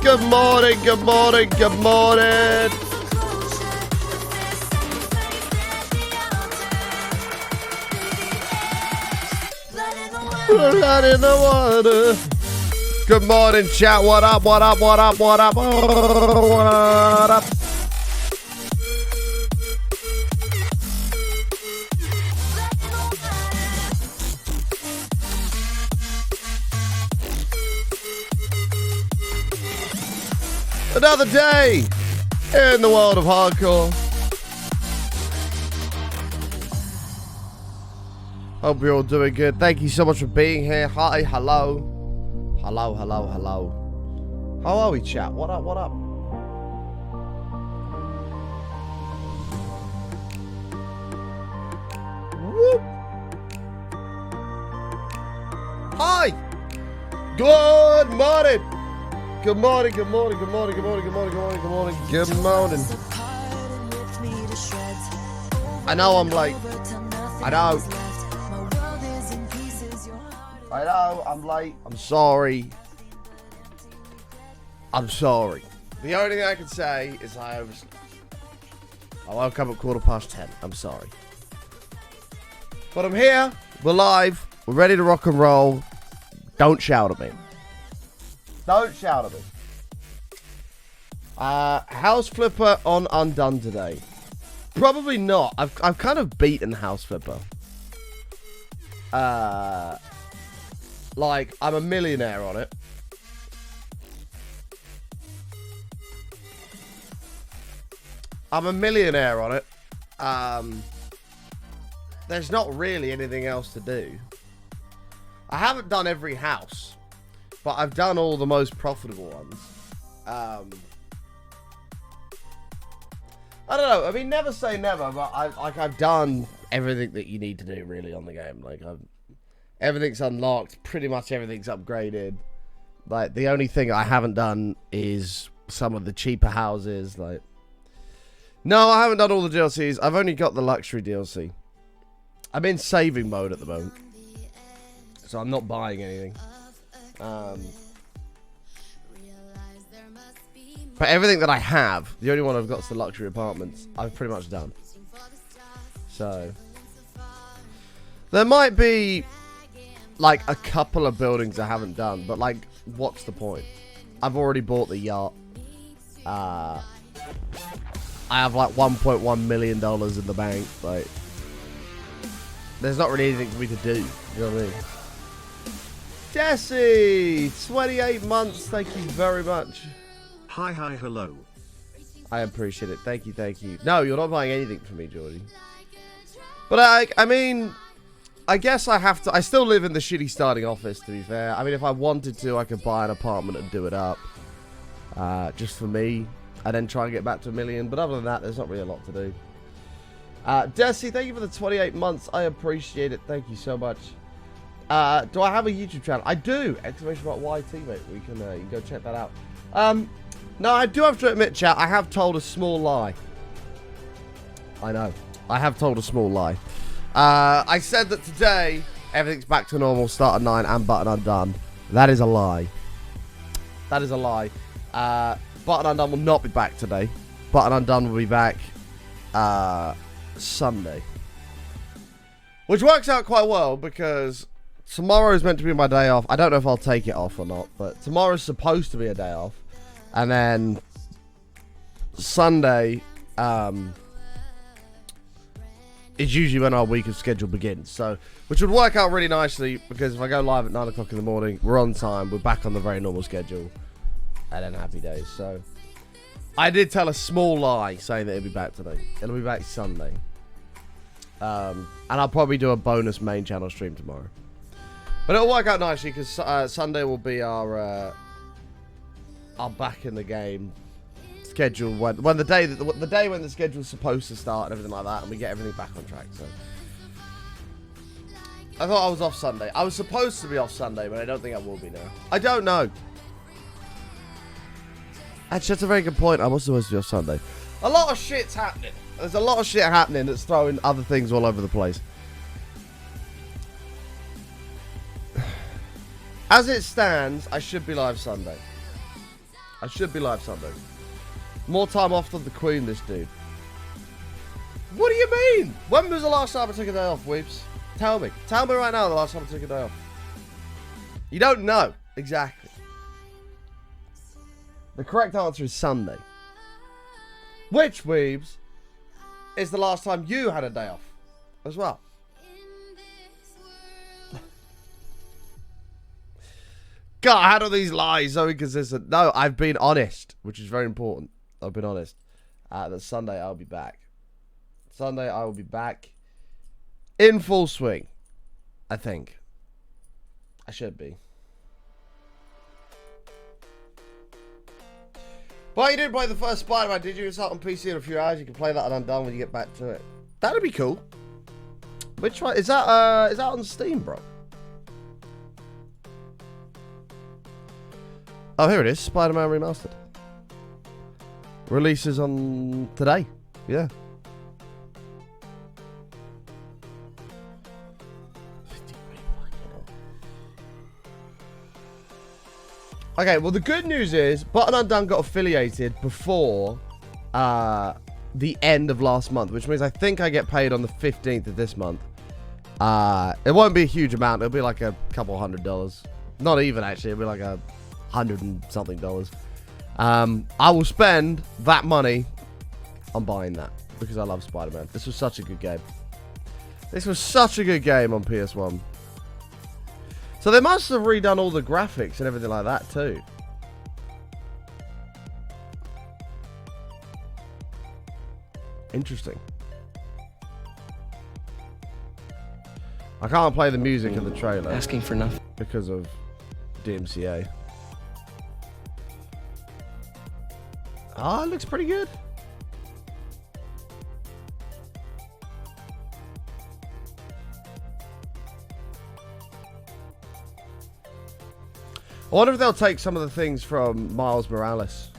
Good morning, good morning, good morning. Blood in the water. Good morning, chat. What up, what up, what up, what up, what up? Another day in the world of hardcore. Hope you're all doing good. Thank you so much for being here. Hi, hello. Hello, hello, hello. How are we, chat? What up, what up? Whoop. Hi. Good morning. Good morning, good morning, good morning, good morning, good morning, good morning, good morning, good morning. I know I'm late. I know. I know, I'm late. I'm sorry. I'm sorry. The only thing I can say is I woke up at 10:15. I'm sorry. But I'm here. We're live. We're ready to rock and roll. Don't shout at me. Don't shout at me. House Flipper on Undone today. Probably not. I've kind of beaten House Flipper. Like, I'm a millionaire on it. I'm a millionaire on it. There's not really anything else to do. I haven't done every house, but I've done all the most profitable ones. I don't know. I mean, never say never, but I've done everything that you need to do really on the game. Like, everything's unlocked. Pretty much everything's upgraded. Like, the only thing I haven't done is some of the cheaper houses. Like, no, I haven't done all the DLCs. I've only got the luxury DLC. I'm in saving mode at the moment, so I'm not buying anything. But everything that I have, the only one I've got is the luxury apartments. I've pretty much done. So there might be like a couple of buildings I haven't done, but like, what's the point? I've already bought the yacht. I have like $1.1 million in the bank. Like, there's not really anything for me to do. You know what I mean? Jesse, 28 months. Thank you very much. Hi, hello. I appreciate it. Thank you, thank you. No, you're not buying anything for me, Geordie. But I mean, I guess I have to. I still live in the shitty starting office, to be fair. I mean, if I wanted to, I could buy an apartment and do it up. Just for me. And then try and get back to 1 million. But other than that, there's not really a lot to do. Desi, thank you for the 28 months. I appreciate it. Thank you so much. Do I have a YouTube channel? I do! Exclamation mark YT, mate. You can go check that out. No, I do have to admit, chat, I have told a small lie. I know. I have told a small lie. I said that today, everything's back to normal, start at 9 and Button Undone. That is a lie. That is a lie. Button Undone will not be back today. Button Undone will be back Sunday. Which works out quite well because tomorrow is meant to be my day off. I don't know if I'll take it off or not, but tomorrow's supposed to be a day off. And then Sunday is usually when our week of schedule begins. So, which would work out really nicely because if I go live at 9 o'clock in the morning, we're on time, we're back on the very normal schedule. And then happy days. So, I did tell a small lie saying that it'll be back today. It'll be back Sunday. And I'll probably do a bonus main channel stream tomorrow. But it'll work out nicely because Sunday will be our back in the game schedule when the day when the schedule's supposed to start and everything like that, and we get everything back on track. So I thought I was off Sunday. I was supposed to be off Sunday, but I don't think I will be now. I don't know. Actually, that's a very good point. I was supposed to be off Sunday. A lot of shit's happening. There's a lot of shit happening that's throwing other things all over the place. As it stands, I should be live Sunday. I should be live Sunday. More time off than the Queen, this dude. What do you mean? When was the last time I took a day off, Weeps? Tell me. Tell me right now the last time I took a day off. You don't know. Exactly. The correct answer is Sunday. Which, Weebs, is the last time you had a day off as well? God, how do these lies so inconsistent? No, I've been honest, which is very important. I've been honest. That Sunday I'll be back. Sunday I will be back in full swing. I think. I should be. Well, you didn't play the first Spider-Man, did you? It's out on PC in a few hours. You can play that and Undone when you get back to it. That'd be cool. Which one? Is that on Steam, bro? Oh, here it is. Spider-Man Remastered. Releases on today. Yeah. Okay, well, the good news is Button Undone got affiliated before the end of last month, which means I think I get paid on the 15th of this month. It won't be a huge amount. It'll be like a couple $100. Not even, actually. It'll be like $100 and something. I will spend that money on buying that because I love Spider-Man. This was such a good game. This was such a good game on PS1. So they must have redone all the graphics and everything like that too. Interesting. I can't play the music in the trailer. Asking for nothing. Because of DMCA. Ah, it looks pretty good. I wonder if they'll take some of the things from Miles Morales.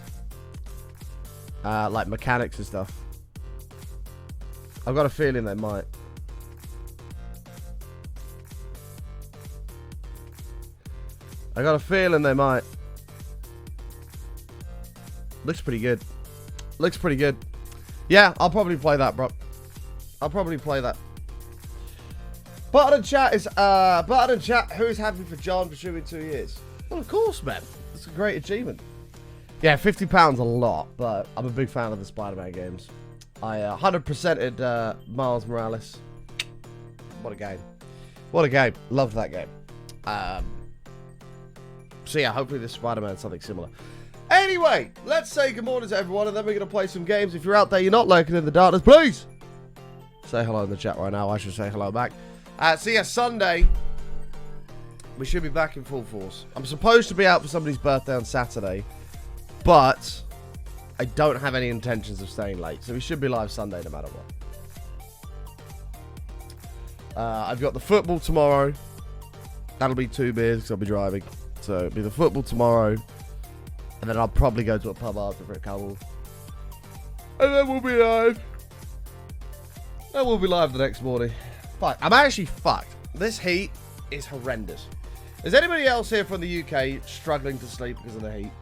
Like mechanics and stuff. I've got a feeling they might. I got a feeling they might. Looks pretty good. Looks pretty good. Yeah, I'll probably play that, bro. I'll probably play that. Button in chat is Button in chat. Who's happy for John for shooting 2 years? Well, of course, man. It's a great achievement. Yeah, £50 a lot, but I'm a big fan of the Spider-Man games. I 100%ed Miles Morales. What a game. What a game. Loved that game. So yeah, hopefully this Spider-Man is something similar. Anyway, let's say good morning to everyone, and then we're going to play some games. If you're out there, you're not lurking in the darkness, please say hello in the chat right now. I should say hello back. So yeah, Sunday, we should be back in full force. I'm supposed to be out for somebody's birthday on Saturday, but I don't have any intentions of staying late, so we should be live Sunday no matter what. I've got the football tomorrow. That'll be 2 beers because I'll be driving. So it'll be the football tomorrow, and then I'll probably go to a pub after for a couple. And then we'll be live. And we'll be live the next morning. Fuck, I'm actually fucked. This heat is horrendous. Is anybody else here from the UK struggling to sleep because of the heat?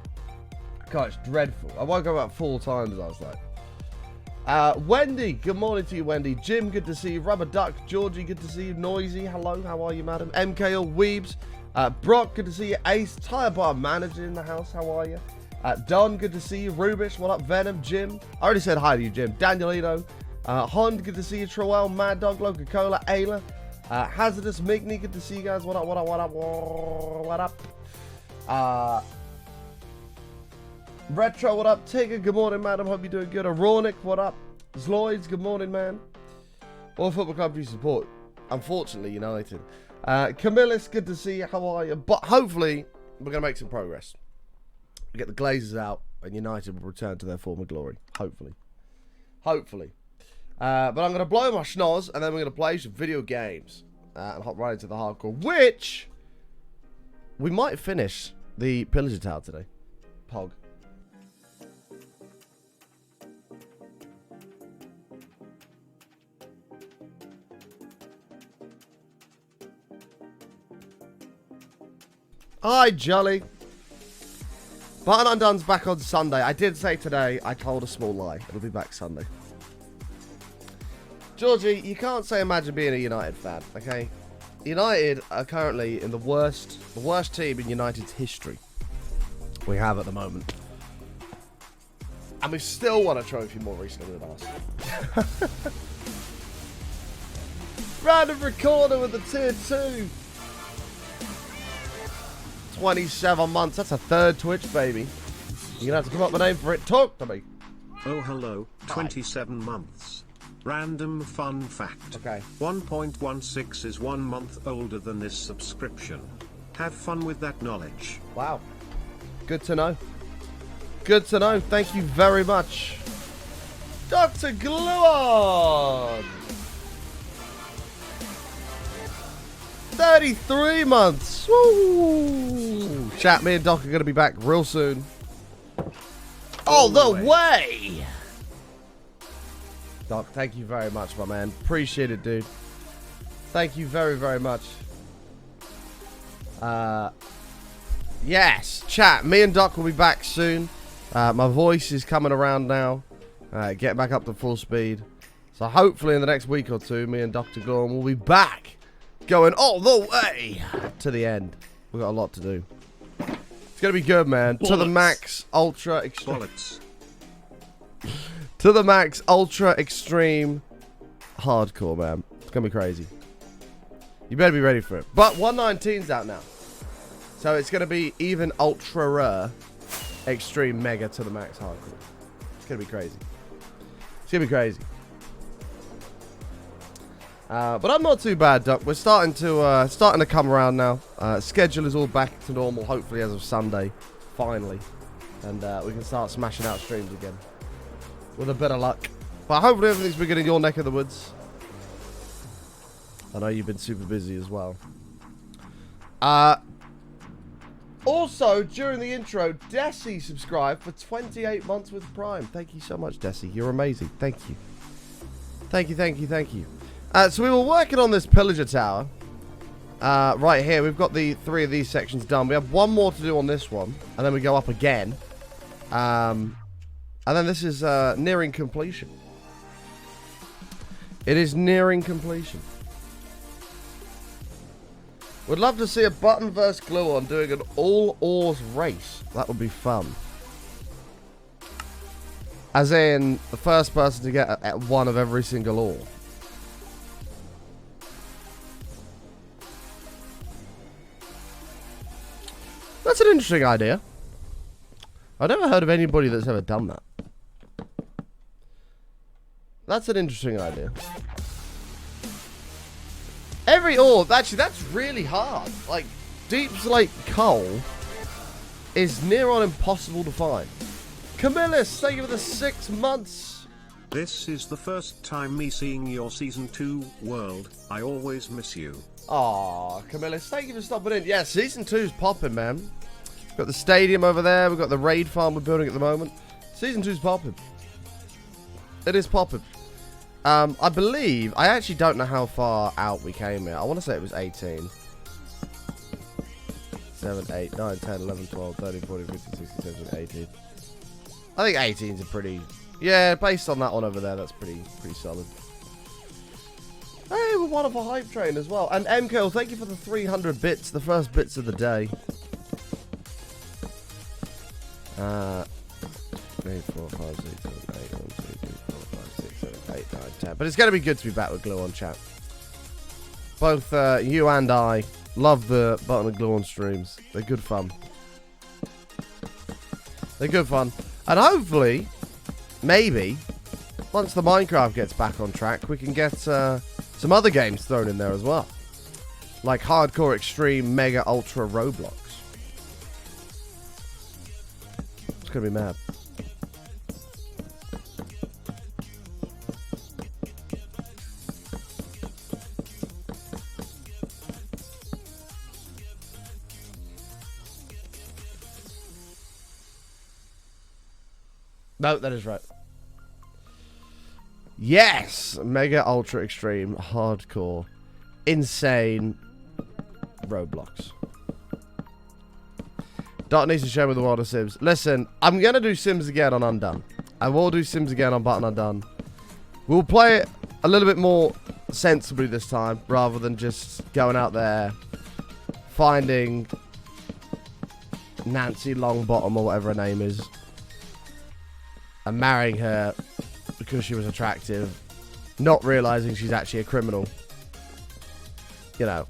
God, it's dreadful. I woke up about 4 times last night. Wendy, good morning to you, Wendy. Jim, good to see you. Rubber Duck, Georgie, good to see you. Noisy, hello, how are you, madam? MKL Weebs, Brock, good to see you. Ace, Tire Bar Manager in the house, how are you? Don, good to see you. Rubish, what up? Venom, Jim. I already said hi to you, Jim. Danielino, Hond, good to see you. Troel, Mad Dog, Coca-Cola, Ayla, Hazardous, Migney, good to see you guys. What up, what up, what up, what up? Retro, what up? Tigger, good morning, madam. Hope you're doing good. Aronic, what up? Zloids, good morning, man. What football club do you support? Unfortunately, United. Camillus, good to see you. How are you? But hopefully, we're going to make some progress. We get the Glazers out, and United will return to their former glory. Hopefully. Hopefully. But I'm going to blow my schnoz, and then we're going to play some video games. And hop right into the hardcore, which we might finish the Pillager Tower today. Pog. Hi, Jolly. Button Undone's back on Sunday. I did say today, I told a small lie. It'll be back Sunday. Georgie, you can't say imagine being a United fan, okay? United are currently in the worst team in United's history we have at the moment. And we've still won a trophy more recently than us. Random recorder with the tier 2. 27 months. That's a third Twitch, baby. You're going to have to come up with a name for it. Talk to me. Oh, hello. 27 months. Random fun fact. Okay. 1.16 is 1 month older than this subscription. Have fun with that knowledge. Wow. Good to know. Good to know. Thank you very much. Dr. Gluon. 33 months. Woo. Chat, me and Doc are going to be back real soon. All the way. Doc, thank you very much, my man. Appreciate it, dude. Thank you very, very much. Yes, chat. Me and Doc will be back soon. My voice is coming around now. Getting back up to full speed. So hopefully in the next week or two, me and Dr. Gorm will be back. Going all the way to the end. We've got a lot to do. It's going to be good, man. Bullets. To the max, ultra extreme. Bullets. To the max, ultra extreme, hardcore, man. It's going to be crazy. You better be ready for it. But 119's out now. So it's going to be even ultra rare, extreme, mega to the max hardcore. It's going to be crazy. It's going to be crazy. But I'm not too bad, Doc. We're starting to come around now. Schedule is all back to normal, hopefully as of Sunday, finally, and we can start smashing out streams again with a bit of luck. But hopefully everything's been good in your neck of the woods. I know you've been super busy as well. Also, during the intro, Desi subscribed for 28 months with Prime. Thank you so much, Desi. You're amazing. Thank you. Thank you, thank you, thank you. So we were working on this pillager tower. Right here, we've got the 3 of these sections done. We have one more to do on this one, and then we go up again. And then this is nearing completion. It is nearing completion. Would love to see a Button vs. Gluon doing an all-oars race. That would be fun. As in, the first person to get at one of every single oar. That's an interesting idea. I've never heard of anybody that's ever done that. That's an interesting idea. Every orb, actually, that's really hard. Like, Deep Slate coal is near on impossible to find. Camillus, thank you for the 6 months. This is the first time me seeing your Season 2 world. I always miss you. Aw, Camillus, thank you for stopping in. Yeah, Season 2's popping, man. We've got the stadium over there. We've got the raid farm we're building at the moment. Season 2's popping. It is popping. I believe, I actually don't know how far out we came here. I want to say it was 18. 7, 8, 9, 10, 11, 12, 13, 14, 15, 16, 17, 18. I think 18's a pretty... Yeah, based on that one over there, that's pretty solid. Hey, we're one of a hype train as well. And MKL, thank you for the 300 bits, the first bits of the day. 3, 4, 5, 6, 7, 8, 1, 2, 3, 4, 5, 6, 7, 8, 9, 10. But it's going to be good to be back with Gluon chat. Both you and I love the Button and Gluon streams. They're good fun. They're good fun. And hopefully, maybe, once the Minecraft gets back on track, we can get some other games thrown in there as well. Like Hardcore Extreme Mega Ultra Roblox. It's going to be mad. No, that is right. Yes! Mega Ultra Extreme Hardcore Insane Roblox. Dot needs to show me the world of Sims. Listen, I'm going to do Sims again on Undone. I will do Sims again on Button Undone. We'll play it a little bit more sensibly this time, rather than just going out there, finding Nancy Longbottom or whatever her name is, and marrying her because she was attractive, not realizing she's actually a criminal. You know,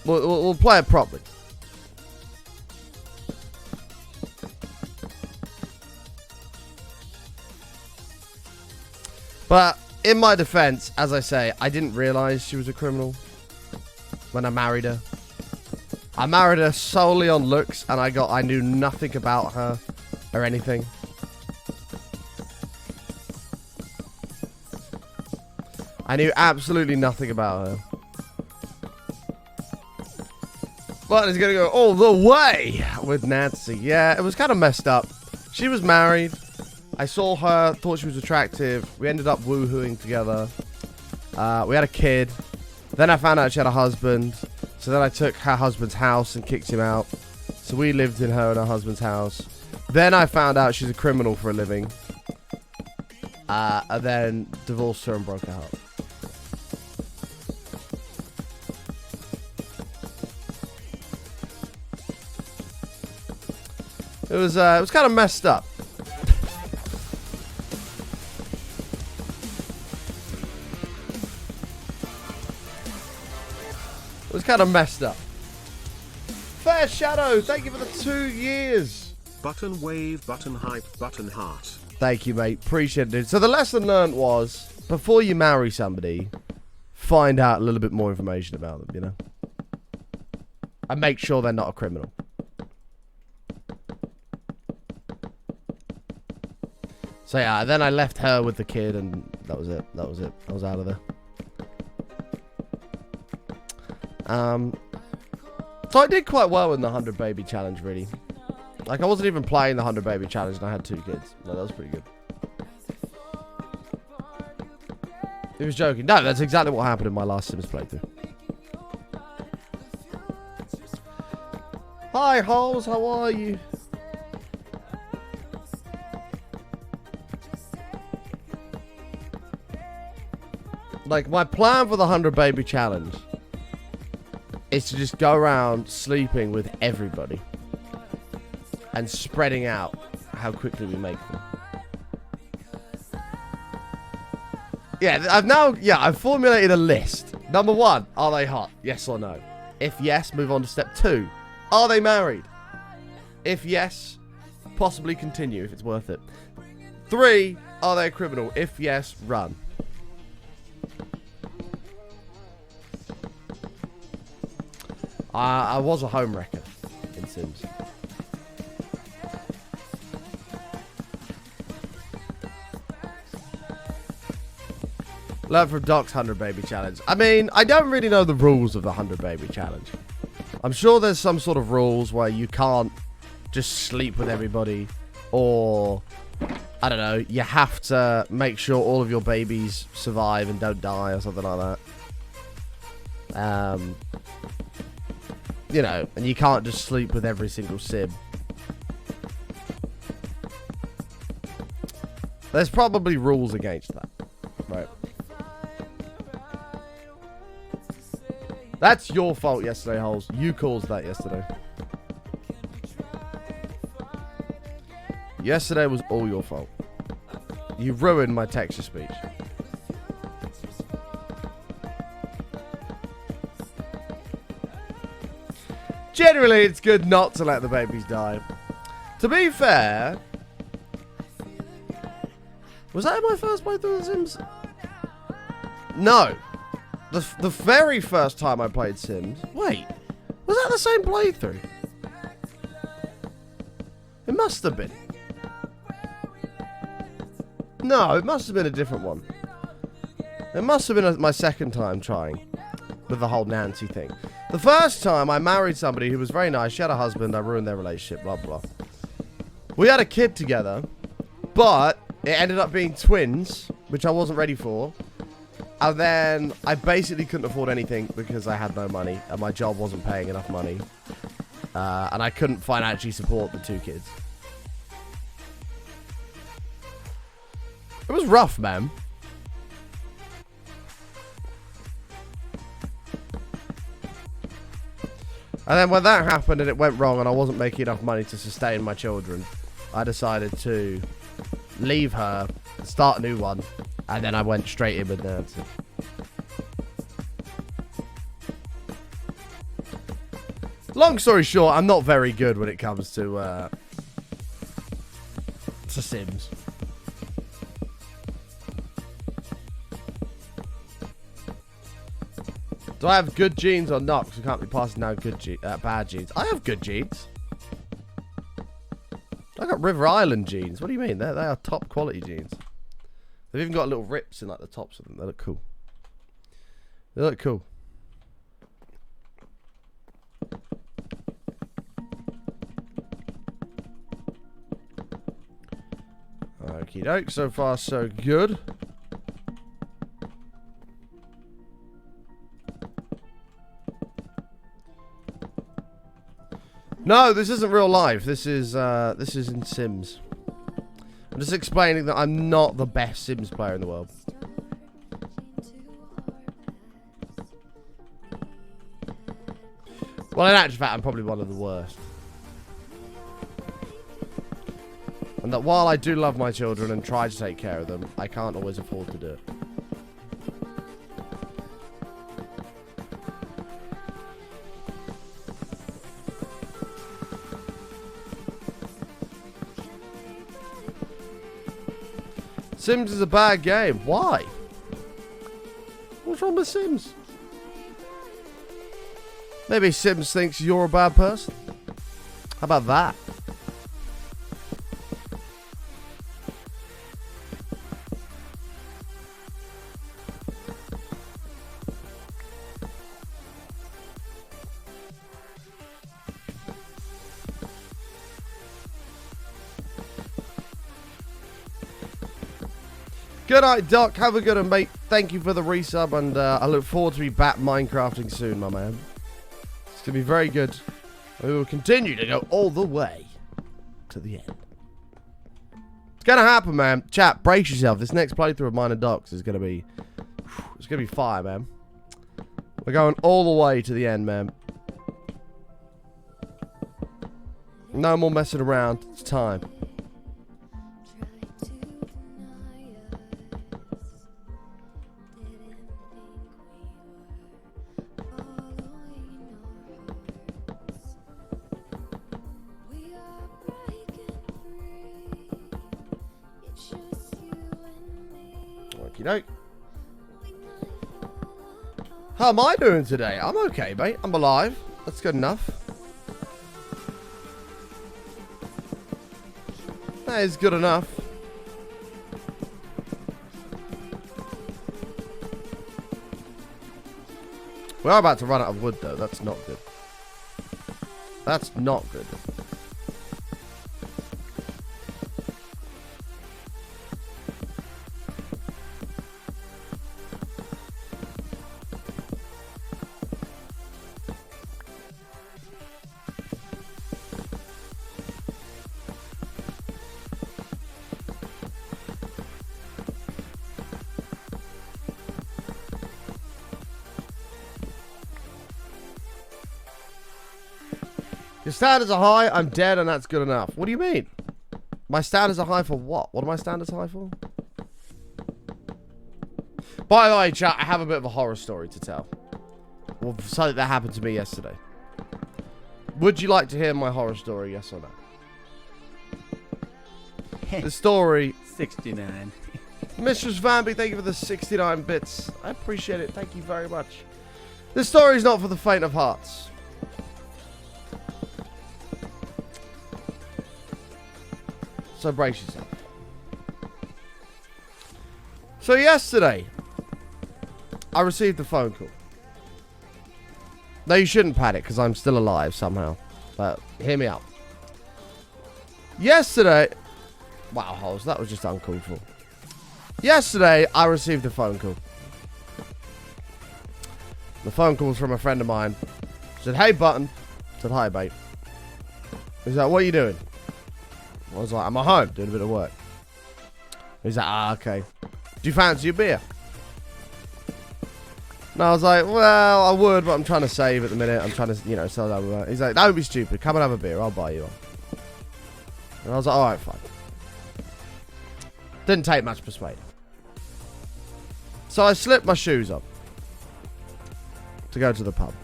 we'll play it properly. But in my defense, as I say, I didn't realize she was a criminal when I married her. I married her solely on looks, and I knew nothing about her or anything. I knew absolutely nothing about her. But it's gonna go all the way with Nancy. Yeah, it was kind of messed up. She was married. I saw her, thought she was attractive. We ended up woohooing together. We had a kid. Then I found out she had a husband. So then I took her husband's house and kicked him out. So we lived in her and her husband's house. Then I found out she's a criminal for a living. And then divorced her and broke her heart. It was kind of messed up. It was kind of messed up. Fair Shadow, thank you for the 2 years. Button wave, button hype, button heart. Thank you, mate. Appreciate it, dude. So the lesson learned was, before you marry somebody, find out a little bit more information about them, you know? And make sure they're not a criminal. So yeah, then I left her with the kid, and that was it. That was it. I was out of there. So I did quite well in the 100 baby challenge, really. Like, I wasn't even playing the 100 baby challenge, and I had 2 kids. No, that was pretty good. He was joking. No, that's exactly what happened in my last Sims playthrough. Hi, Holes. How are you? Like, my plan for the 100 baby challenge is to just go around sleeping with everybody and spreading out how quickly we make them. Yeah, I've formulated a list. Number 1, are they hot? Yes or no? If yes, move on to step 2. Are they married? If yes, possibly continue if it's worth it. 3, are they a criminal? If yes, run. I was a home wrecker in Sims. Learn from Doc's 100 baby challenge. I mean, I don't really know the rules of the 100 baby challenge. I'm sure there's some sort of rules where you can't just sleep with everybody, or I don't know, you have to make sure all of your babies survive and don't die or something like that. You know, and you can't just sleep with every single Sim. There's probably rules against that. Right. That's your fault yesterday, Holes. You caused that yesterday. Yesterday was all your fault. You ruined my text-to-speech. Generally, it's good not to let the babies die. To be fair... Was that my first playthrough of The Sims? No. The very first time I played Sims... Wait. Was that the same playthrough? It must have been. No, it must have been a different one. It must have been my second time trying with the whole Nancy thing. The first time I married somebody who was very nice. She had a husband. I ruined their relationship. Blah, blah. We had a kid together. But it ended up being twins, which I wasn't ready for. And then I basically couldn't afford anything because I had no money. And my job wasn't paying enough money. And I couldn't financially support the 2 kids. It was rough, man. And then when that happened and it went wrong and I wasn't making enough money to sustain my children, I decided to leave her, start a new one, and then I went straight in with Nancy. Long story short, I'm not very good when it comes to Sims. Do I have good genes or not? Because we can't be passing down bad genes. I have good genes. I got River Island genes. What do you mean? They are top quality genes. They've even got little rips in like the tops of them. They look cool. They look cool. Okie doke. So far, so good. No, this isn't real life. This is in Sims. I'm just explaining that I'm not the best Sims player in the world. Well, in actual fact, I'm probably one of the worst. And that while I do love my children and try to take care of them, I can't always afford to do it. Sims is a bad game. Why? What's wrong with Sims? Maybe Sims thinks you're a bad person. How about that? Good night, Doc. Have a good one, mate. Thank you for the resub, and I look forward to be back Minecrafting soon, my man. It's going to be very good. We will continue to go all the way to the end. It's going to happen, man. Chat, brace yourself. This next playthrough of Mine and Doc's is going to be... It's going to be fire, man. We're going all the way to the end, man. No more messing around. It's time. Okey-doke. How am I doing today? I'm okay, mate. I'm alive. That's good enough. That is good enough. We are about to run out of wood, though. That's not good. That's not good. Your standards are high, I'm dead, and that's good enough. What do you mean? My standards are high for what? What are my standards high for? By the way, chat, I have a bit of a horror story to tell. Well, something that happened to me yesterday. Would you like to hear my horror story, yes or no? The story... 69. Mistress Vanby, thank you for the 69 bits. I appreciate it. Thank you very much. This story is not for the faint of hearts. So brace yourself. So yesterday, I received a phone call. No, you shouldn't panic because I'm still alive somehow. But hear me out. Yesterday, wow, holes, that was just uncalled for. Yesterday, I received a phone call. The phone call was from a friend of mine. Said, "Hey, Button." Said, "Hi, mate. He's like, what are you doing? I was like, I'm at home doing a bit of work. He's like, okay. Do you fancy a beer? And I was like, well, I would, but I'm trying to save at the minute. I'm trying to, you know, sell that. He's like, don't be stupid. Come and have a beer. I'll buy you one. And I was like, all right, fine. Didn't take much persuading. So I slipped my shoes on to go to the pub.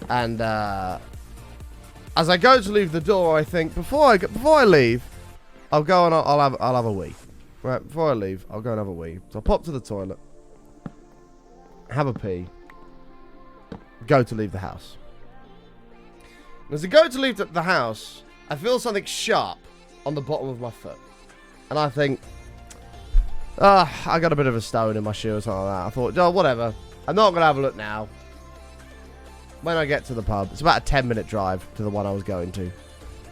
And as I go to leave the door, I think before I leave, I'll go and I'll have a wee. Right, before I leave, I'll go and have a wee. So I pop to the toilet, have a pee, go to leave the house. And as I go to leave the house, I feel something sharp on the bottom of my foot. And I think, I got a bit of a stone in my shoe or something like that. I thought, oh, whatever. I'm not going to have a look now. When I get to the pub, it's about a 10-minute drive to the one I was going to.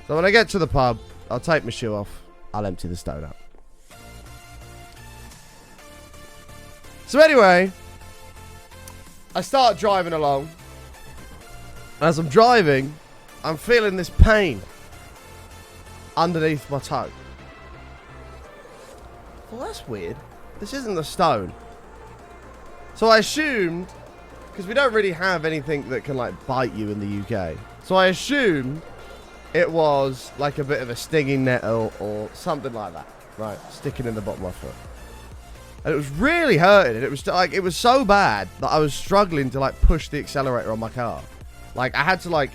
So when I get to the pub, I'll take my shoe off. I'll empty the stone out. So anyway, I start driving along. As I'm driving, I'm feeling this pain underneath my toe. Well, that's weird. This isn't the stone. So I assumed, because we don't really have anything that can, like, bite you in the UK. So I assumed it was, like, a bit of a stinging nettle or something like that. Right, sticking in the bottom of my foot. And it was really hurting. And it was, like, it was so bad that I was struggling to, like, push the accelerator on my car. Like, I had to, like,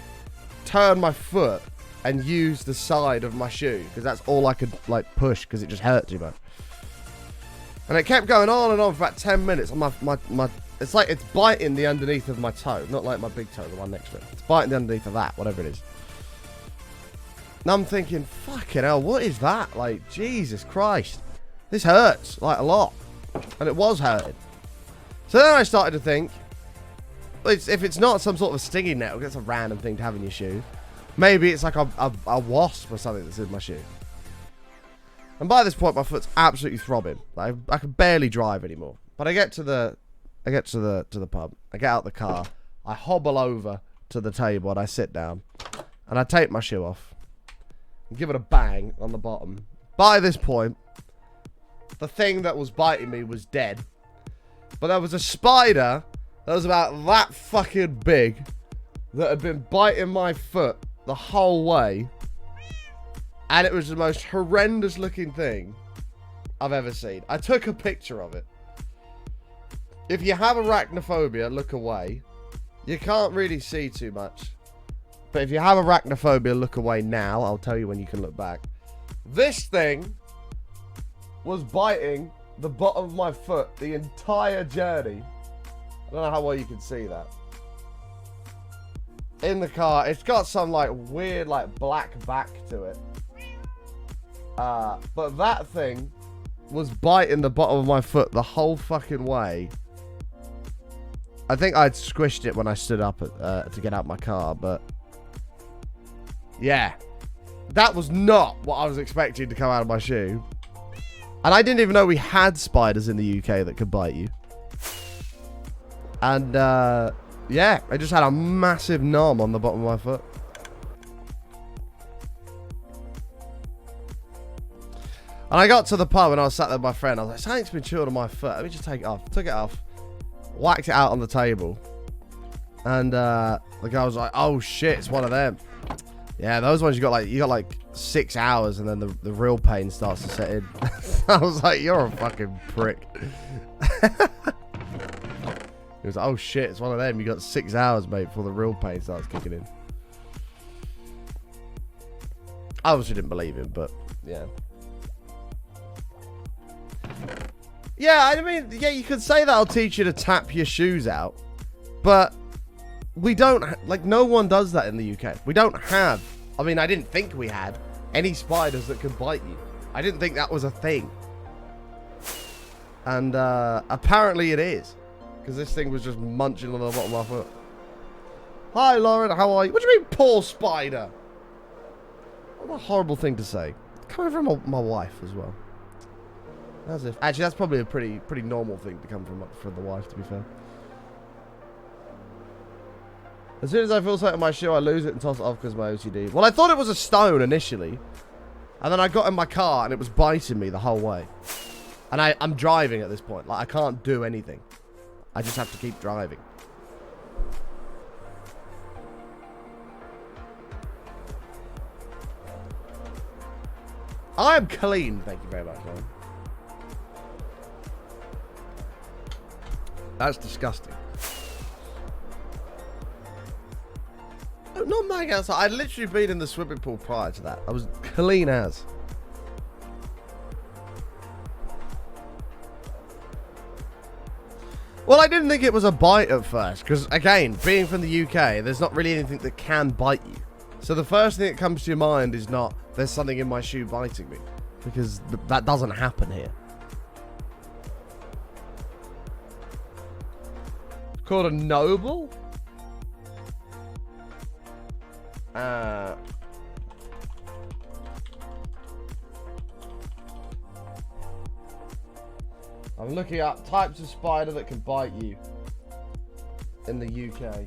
turn my foot and use the side of my shoe. Because that's all I could, like, push because it just hurt too much. And it kept going on and on for about 10 minutes. And my it's like it's biting the underneath of my toe. Not like my big toe, the one next to it. It's biting the underneath of that, whatever it is. And I'm thinking, fucking hell, what is that? Like, Jesus Christ. This hurts, like, a lot. And it was hurting. So then I started to think, if it's not some sort of a stinging nettle, that's a random thing to have in your shoe. Maybe it's like a wasp or something that's in my shoe. And by this point, my foot's absolutely throbbing. Like, I can barely drive anymore. But I get to the pub. I get out the car. I hobble over to the table and I sit down. And I take my shoe off. And give it a bang on the bottom. By this point, the thing that was biting me was dead. But there was a spider that was about that fucking big that had been biting my foot the whole way. And it was the most horrendous looking thing I've ever seen. I took a picture of it. If you have arachnophobia, look away. You can't really see too much. But if you have arachnophobia, look away now. I'll tell you when you can look back. This thing was biting the bottom of my foot the entire journey. I don't know how well you can see that. In the car, it's got some like weird like black back to it. But that thing was biting the bottom of my foot the whole fucking way. I think I'd squished it when I stood up to get out my car, but yeah, that was not what I was expecting to come out of my shoe. And I didn't even know we had spiders in the UK that could bite you. And yeah, I just had a massive numb on the bottom of my foot. And I got to the pub and I was sat there with my friend. I was like, something's been chewed on my foot. Let me just take it off. Took it off. Whacked it out on the table. And the guy was like, oh shit, it's one of them. Yeah, those ones you got like 6 hours and then the real pain starts to set in. I was like, you're a fucking prick. He was like, oh shit, it's one of them. You got 6 hours, mate, before the real pain starts kicking in. I obviously didn't believe him, but yeah. Yeah, I mean, yeah, you could say that'll teach you to tap your shoes out, but we don't, like, no one does that in the UK. We don't have, I mean, I didn't think we had any spiders that could bite you. I didn't think that was a thing. And apparently it is, because this thing was just munching on the bottom of my foot. Hi, Lauren, how are you? What do you mean, poor spider? What a horrible thing to say. Coming from my wife as well. As if, actually, that's probably a pretty normal thing to come from the wife, to be fair. As soon as I feel something in my shoe, I lose it and toss it off because of my OCD. Well, I thought it was a stone initially. And then I got in my car and it was biting me the whole way. And I'm driving at this point. Like, I can't do anything. I just have to keep driving. I'm clean. Thank you very much, man. That's disgusting. Oh, not mine outside. I'd literally been in the swimming pool prior to that. I was clean as. Well, I didn't think it was a bite at first. Because, again, being from the UK, there's not really anything that can bite you. So the first thing that comes to your mind is not, there's something in my shoe biting me. Because that doesn't happen here. Called a noble? I'm looking up types of spider that can bite you in the UK.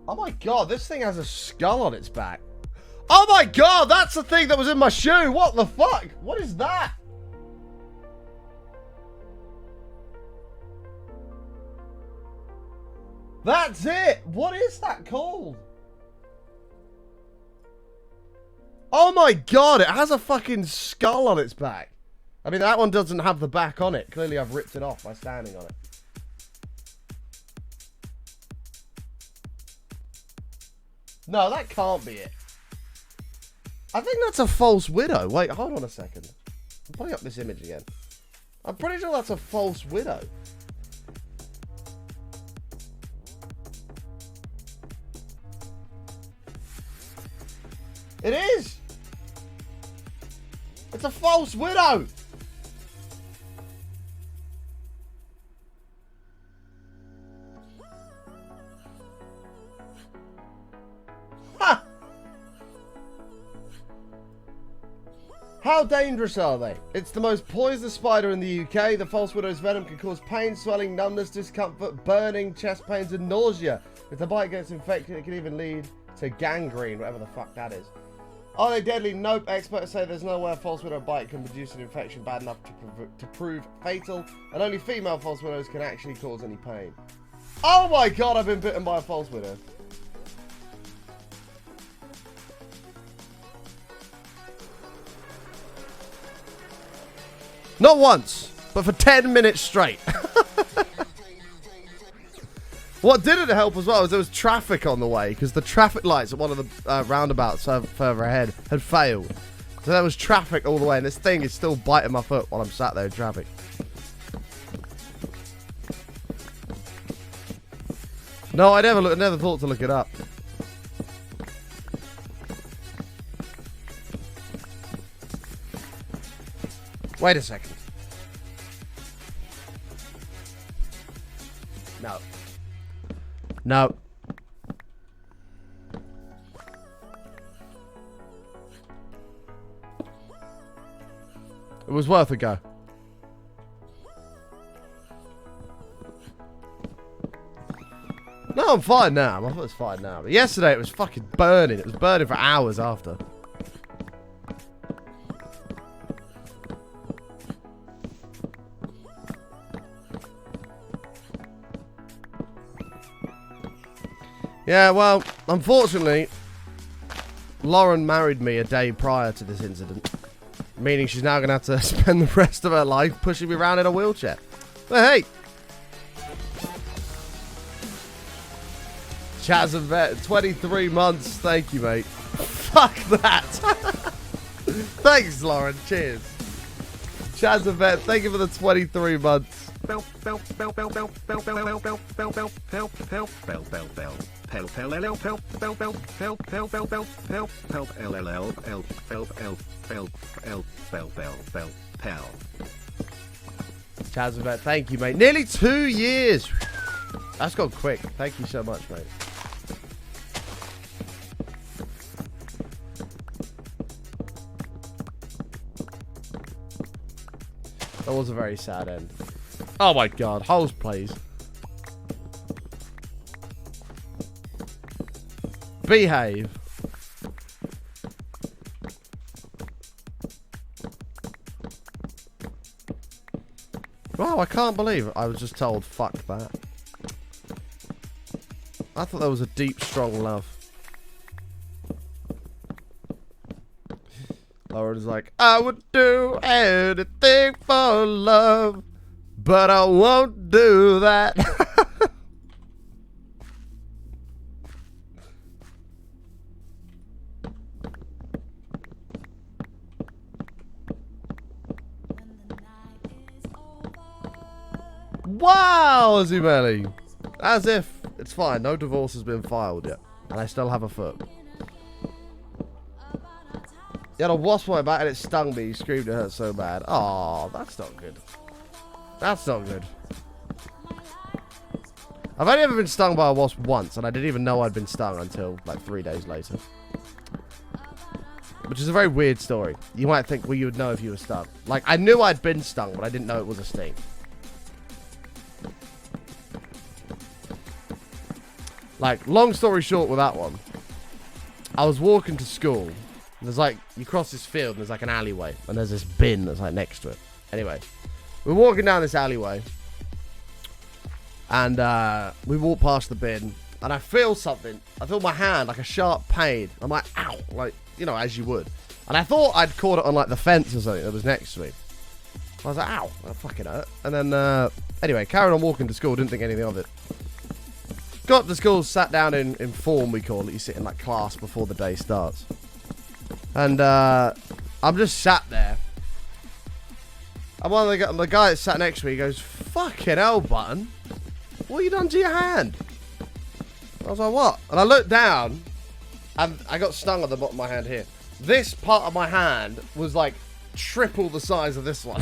Oh my god, this thing has a skull on its back. Oh my god, that's the thing that was in my shoe. What the fuck? What is that? That's it. What is that called? Oh my god, it has a fucking skull on its back. I mean, that one doesn't have the back on it. Clearly, I've ripped it off by standing on it. No, that can't be it. I think that's a false widow. Wait, hold on a second. I'm putting up this image again. I'm pretty sure that's a false widow. It is! It's a false widow! Ha! How dangerous are they? It's the most poisonous spider in the UK. The false widow's venom can cause pain, swelling, numbness, discomfort, burning, chest pains, and nausea. If the bite gets infected, it can even lead to gangrene, whatever the fuck that is. Are they deadly? Nope. Experts say there's no way a false widow bite can produce an infection bad enough to prove fatal, and only female false widows can actually cause any pain. Oh my god, I've been bitten by a false widow. Not once, but for 10 minutes straight. What didn't help as well was there was traffic on the way, because the traffic lights at one of the roundabouts further ahead had failed. So there was traffic all the way, and this thing is still biting my foot while I'm sat there in traffic. No, I never thought to look it up. Wait a second. No. No. It was worth a go. No, I'm fine now. My foot's fine now. But yesterday it was fucking burning. It was burning for hours after. Yeah, well, unfortunately, Lauren married me a day prior to this incident. Meaning she's now going to have to spend the rest of her life pushing me around in a wheelchair. But hey! Chaz and Vet, 23 months. Thank you, mate. Fuck that. Thanks, Lauren. Cheers. Chaz and Vet, thank you for the 23 months. Chaz, thank you, mate. Nearly 2 years. That's gone quick. Thank you so much, mate. That was a very sad end. Oh my god. Holes, please. Behave. Wow, I can't believe it. I was just told, fuck that. I thought there was a deep, strong love. Lauren's like, I would do anything for love, but I won't do that. Wow, Zumeli. As if it's fine. No divorce has been filed yet. And I still have a foot. You had a wasp on my back and it stung me. You screamed, it hurt so bad. Oh, that's not good. That's not good. I've only ever been stung by a wasp once, and I didn't even know I'd been stung until like 3 days later. Which is a very weird story. You might think, well, you would know if you were stung. Like, I knew I'd been stung, but I didn't know it was a sting. Like, long story short with that one, I was walking to school. There's like, you cross this field and there's like an alleyway. And there's this bin that's like next to it. Anyway, we're walking down this alleyway. And we walk past the bin. And I feel something. I feel my hand, like a sharp pain. I'm like, ow. Like, you know, as you would. And I thought I'd caught it on like the fence or something that was next to me. I was like, ow. That fucking hurt. And then, anyway, carried on walking to school. Didn't think anything of it. Got to school, sat down in form, we call it. You sit in like class before the day starts. And I'm just sat there. And one of the guy that sat next to me goes, fucking hell, Button. What you done to your hand? I was like, what? And I looked down, and I got stung on the bottom of my hand here. This part of my hand was like triple the size of this one.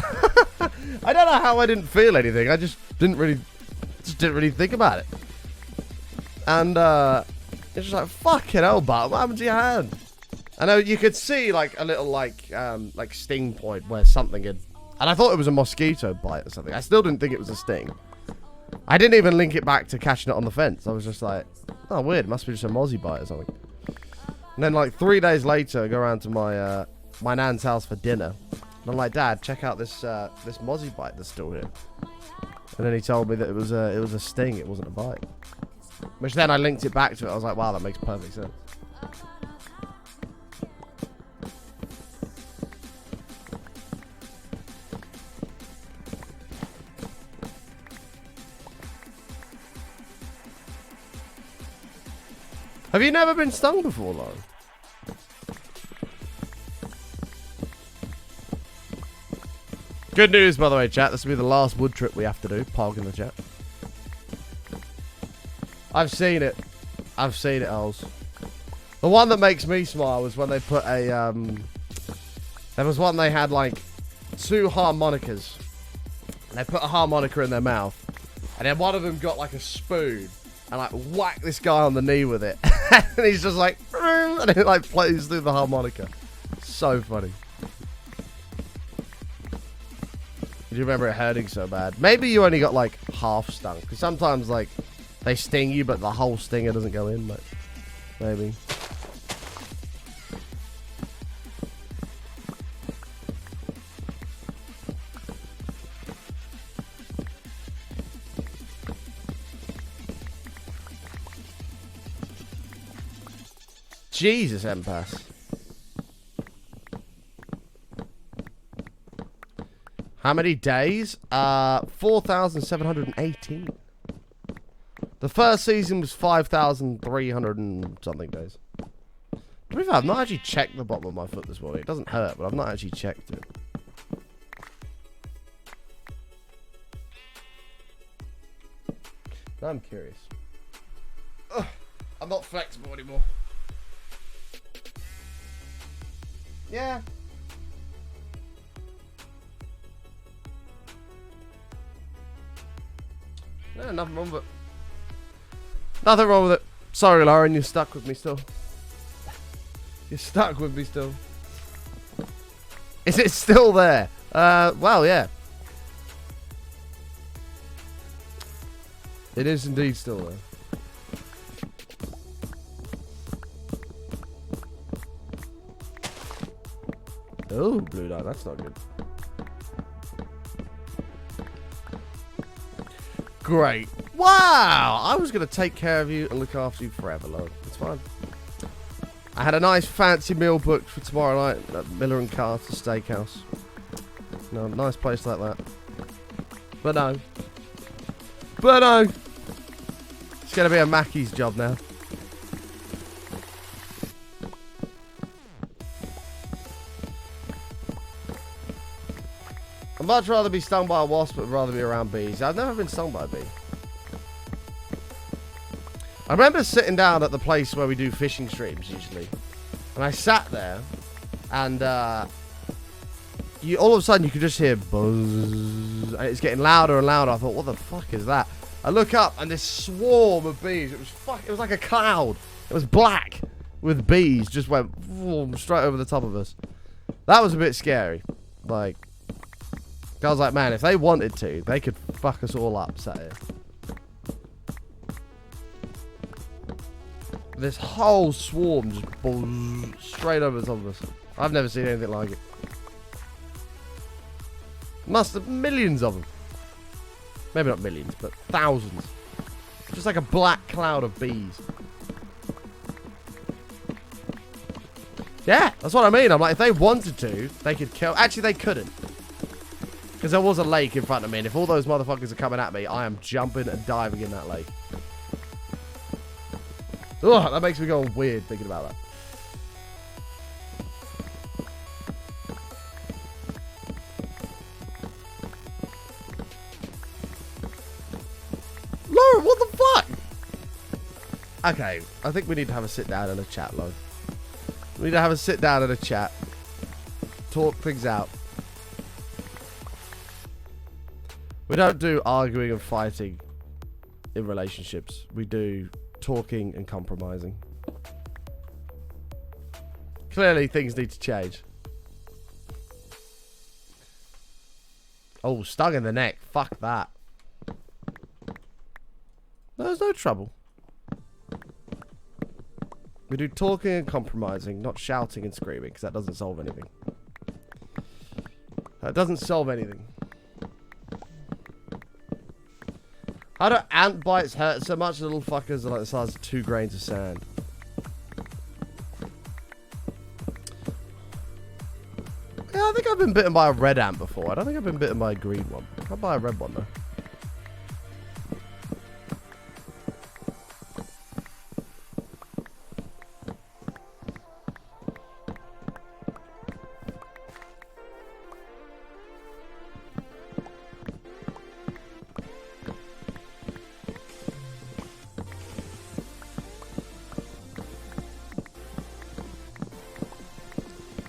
I don't know how I didn't feel anything. I just didn't really think about it. And it's just like, fucking hell, Bart, what happened to your hand? I know you could see like a little like sting point where something had, and I thought it was a mosquito bite or something. I still didn't think it was a sting. I didn't even link it back to catching it on the fence. I was just like, oh, weird, it must be just a mozzie bite or something. And then like 3 days later, I go around to my my nan's house for dinner. And I'm like, Dad, check out this this mozzie bite that's still here. And then he told me that it was a sting, it wasn't a bite. Which then I linked it back to it. I was like, wow, that makes perfect sense. Have you never been stung before, Lauren? Good news, by the way, chat. This will be the last wood trip we have to do. Pog in the chat. I've seen it. I've seen it, Ols. The one that makes me smile was when they put a, there was one they had, like, 2 harmonicas. And they put a harmonica in their mouth. And then one of them got, like, a spoon. And, like, whacked this guy on the knee with it. And he's just like, and it, like, plays through the harmonica. So funny. Do you remember it hurting so bad? Maybe you only got, like, half stung. Because sometimes, like, they sting you, but the whole stinger doesn't go in, but maybe. Jesus, Empass. How many days? 4,718. The first season was 5,300 and something days. To be fair, I've not actually checked the bottom of my foot this morning. It doesn't hurt, but I've not actually checked it. Now I'm curious. Ugh, I'm not flexible anymore. Yeah. No, nothing wrong with it. Nothing wrong with it. Sorry, Lauren, you're stuck with me still. You're stuck with me still. Is it still there? Well, yeah. It is indeed still there. Oh, blue light. That's not good. Great. Wow! I was going to take care of you and look after you forever, love. It's fine. I had a nice fancy meal booked for tomorrow night at Miller and Carter Steakhouse. No, nice place like that. But no. But no! It's going to be a Mackey's job now. I'd much rather be stung by a wasp, but rather be around bees. I've never been stung by a bee. I remember sitting down at the place where we do fishing streams usually, and I sat there, and all of a sudden you could just hear buzz, and it's getting louder and louder. I thought, what the fuck is that? I look up, and this swarm of bees. It was like a cloud. It was black with bees. Just went straight over the top of us. That was a bit scary. Like. I was like, man, if they wanted to, they could fuck us all up, sat here. This whole swarm just buzz straight over the top of us. I've never seen anything like it. Must have millions of them. Maybe not millions, but thousands. Just like a black cloud of bees. Yeah, that's what I mean. I'm like, if they wanted to, they could kill. Actually, they couldn't. Because there was a lake in front of me, and if all those motherfuckers are coming at me, I am jumping and diving in that lake. Ugh, that makes me go weird thinking about that. Lauren, what the fuck? Okay, I think we need to have a sit down and a chat, Lauren. We need to have a sit down and a chat. Talk things out. We don't do arguing and fighting in relationships. We do talking and compromising. Clearly, things need to change. Oh, stung in the neck. Fuck that. There's no trouble. We do talking and compromising, not shouting and screaming, because that doesn't solve anything. That doesn't solve anything. How do ant bites hurt so much? Little fuckers are like the size of 2 grains of sand. Yeah, I think I've been bitten by a red ant before. I don't think I've been bitten by a green one. I'll buy a red one though.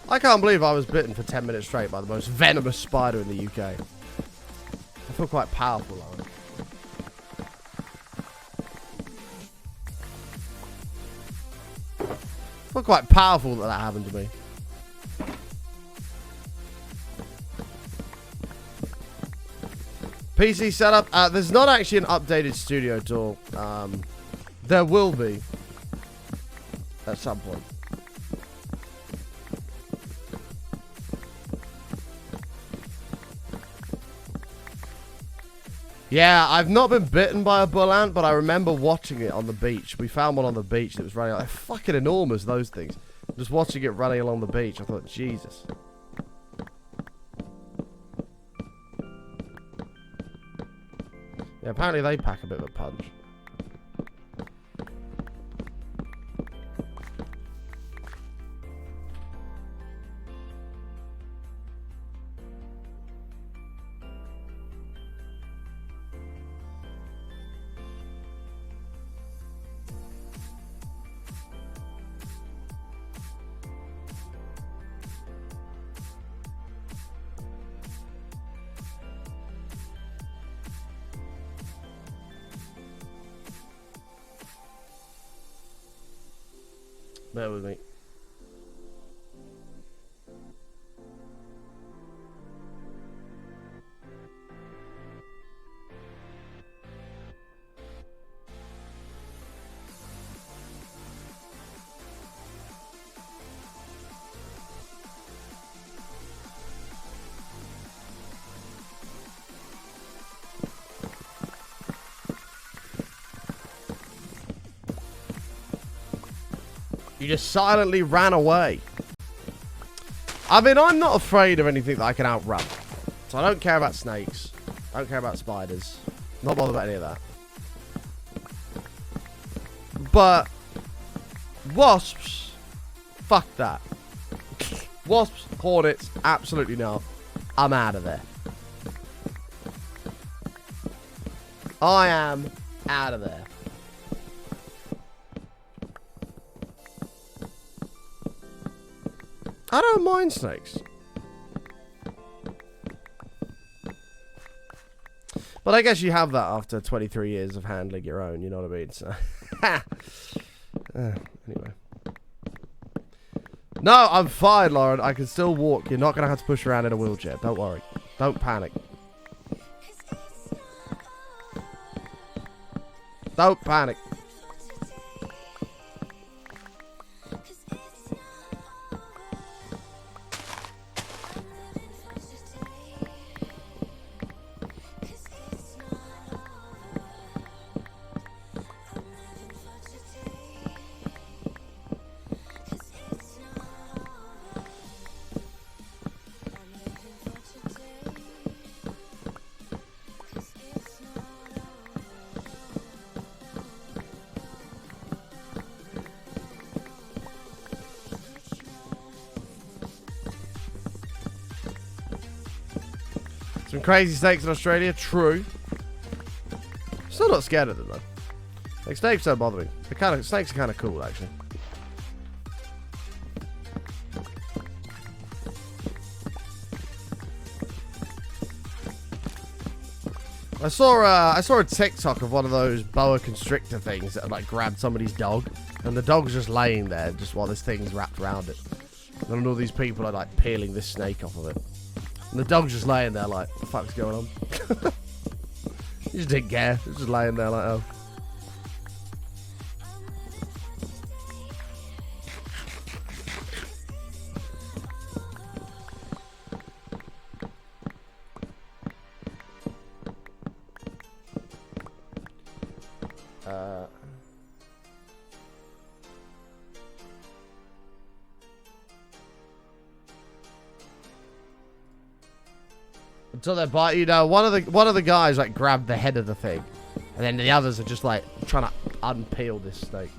I can't believe I was bitten for 10 minutes straight by the most venomous spider in the UK. I feel quite powerful, Lauren. I feel quite powerful that happened to me. PC setup. There's not actually an updated studio tool. There will be. At some point. Yeah, I've not been bitten by a bull ant, but I remember watching it on the beach. We found one on the beach that was running. They're fucking enormous, those things. Just watching it running along the beach, I thought, Jesus. Yeah, apparently they pack a bit of a punch. Bear with me. You just silently ran away. I mean, I'm not afraid of anything that I can outrun. So I don't care about snakes. I don't care about spiders. Not bothered about any of that. But wasps, fuck that. Wasps, hornets, absolutely not. I'm out of there. I am out of there. I don't mind snakes. But I guess you have that after 23 years of handling your own, you know what I mean? So, anyway. No, I'm fine, Lauren. I can still walk. You're not going to have to push around in a wheelchair. Don't worry. Don't panic. Don't panic. Some crazy snakes in Australia, true. Still not scared of them though. Like snakes don't bother me. Snakes are kind of cool actually. I saw a TikTok of one of those boa constrictor things that like grabbed somebody's dog, and the dog's just laying there just while this thing's wrapped around it. And all these people are like peeling this snake off of it. And the dog's just laying there like, what the fuck's going on? He just didn't care. He was just laying there like, oh. Until they bite you. No, one of the guys like grabbed the head of the thing, and then the others are just like trying to unpeel this snake.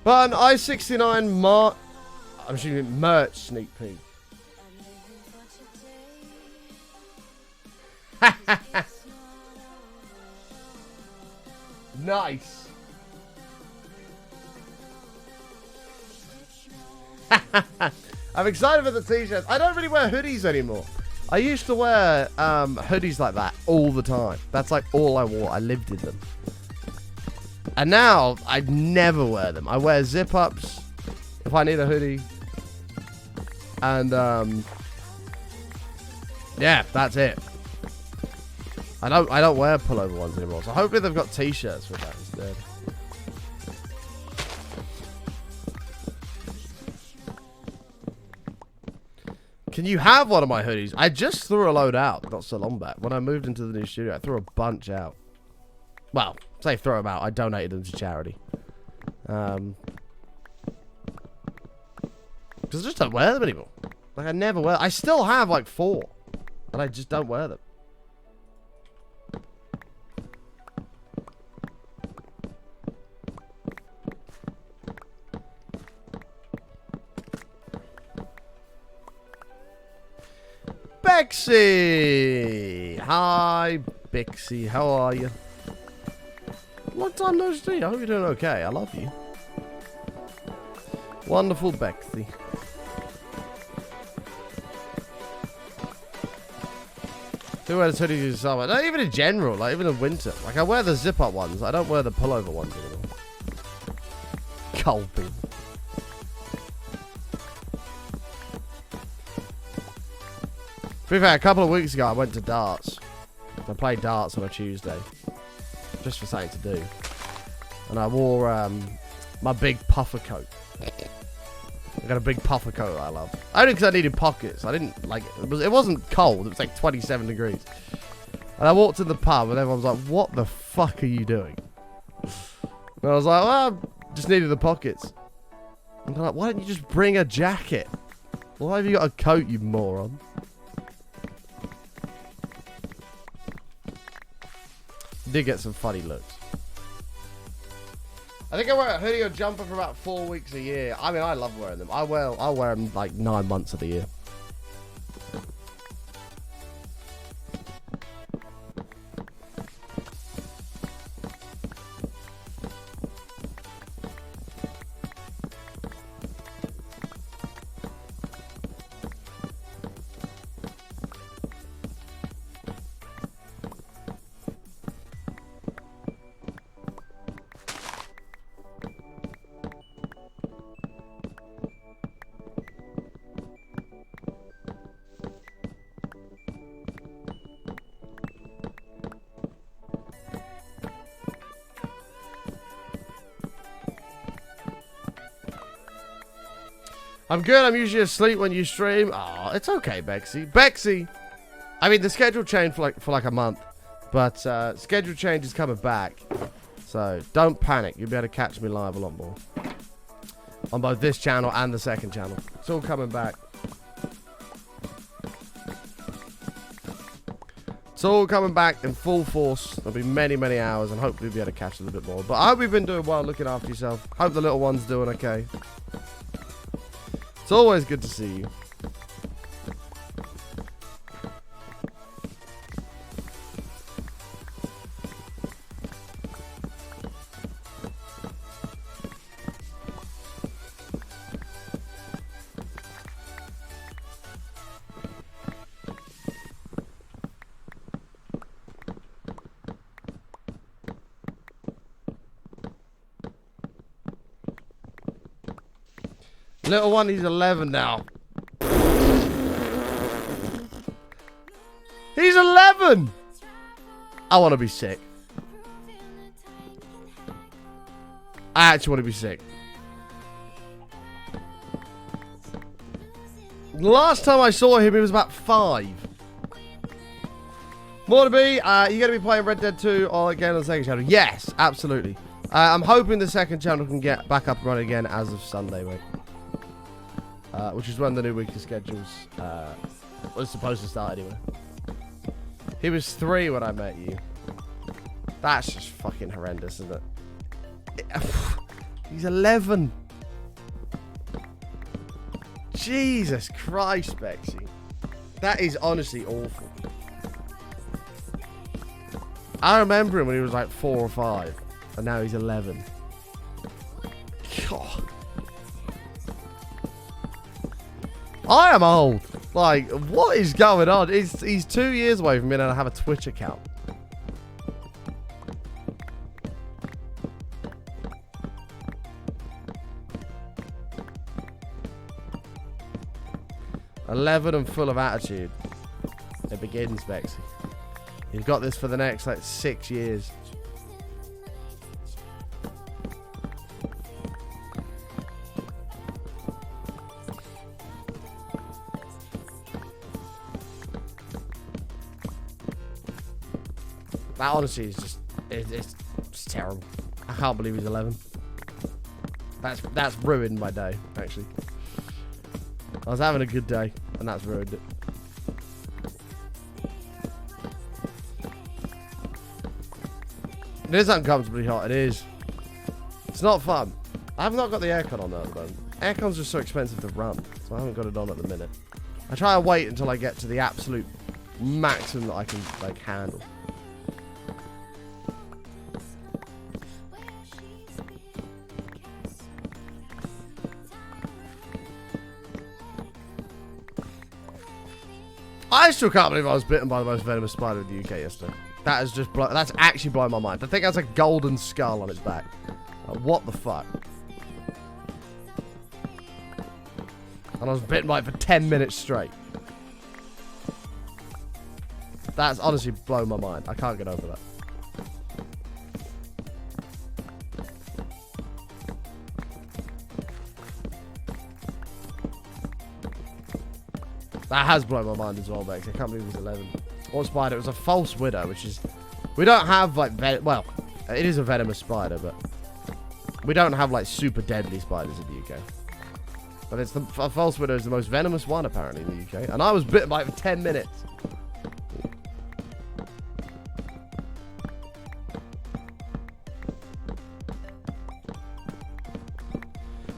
But an I-69 I'm assuming merch sneak peek. Nice. I'm excited for the t-shirts. I don't really wear hoodies anymore. I used to wear hoodies like that all the time. That's like all I wore. I lived in them. And now I never wear them. I wear zip-ups if I need a hoodie. And yeah, that's it. I don't wear pullover ones anymore. So hopefully they've got t-shirts with that instead. Can you have one of my hoodies? I just threw a load out not so long back. When I moved into the new studio, I threw a bunch out. Well, say throw them out. I donated them to charity. Because I just don't wear them anymore. Like, I never wear... I still have, like, 4. And I just don't wear them. Bexy! Hi, Bexy. How are you? Long time no see. I hope you're doing okay. I love you. Wonderful Bexy. Do wear the hoodies in summer. Not even in general, like even in winter. Like I wear the zip-up ones. I don't wear the pullover ones anymore. Colby. To be fair, a couple of weeks ago I went to darts. I played darts on a Tuesday. Just for something to do. And I wore my big puffer coat. I got a big puffer coat that I love. Only because I needed pockets. I didn't like it. It wasn't cold. It was like 27 degrees. And I walked in the pub and everyone was like, what the fuck are you doing? And I was like, well, I just needed the pockets. And they're like, why don't you just bring a jacket? Why have you got a coat, you moron? Did get some funny looks. I think I wear a hoodie or jumper for about 4 weeks a year. I mean, I love wearing them. I'll wear them like 9 months of the year. I'm good. I'm usually asleep when you stream. Oh, it's okay, Bexy. Bexy! I mean, the schedule changed for like a month. But schedule change is coming back. So, don't panic. You'll be able to catch me live a lot more. On both this channel and the second channel. It's all coming back. It's all coming back in full force. There'll be many, many hours. And hopefully we'll be able to catch a little bit more. But I hope you've been doing well, looking after yourself. Hope the little one's doing okay. It's always good to see you. Little one, he's 11 now. He's 11! I want to be sick. I actually want to be sick. Last time I saw him, he was about 5. More to be, you're going to be playing Red Dead 2 or again on the second channel? Yes, absolutely. I'm hoping the second channel can get back up and running again as of Sunday, mate. Which is when the new weekly schedules was supposed to start anyway. He was 3 when I met you. That's just fucking horrendous, isn't it? He's 11. Jesus Christ, Bexy. That is honestly awful. I remember him when he was like 4 or 5. And now he's 11. God. I am old. Like, what is going on? He's 2 years away from being able to have a Twitch account. "11 and full of attitude." It begins, Bexy. You've got this for the next, like, 6 years. That honestly is just, it's terrible. I can't believe he's 11. That's ruined my day, actually. I was having a good day, and that's ruined it. It is uncomfortably hot, it is. It's not fun. I've not got the aircon on though at the moment. Aircon's just so expensive to run, so I haven't got it on at the minute. I try and wait until I get to the absolute maximum that I can, like, handle. I still can't believe I was bitten by the most venomous spider in the UK yesterday. That is just that's actually blowing my mind. The thing has a golden skull on its back. Like, what the fuck? And I was bitten by it for 10 minutes straight. That's honestly blown my mind. I can't get over that. That has blown my mind as well, Bex. I can't believe he's 11. What spider? It was a false widow, which is... We don't have, like... Well, it is a venomous spider, but... We don't have, like, super deadly spiders in the UK. But it's a false widow is the most venomous one, apparently, in the UK. And I was bitten by it for 10 minutes.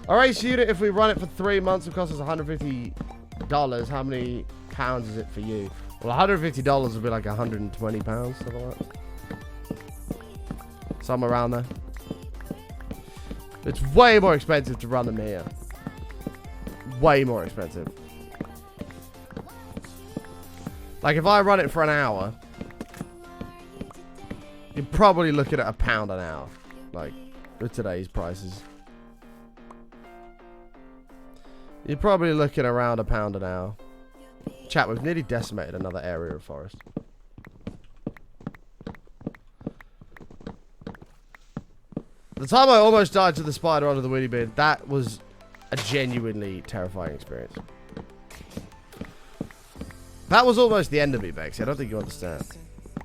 A race unit, if we run it for 3 months, it costs us $150. How many pounds is it for you? Well, $150 would be like 120 pounds, something like that. Somewhere around there. It's way more expensive to run them here. Way more expensive. Like, if I run it for an hour, you're probably looking at £1 an hour. Like, with today's prices. You're probably looking around £1 an hour. Chat, we've nearly decimated another area of forest. The time I almost died to the spider under the wheelie bin, that was a genuinely terrifying experience. That was almost the end of me, Bexy. I don't think you understand.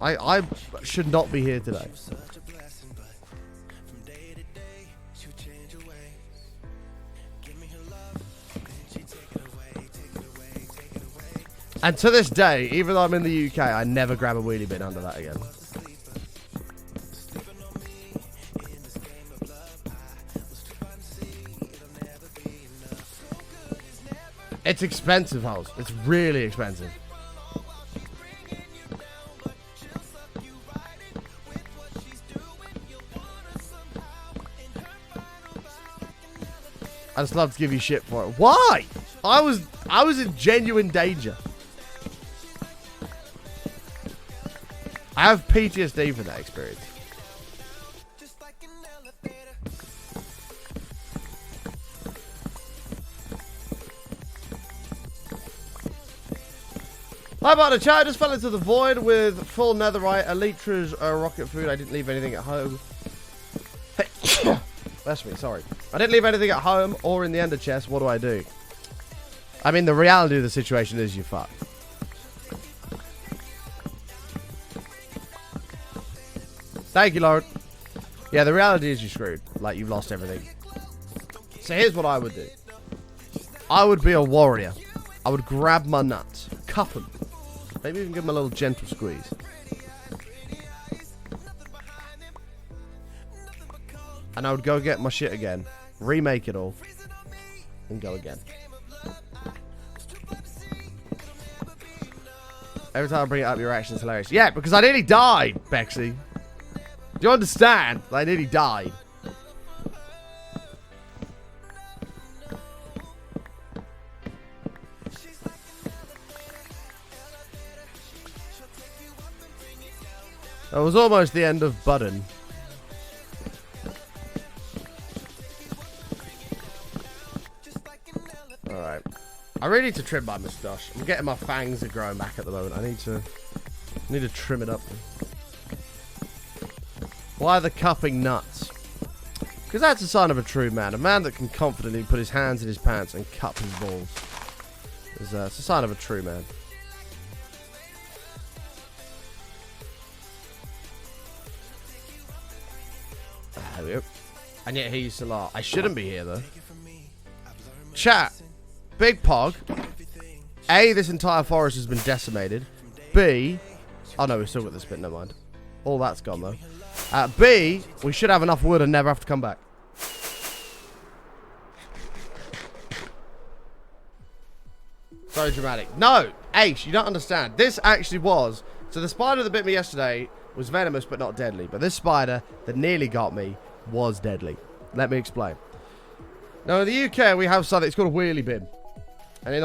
I should not be here today. And to this day, even though I'm in the UK, I never grab a wheelie bin under that again. It's expensive, house. It's really expensive. I just love to give you shit for it. Why? I was in genuine danger. I have PTSD for that experience. How about the chat? I just fell into the void with full netherite, elytras, rocket food. I didn't leave anything at home. Bless me, sorry. I didn't leave anything at home or in the ender chest. What do I do? I mean, the reality of the situation is you fuck. Thank you, Lord. Yeah, the reality is you're screwed. Like, you've lost everything. So here's what I would do. I would be a warrior. I would grab my nuts, cup them. Maybe even give them a little gentle squeeze. And I would go get my shit again. Remake it all. And go again. Every time I bring it up, your reaction's hilarious. Yeah, because I nearly died, Bexy. Do you understand? I nearly died. That was almost the end of Budden. Alright. I really need to trim my moustache. I'm getting my fangs are growing back at the moment. I need to trim it up. Why the cupping nuts? Because that's a sign of a true man. A man that can confidently put his hands in his pants and cup his balls. It's a sign of a true man. There we go. And yet here you still are. I shouldn't be here though. Chat. Big Pog. A, this entire forest has been decimated. B, oh no, we've still got this bit, never mind. All that's gone though. B, we should have enough wood and never have to come back. So dramatic. No, Ace, you don't understand. This actually was, so the spider that bit me yesterday was venomous but not deadly. But this spider that nearly got me was deadly. Let me explain. Now in the UK we have something, it's called a wheelie bin. And in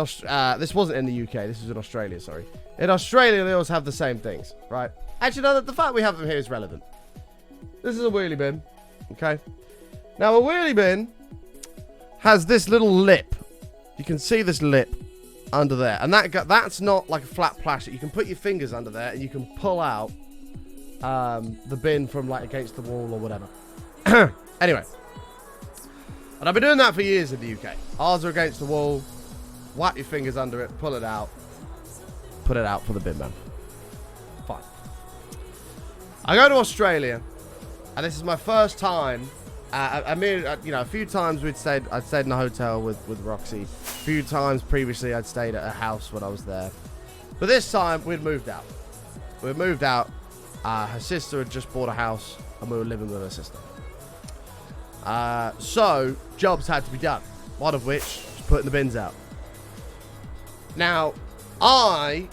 this wasn't in the UK, this is in Australia, sorry. In Australia they always have the same things, right? Actually no, the fact we have them here is relevant. This is a wheelie bin, okay? Now a wheelie bin has this little lip. You can see this lip under there. And that's not like a flat plastic. You can put your fingers under there and you can pull out the bin from like against the wall or whatever. Anyway. And I've been doing that for years in the UK. Ours are against the wall. Whack your fingers under it, pull it out. Put it out for the bin man. I go to Australia, and this is my first time. I mean, you know, a few times I'd stayed in a hotel with Roxy. A few times previously I'd stayed at a house when I was there. But this time we'd moved out. We'd moved out. Her sister had just bought a house, and we were living with her sister. So jobs had to be done. One of which was putting the bins out. Now, I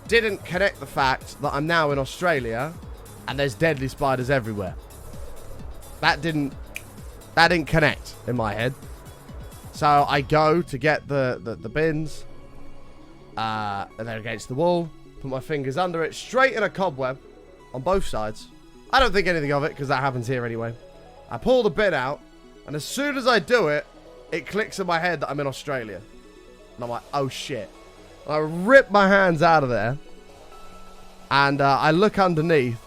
didn't connect the fact that I'm now in Australia, and there's deadly spiders everywhere. That didn't connect in my head. So I go to get the bins, and they're against the wall. Put my fingers under it, straight in a cobweb on both sides. I don't think anything of it because that happens here anyway. I pull the bin out, and as soon as I do it, it clicks in my head that I'm in Australia. And I'm like, oh shit. I rip my hands out of there, and I look underneath,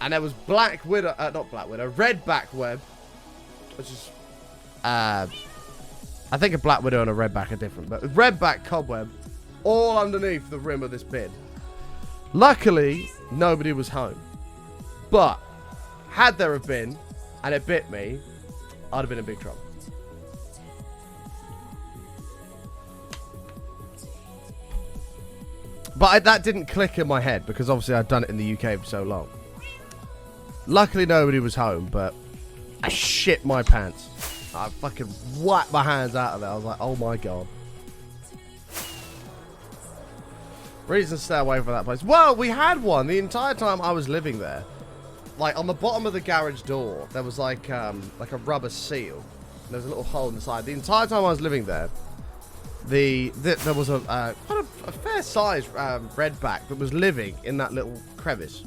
and there was redback web, which is, I think a black widow and a redback are different, but redback cobweb all underneath the rim of this bin. Luckily, nobody was home. But had there have been, and it bit me, I'd have been in big trouble. But that didn't click in my head because obviously I'd done it in the UK for so long. Luckily, nobody was home, but I shit my pants. I fucking whacked my hands out of there. I was like, oh my god. Reason to stay away from that place. Well, we had one the entire time I was living there. Like, on the bottom of the garage door, there was like a rubber seal. There was a little hole in the side. The entire time I was living there, there was a fair-sized redback that was living in that little crevice.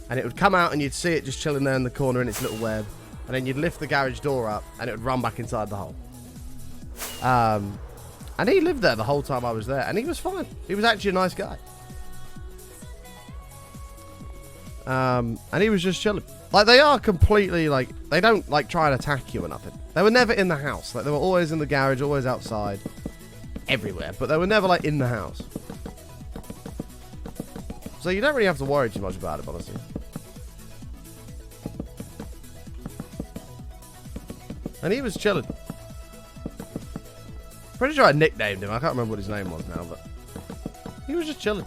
And it would come out and you'd see it just chilling there in the corner in its little web. And then you'd lift the garage door up and it would run back inside the hole. And he lived there the whole time I was there. And he was fine. He was actually a nice guy. And he was just chilling. Like, they are completely, like, they don't, like, try and attack you or nothing. They were never in the house. Like, they were always in the garage, always outside. Everywhere. But they were never, like, in the house. So you don't really have to worry too much about it, honestly. And he was chilling. Pretty sure I nicknamed him. I can't remember what his name was now, but he was just chilling.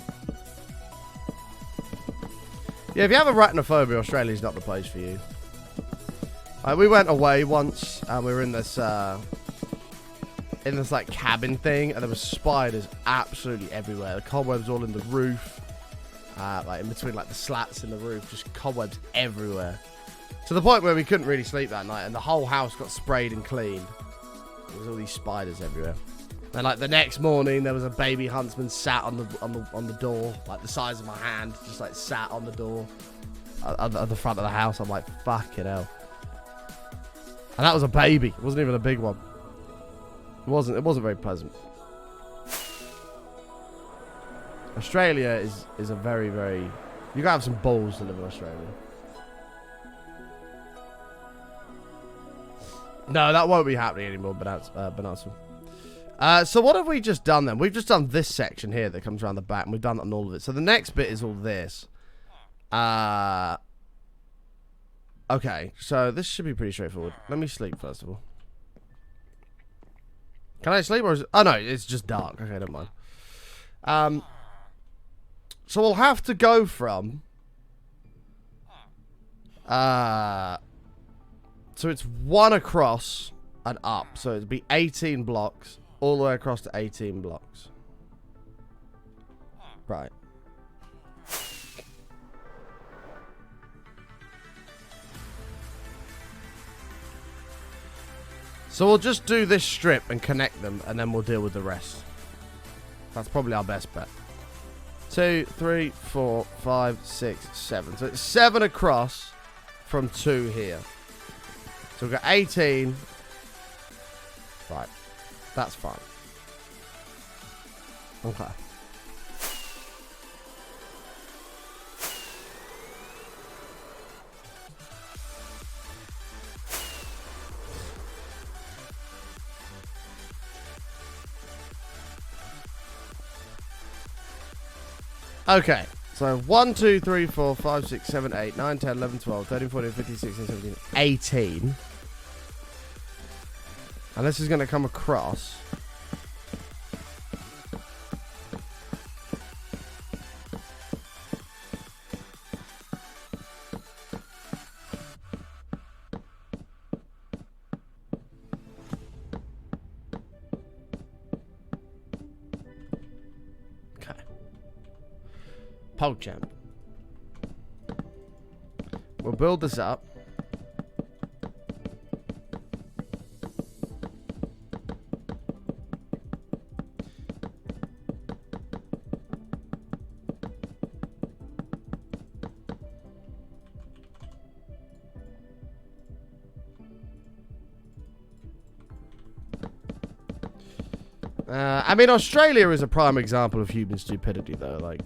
Yeah, if you have arachnophobia, Australia's not the place for you. We went away once, and we were in this like cabin thing, and there were spiders absolutely everywhere. The cobwebs all in the roof, like in between like the slats in the roof, just cobwebs everywhere. To the point where we couldn't really sleep that night, and the whole house got sprayed and cleaned. There was all these spiders everywhere. And like the next morning, there was a baby huntsman sat on the door, like the size of my hand, just like sat on the door at the front of the house. I'm like, fucking hell. And that was a baby. It wasn't even a big one. It wasn't very pleasant. Australia is a very, very... You gotta have some balls to live in Australia. No, that won't be happening anymore, but that's so what have we just done then? We've just done this section here that comes around the back, and we've done all of it. So the next bit is all this. Okay, so this should be pretty straightforward. Let me sleep first of all. Can I sleep, or is it... Oh no, it's just dark. Okay, don't mind. So we'll have to go from so it's 1 across and up. So it'd be 18 blocks all the way across to 18 blocks. Right. So we'll just do this strip and connect them, and then we'll deal with the rest. That's probably our best bet. 2, 3, 4, 5, 6, 7. So it's 7 across from 2 here. So we've got 18. Right. That's fine. Okay. Okay. So 1, 2, 3, 4, 5, 6, 7, 8, 9, 10, 11, 12, 13, 14, 15, 16, 17, 18. And this is going to come across. Okay. PogChamp. We'll build this up. I mean, Australia is a prime example of human stupidity, though. Like,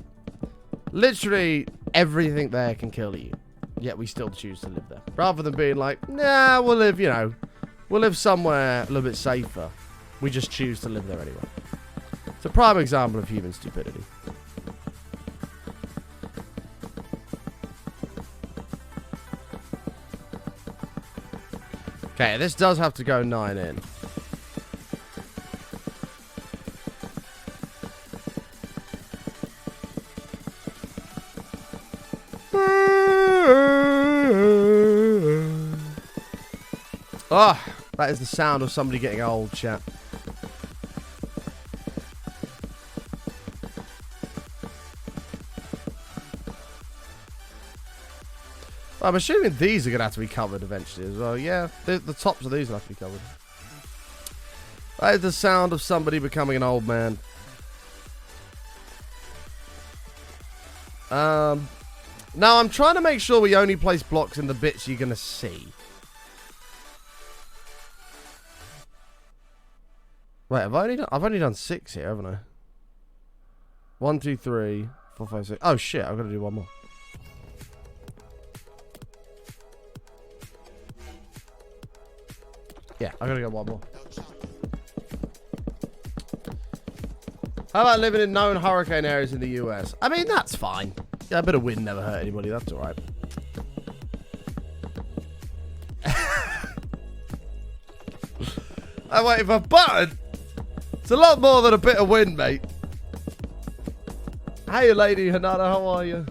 literally everything there can kill you, yet we still choose to live there. Rather than being like, nah, we'll live, you know, we'll live somewhere a little bit safer. We just choose to live there anyway. It's a prime example of human stupidity. Okay, this does have to go 9 in. Oh, that is the sound of somebody getting old, chat. I'm assuming these are going to have to be covered eventually as well. Yeah, the tops of these will have to be covered. That is the sound of somebody becoming an old man. Now, I'm trying to make sure we only place blocks in the bits you're going to see. Wait, I've only done 6 here, haven't I? 1, 2, 3, 4, 5, 6. Oh shit, I've got to do one more. Yeah, I gotta go one more. How about living in known hurricane areas in the US? I mean, that's fine. Yeah, a bit of wind never hurt anybody. That's all right. I'm waiting for a button. It's a lot more than a bit of wind, mate. Hey, Lady Hanada, how are you?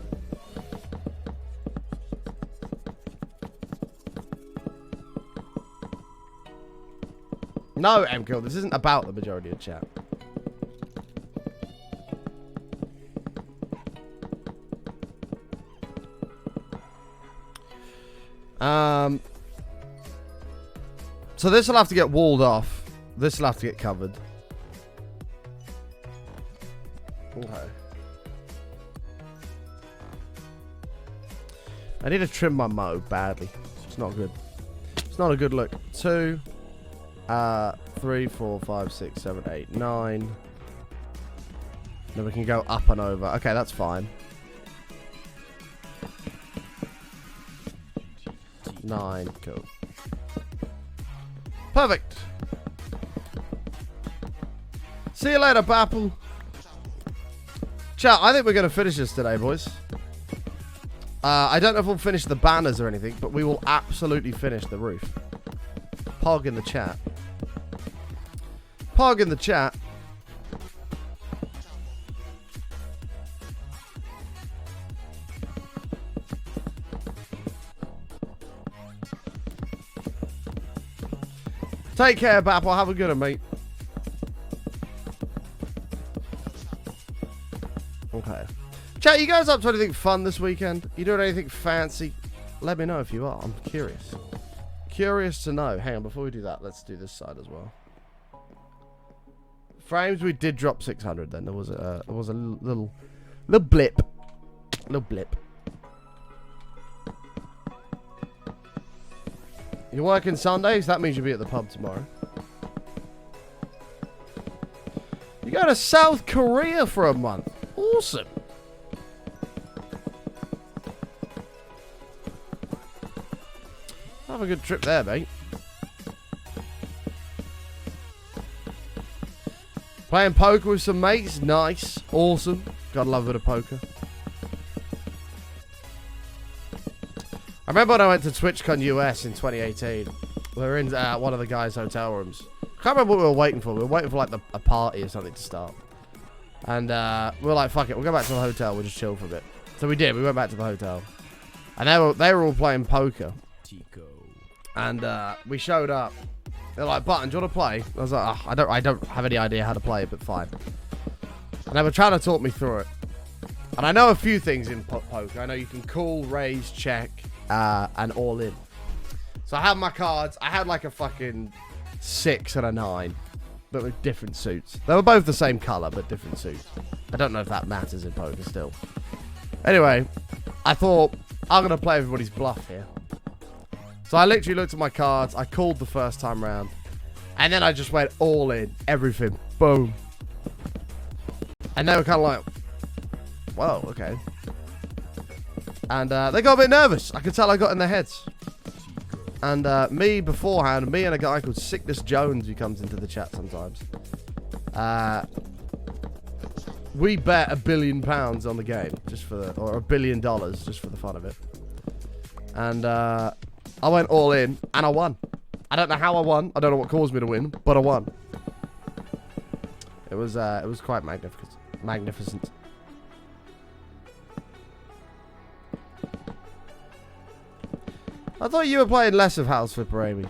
No, MKill, this isn't about the majority of chat. So this will have to get walled off. This will have to get covered. Okay. I need to trim my mow badly. It's not good. It's not a good look. 2, 3, 4, 5, 6, 7, 8, 9. Then we can go up and over. Okay, that's fine. 9, cool. Perfect. See you later, Bapple. Chat, I think we're going to finish this today, boys. I don't know if we'll finish the banners or anything, but we will absolutely finish the roof. Pog in the chat. Pog in the chat. Take care, Bapple. Have a good one, mate. Okay. Chat, you guys up to anything fun this weekend? You doing anything fancy? Let me know if you are. I'm curious. Curious to know. Hang on, before we do that, let's do this side as well. Frames, we did drop 600 then. There was a little blip. Little blip. You're working Sundays? That means you'll be at the pub tomorrow. You go to South Korea for a month. Awesome. Have a good trip there, mate. Playing poker with some mates. Nice. Awesome. Gotta love a bit of poker. I remember when I went to TwitchCon US in 2018. We were in one of the guys' hotel rooms. I can't remember what we were waiting for. We were waiting for like a party or something to start. And we were like, fuck it, we'll go back to the hotel. We'll just chill for a bit. So we did. We went back to the hotel. And they were all playing poker. And we showed up. They're like, Button, do you want to play? I was like, oh, I don't have any idea how to play it, but fine. And they were trying to talk me through it. And I know a few things in poker. I know you can call, raise, check, and all in. So I had my cards. I had like a fucking 6 and a 9, but with different suits. They were both the same color, but different suits. I don't know if that matters in poker still. Anyway, I thought, I'm going to play everybody's bluff here. So I literally looked at my cards. I called the first time round. And then I just went all in. Everything. Boom. And they were kind of like, whoa, okay. And they got a bit nervous. I could tell I got in their heads. And me beforehand, me and a guy called Sickness Jones, who comes into the chat sometimes, we bet £1 billion on the game, just for the, or $1 billion, just for the fun of it. And I went all in, and I won. I don't know how I won. I don't know what caused me to win, but I won. It was quite magnificent. I thought you were playing less of House Flipper, Amy.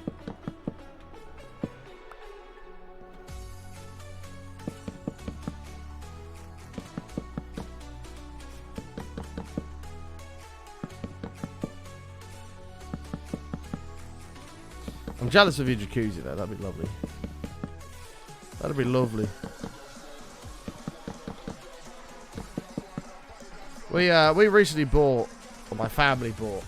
I'm jealous of your jacuzzi though, that'd be lovely. That'd be lovely. We recently bought, or my family bought,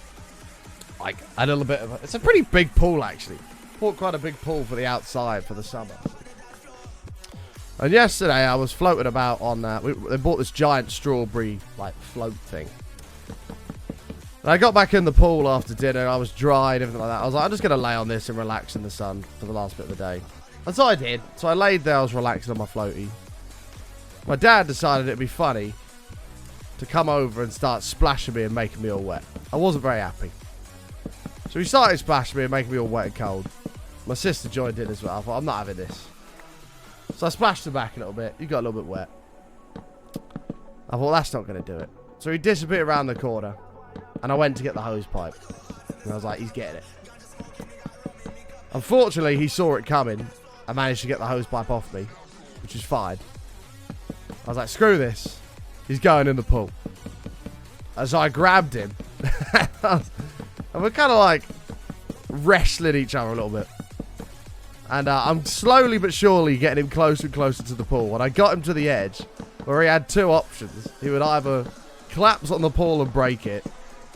like a little bit of it's a pretty big pool actually. Bought quite a big pool for the outside for the summer. And yesterday I was floating about on they bought this giant strawberry like float thing. And I got back in the pool after dinner. I was dry and everything like that. I was like, I'm just gonna lay on this and relax in the sun for the last bit of the day. And so I did. So I laid there. I was relaxing on my floaty. My dad decided it'd be funny to come over and start splashing me and making me all wet. I wasn't very happy. So he started splashing me and making me all wet and cold. My sister joined in as well. I thought, I'm not having this. So I splashed him back a little bit. He got a little bit wet. I thought, that's not going to do it. So he disappeared around the corner. And I went to get the hose pipe. And I was like, he's getting it. Unfortunately, he saw it coming. I managed to get the hose pipe off me. Which is fine. I was like, screw this. He's going in the pool. And so I grabbed him. And we're kind of like wrestling each other a little bit. And I'm slowly but surely getting him closer and closer to the pool. When I got him to the edge, where he had two options. He would either collapse on the pool and break it,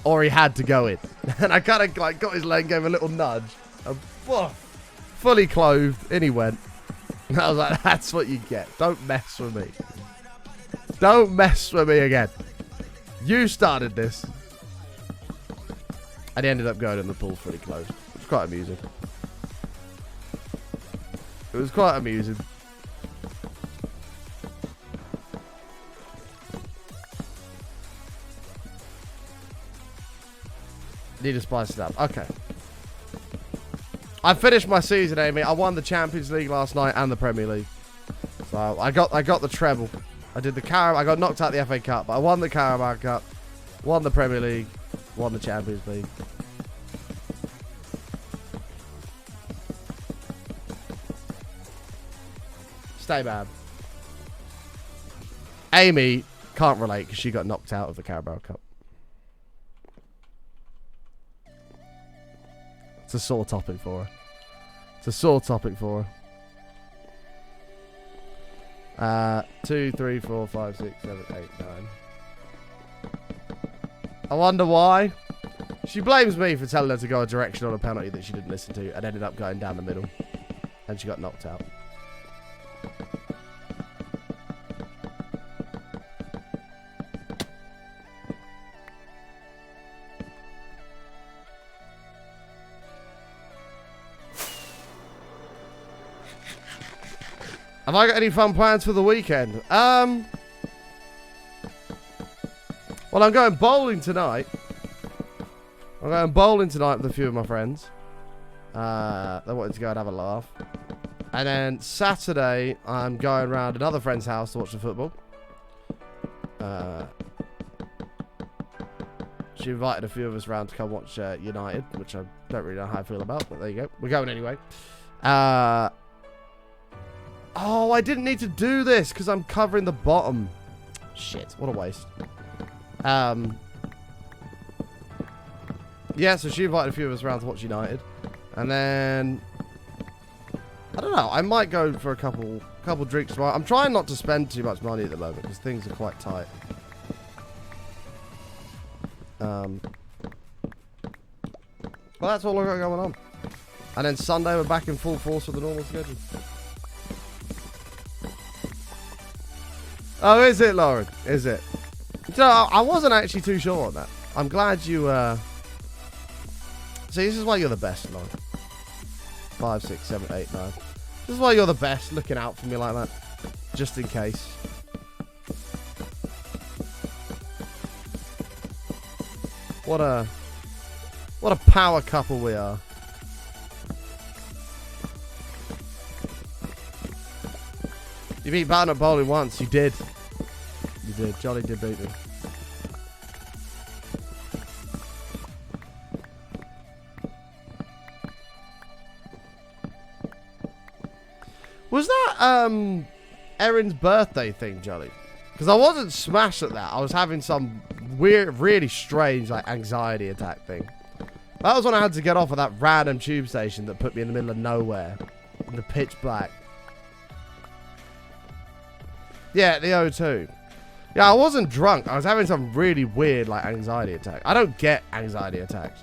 or he had to go in. And I kind of like got his leg, gave him a little nudge. And fully clothed, in he went. And I was like, that's what you get. Don't mess with me. Don't mess with me again. You started this. And he ended up going in the pool fully closed. It was quite amusing. It was quite amusing. Need to spice it up. Okay. I finished my season, Amy. I won the Champions League last night and the Premier League. So I got the treble. I did the Carabao. I got knocked out the FA Cup, but I won the Carabao Cup, won the Premier League, won the Champions League. Stay bad. Amy can't relate because she got knocked out of the Carabao Cup. It's a sore topic for her. It's a sore topic for her. 2, 3, 4, 5, 6, 7, 8, 9. I wonder why. She blames me for telling her to go a direction on a penalty that she didn't listen to and ended up going down the middle. And she got knocked out. Have I got any fun plans for the weekend? Well, I'm going bowling tonight. I'm going bowling tonight with a few of my friends. They wanted to go and have a laugh. And then Saturday, I'm going around another friend's house to watch the football. She invited a few of us around to come watch United, which I don't really know how I feel about, but there you go. We're going anyway. Oh, I didn't need to do this because I'm covering the bottom. Shit, what a waste. Yeah, so she invited a few of us around to watch United. And then I don't know, I might go for a couple drinks tomorrow. I'm trying not to spend too much money at the moment because things are quite tight. Well, that's all I've got going on. And then Sunday we're back in full force with the normal schedule. Oh, is it, Lauren? Is it? You know, I wasn't actually too sure on that. I'm glad you, See, this is why you're the best, Lauren. 5, 6, 7, 8, 9. This is why you're the best, looking out for me like that. Just in case. What a power couple we are. You beat Barton at bowling once. You did. You did. Jolly did beat me. Was that Erin's birthday thing, Jolly? Because I wasn't smashed at that. I was having some weird, really strange, like, anxiety attack thing. That was when I had to get off of that random tube station that put me in the middle of nowhere. In the pitch black. Yeah, the O2. Yeah, I wasn't drunk. I was having some really weird, like, anxiety attack. I don't get anxiety attacks.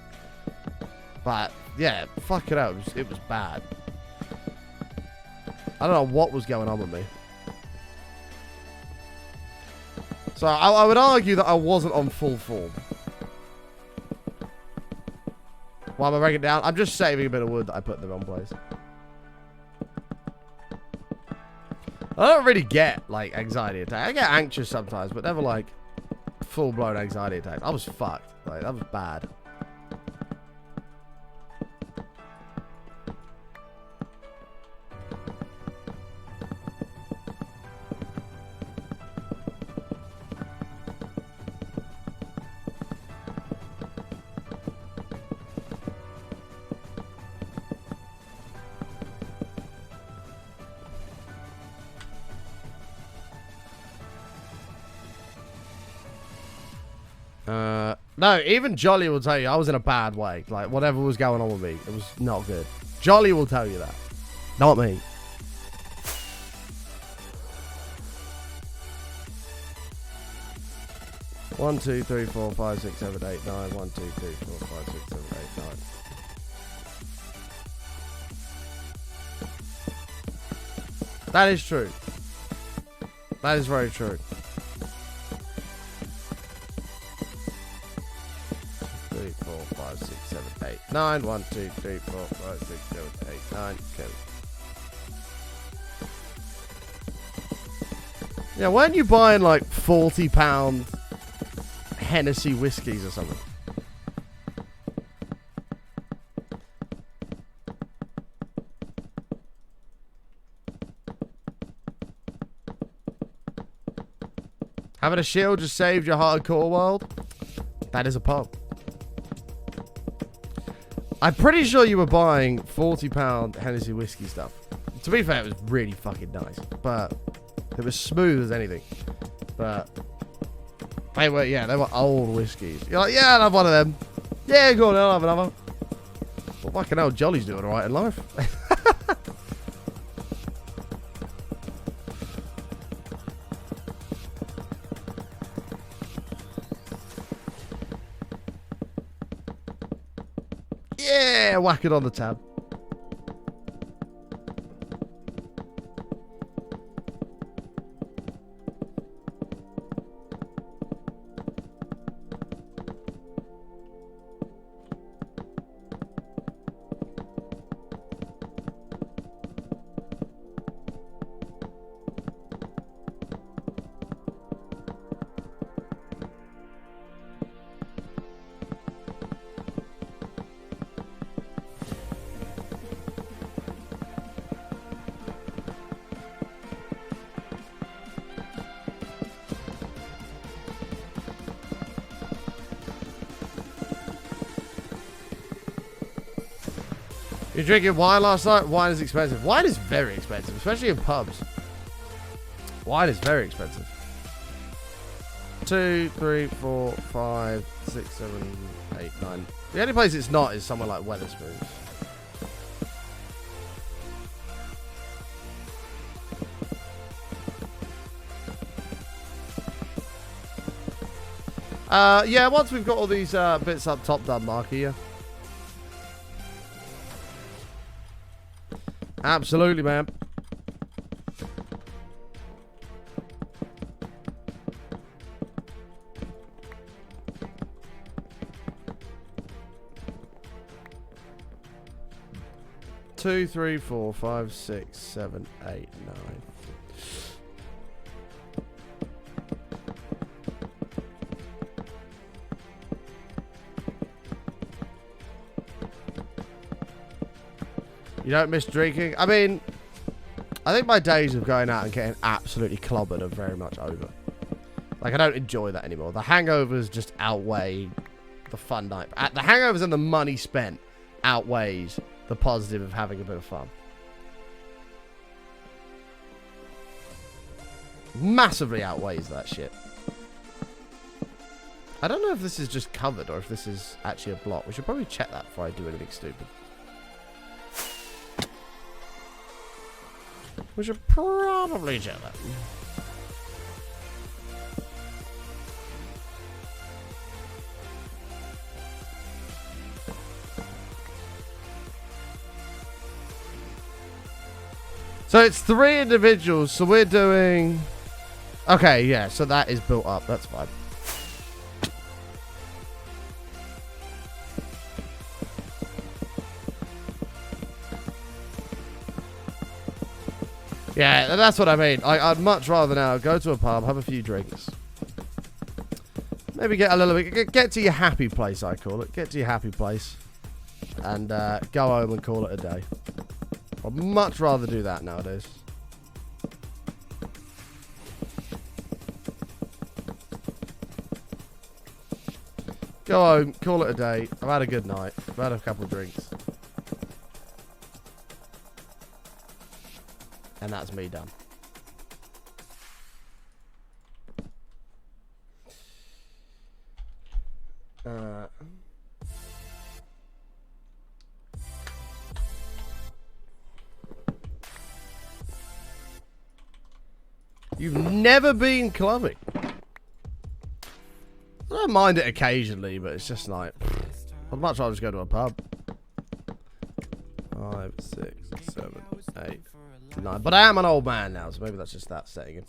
But, yeah, fuck it up. It was bad. I don't know what was going on with me. So, I would argue that I wasn't on full form. Why am I breaking it down? I'm just saving a bit of wood that I put in the wrong place. I don't really get, like, anxiety attacks. I get anxious sometimes, but never, like, full-blown anxiety attacks. I was fucked. Like, that was bad. No, even Jolly will tell you I was in a bad way. Like, whatever was going on with me, it was not good. Jolly will tell you that. Not me. One, 2, 3, 4, 5, 6, 7, 8, 9. 1, 2, 3, 4, 5, 6, 7, 8, 9. That is true. That is very true. 9. 1, 2, 3, 4, 5, 6, 7, 8, 9. Cool. Yeah, weren't you buying like £40 Hennessy whiskies or something? Having a shield just saved your hardcore world? That is a pub. I'm pretty sure you were buying £40 Hennessy whiskey stuff. To be fair, it was really fucking nice. But it was smooth as anything. But they were old whiskies. You're like, yeah, I'll have one of them. Yeah, go on, I'll have another. Well, fucking hell, Jolly's doing alright in life. Yeah, whack it on the tab. You drinking wine last night? Wine is expensive. Wine is very expensive, especially in pubs. Wine is very expensive. 2, 3, 4, 5, 6, 7, 8, 9. The only place it's not is somewhere like Wetherspoons. Yeah, once we've got all these bits up top done, Marky, yeah. Absolutely, man. Two, 3, 4, 5, 6, 7, 8, 9. You don't miss drinking? I mean, I think my days of going out and getting absolutely clobbered are very much over. Like, I don't enjoy that anymore. The hangovers just outweigh the fun night. The hangovers and the money spent outweighs the positive of having a bit of fun. Massively outweighs that shit. I don't know if this is just covered or if this is actually a block. We should probably check that before I do anything stupid. We should probably check that. So it's 3 individuals, so we're doing... Okay, yeah, so that is built up. That's fine. Yeah, that's what I mean. I'd much rather now go to a pub, have a few drinks. Maybe get a little bit... Get to your happy place, I call it. Get to your happy place. And go home and call it a day. I'd much rather do that nowadays. Go home, call it a day. I've had a good night. I've had a couple of drinks. And that's me done. You've never been clubbing? I don't mind it occasionally, but it's just like... I'd much rather just go to a pub. 5, 6, 7, 8, 9. But I am an old man now, so maybe that's just that setting in.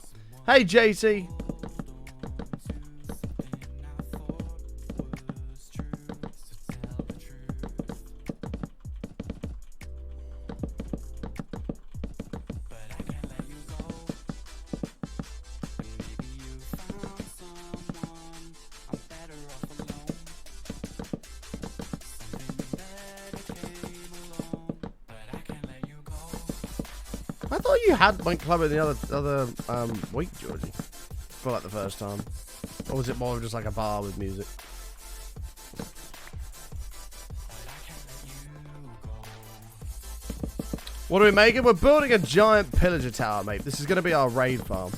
Hey, JT. I thought you had went clubbing the other week, Georgie, for like the first time. Or was it more of just like a bar with music? What are we making? We're building a giant pillager tower, mate. This is going to be our raid farm.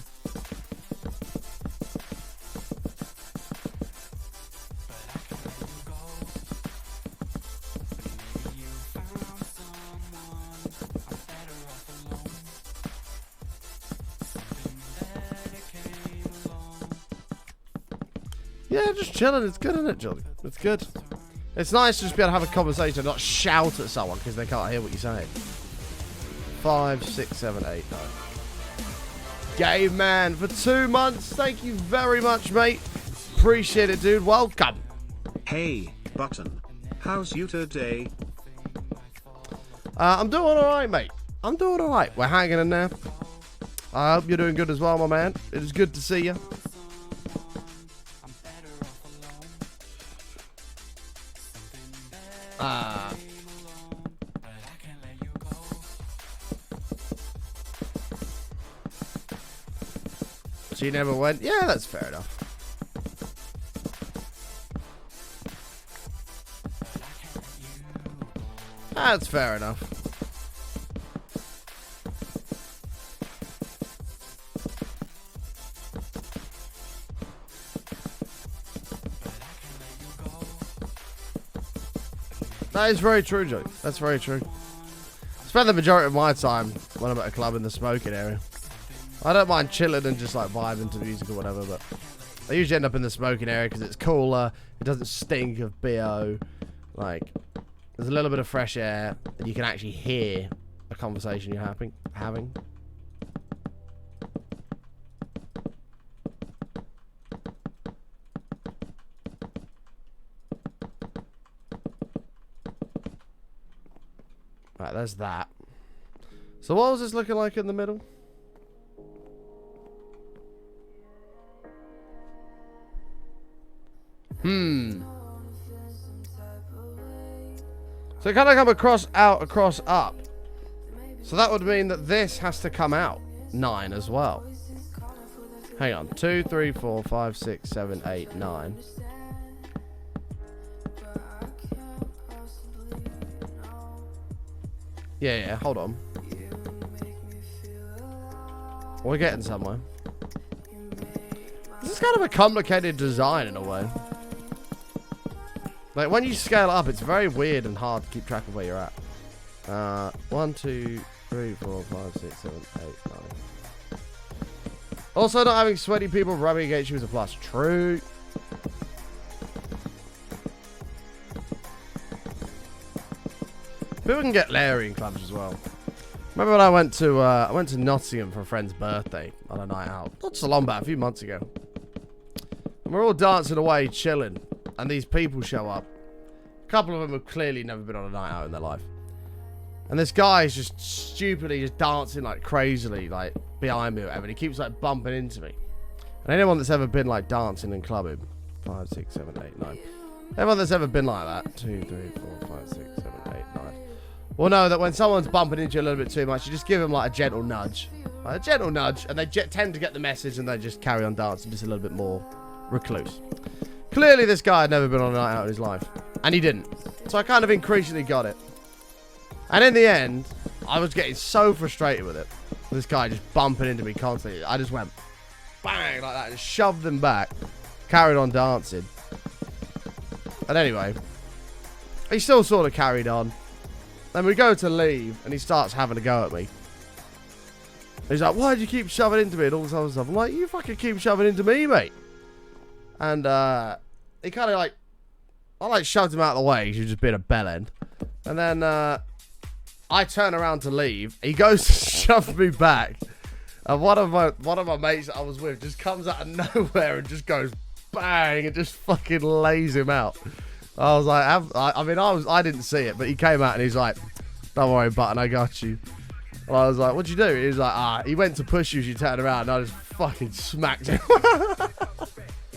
Yeah, just chilling. It's good, isn't it, Johnny? It's good. It's nice to just be able to have a conversation and not shout at someone because they can't hear what you're saying. 5, 6, 7, 8, 9. Game man for 2 months. Thank you very much, mate. Appreciate it, dude. Welcome. Hey, Button. How's you today? I'm doing alright, mate. I'm doing alright. We're hanging in there. I hope you're doing good as well, my man. It is good to see you. She never went. Yeah, that's fair enough. That's fair enough. That is very true, Joe. That's very true. I spend the majority of my time when I'm at a club in the smoking area. I don't mind chilling and just like vibing to music or whatever, but I usually end up in the smoking area because it's cooler. It doesn't stink of BO. Like, there's a little bit of fresh air, and you can actually hear a conversation you're having. Right, there's that. So what was this looking like in the middle? So it kind of come across, out, across, up. So that would mean that this has to come out 9 as well. Hang on. 2, 3, 4, 5, 6, 7, 8, 9. Yeah, hold on. We're getting somewhere. This is kind of a complicated design in a way. Like, when you scale up, it's very weird and hard to keep track of where you're at. 1, 2, 3, 4, 5, 6, 7, 8, 9. Also, not having sweaty people rubbing against you is a plus. True. People can get Larry in clubs as well. Remember when I went to Nottingham for a friend's birthday on a night out? Not so long back, a few months ago. And we're all dancing away, chilling. And these people show up. A couple of them have clearly never been on a night out in their life. And this guy is just stupidly just dancing like crazily, like behind me or whatever. And he keeps like bumping into me. And anyone that's ever been like dancing and clubbing, 5, 6, 7, 8, 9. Everyone that's ever been like that, 2, 3, 4, 5, 6, 7, 8, 9. Well, know that when someone's bumping into you a little bit too much, you just give them like a gentle nudge. Like a gentle nudge, and they tend to get the message and they just carry on dancing just a little bit more recluse. Clearly, this guy had never been on a night out in his life. And he didn't. So I kind of increasingly got it. And in the end, I was getting so frustrated with it. This guy just bumping into me constantly. I just went bang like that and shoved him back. Carried on dancing. And anyway, he still sort of carried on. Then we go to leave, and he starts having a go at me. He's like, why do you keep shoving into me and all this other stuff? I'm like, you fucking keep shoving into me, mate. And he kind of like, I like shoved him out of the way. He was just being a bellend. And then I turn around to leave. He goes to shove me back. And one of my mates that I was with just comes out of nowhere and just goes bang and just fucking lays him out. I was like, I didn't see it, but he came out and he's like, don't worry, Button, I got you. And I was like, what'd you do? He was like, he went to push you as you turned around, and I just fucking smacked him.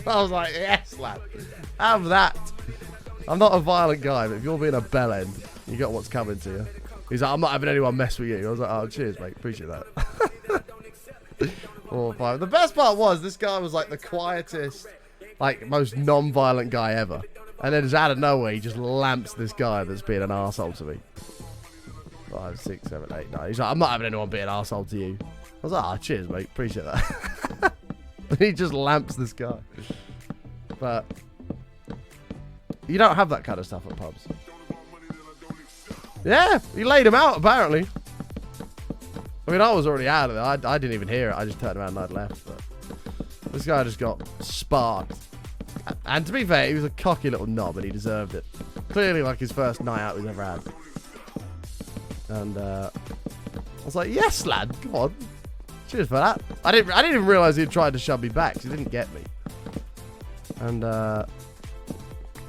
I was like, yes, lad, have that. I'm not a violent guy, but if you're being a bellend, you got what's coming to you. He's like, I'm not having anyone mess with you. I was like, oh, cheers, mate, appreciate that. 4, 5. The best part was, this guy was like the quietest, like most non-violent guy ever. And then just out of nowhere, he just lamps this guy that's being an arsehole to me. 5, 6, 7, 8, 9. He's like, I'm not having anyone be an arsehole to you. I was like, oh, cheers, mate. Appreciate that. And he just lamps this guy. But you don't have that kind of stuff at pubs. Yeah, he laid him out, apparently. I mean, I was already out of it. I didn't even hear it. I just turned around and I'd left. But this guy just got sparked. And to be fair, he was a cocky little knob and he deserved it. Clearly, like his first night out he's ever had. And I was like, yes, lad, come on. Cheers for that. I didn't even realise he'd tried to shove me back because he didn't get me. And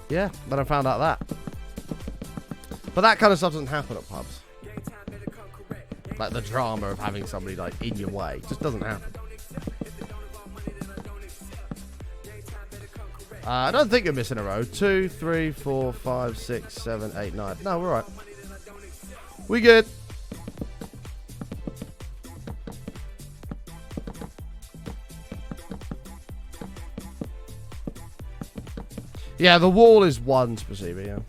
yeah, then I found out that. But that kind of stuff doesn't happen at pubs. Like the drama of having somebody like in your way just doesn't happen. I don't think you're missing a row. 2, 3, 4, 5, 6, 7, 8, 9. No, we're right. We good. Yeah, the wall is 1 Spasiba, yeah.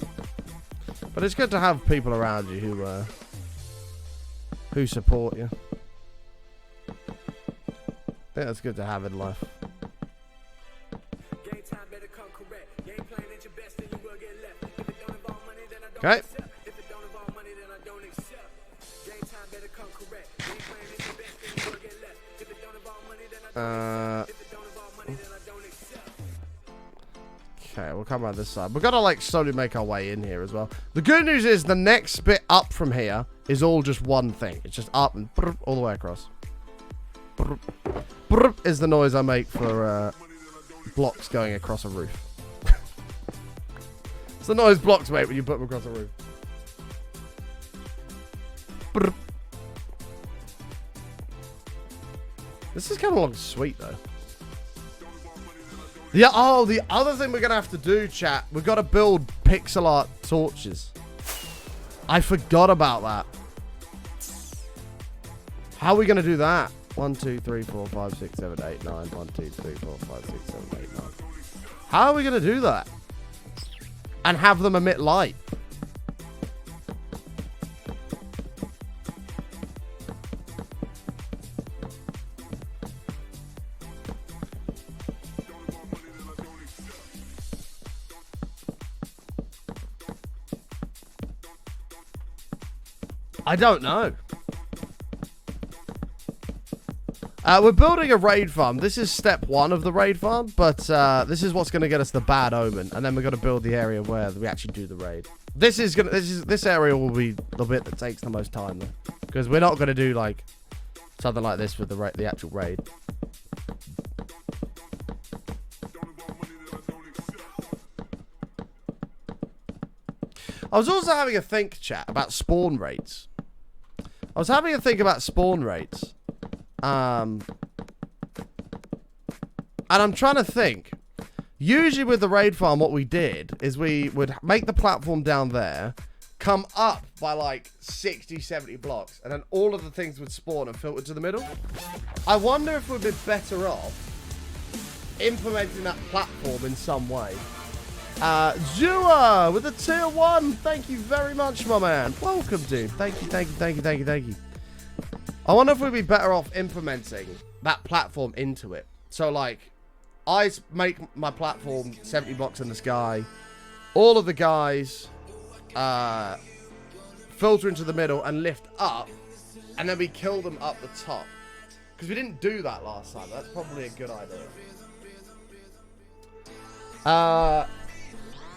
But it's good to have people around you who support you. I think that's good to have in life. Okay. Okay, we'll come around this side. We've got to like slowly make our way in here as well. The good news is the next bit up from here is all just one thing. It's just up and all the way across. Is the noise I make for blocks going across a roof. It's the noise blocks make when you put them across a roof. This is kind of sweet though. Yeah, oh, the other thing we're going to have to do, chat, we've got to build pixel art torches. I forgot about that. How are we going to do that? 1, 2, 3, 4, 5, 6, 7, 8, 9. 1, 2, 3, 4, 5, 6, 7, 8, 9. How are we going to do that? And have them emit light? I don't know. We're building a raid farm. This is step 1 of the raid farm, but this is what's going to get us the bad omen, and then we're going to build the area where we actually do the raid. This area will be the bit that takes the most time, though, because we're not going to do like something like this with the actual raid. I was also having a think, chat, about spawn rates. I was having a think about spawn rates. And I'm trying to think. Usually with the raid farm, what we did is we would make the platform down there, come up by like 60, 70 blocks, and then all of the things would spawn and filter to the middle. I wonder if we'd be better off implementing that platform in some way. Zua with a tier 1. Thank you very much, my man. Welcome, dude. Thank you. I wonder if we'd be better off implementing that platform into it. So, like, I make my platform 70 blocks in the sky. All of the guys filter into the middle and lift up. And then we kill them up the top. Because we didn't do that last time. That's probably a good idea.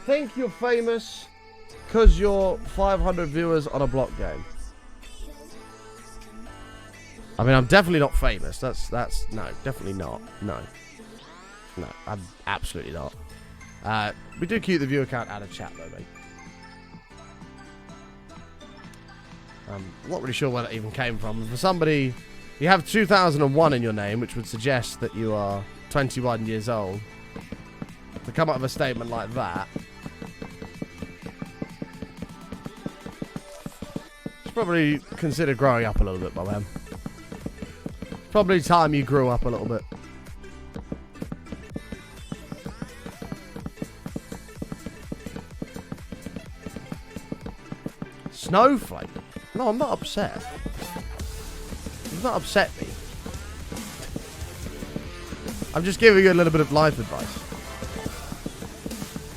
Think you're famous because you're 500 viewers on a block game. I mean, I'm definitely not famous. That's no, definitely not. No, I'm absolutely not. We do keep the viewer count out of chat though, mate. I'm not really sure where that even came from. For somebody, you have 2001 in your name, which would suggest that you are 21 years old. To come up with a statement like that. Should probably consider growing up a little bit, my man. Probably time you grew up a little bit. Snowflake? No, I'm not upset. You've not upset me. I'm just giving you a little bit of life advice.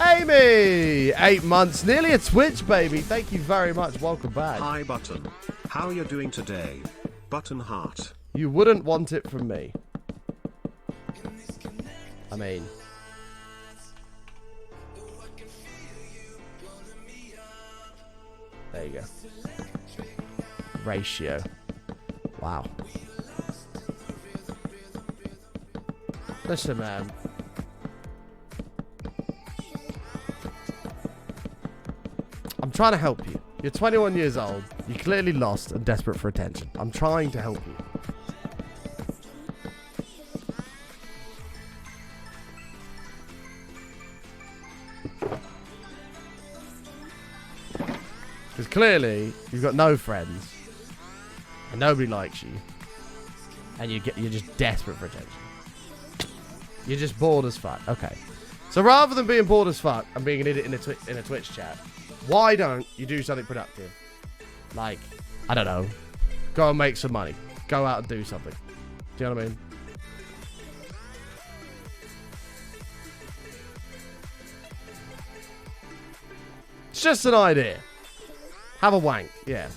Amy! 8 months. Nearly a Twitch, baby. Thank you very much. Welcome back. Hi, Button. How you doing today? Button heart. You wouldn't want it from me. I mean... There you go. Ratio. Wow. Listen, man. I'm trying to help you. You're 21 years old. You're clearly lost and desperate for attention. I'm trying to help you. Because clearly, you've got no friends. And nobody likes you. And you're just desperate for attention. You're just bored as fuck. Okay. So rather than being bored as fuck and being an idiot in a Twitch chat, Why don't you do something productive? Like, I don't know. Go and make some money. Go out and do something. Do you know what I mean? It's just an idea. Have a wank. Yeah.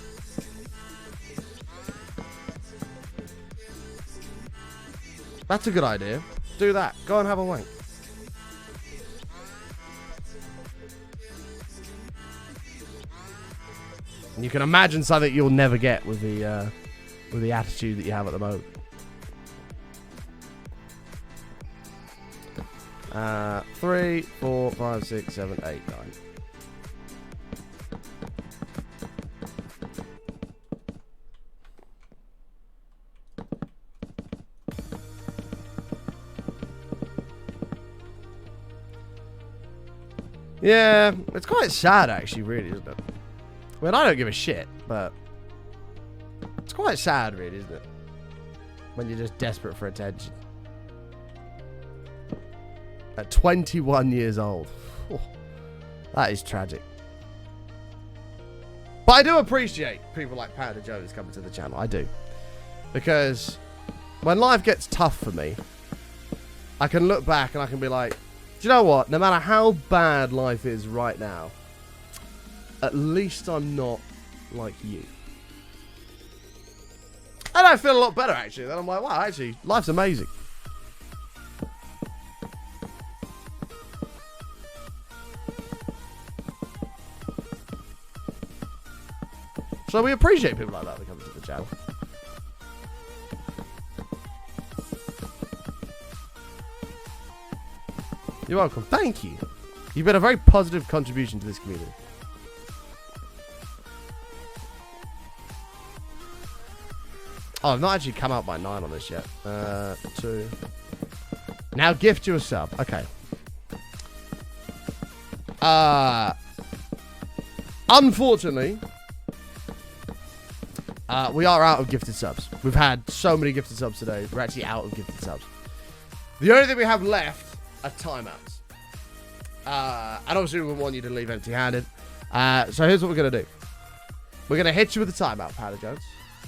That's a good idea. Do that. Go and have a wank. And you can imagine something you'll never get with the attitude that you have at the moment. 3, 4, 5, 6, 7, 8, 9. Yeah, it's quite sad actually, really, isn't it? I mean, I don't give a shit, but it's quite sad, really, isn't it? When you're just desperate for attention. At 21 years old. Oh, that is tragic. But I do appreciate people like Panda Jones coming to the channel. I do. Because when life gets tough for me, I can look back and I can be like, do you know what? No matter how bad life is right now, at least I'm not like you. And I feel a lot better, actually. Then I'm like, wow, actually, life's amazing. So we appreciate people like that that come to the channel. You're welcome. Thank you. You've been a very positive contribution to this community. Oh, I've not actually come out by 9 on this yet. 2. Now gift you a sub. Okay. Unfortunately, we are out of gifted subs. We've had so many gifted subs today. We're actually out of gifted subs. The only thing we have left are timeouts. And obviously we wouldn't want you to leave empty-handed. So here's what we're going to do. We're going to hit you with a timeout, Panda Jones.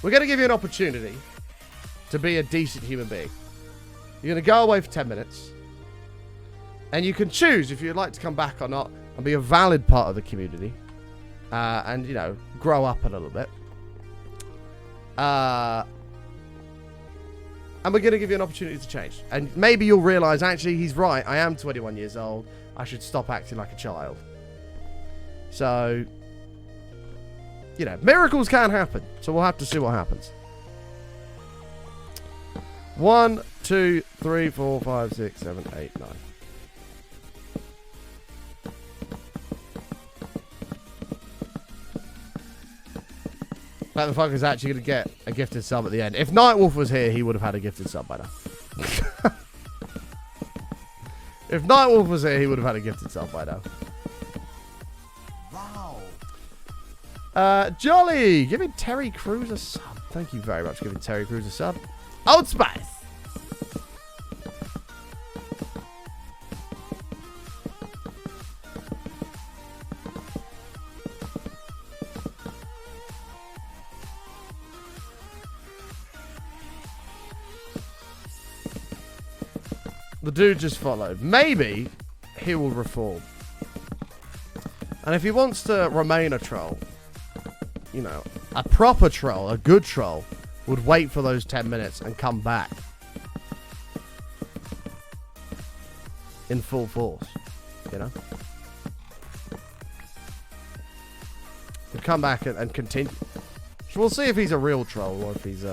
We're going to give you an opportunity to be a decent human being. You're going to go away for 10 minutes. And you can choose if you'd like to come back or not and be a valid part of the community. And, you know, grow up a little bit. And we're going to give you an opportunity to change. And maybe you'll realise, actually, he's right. I am 21 years old. I should stop acting like a child. So, you know, miracles can happen. So we'll have to see what happens. 1, 2, 3, 4, 5, 6, 7, 8, 9. That the fucker's actually going to get a gifted sub at the end. If Nightwolf was here, he would have had a gifted sub by now. If Nightwolf was here, he would have had a gifted sub by now. Wow. Jolly, giving Terry Crews a sub. Thank you very much for giving Terry Crews a sub. Old Spice. The dude just followed. Maybe he will reform. And if he wants to remain a troll, you know, a proper troll, a good troll, would wait for those 10 minutes and come back in full force, you know? He'd come back and continue. So we'll see if he's a real troll or if he's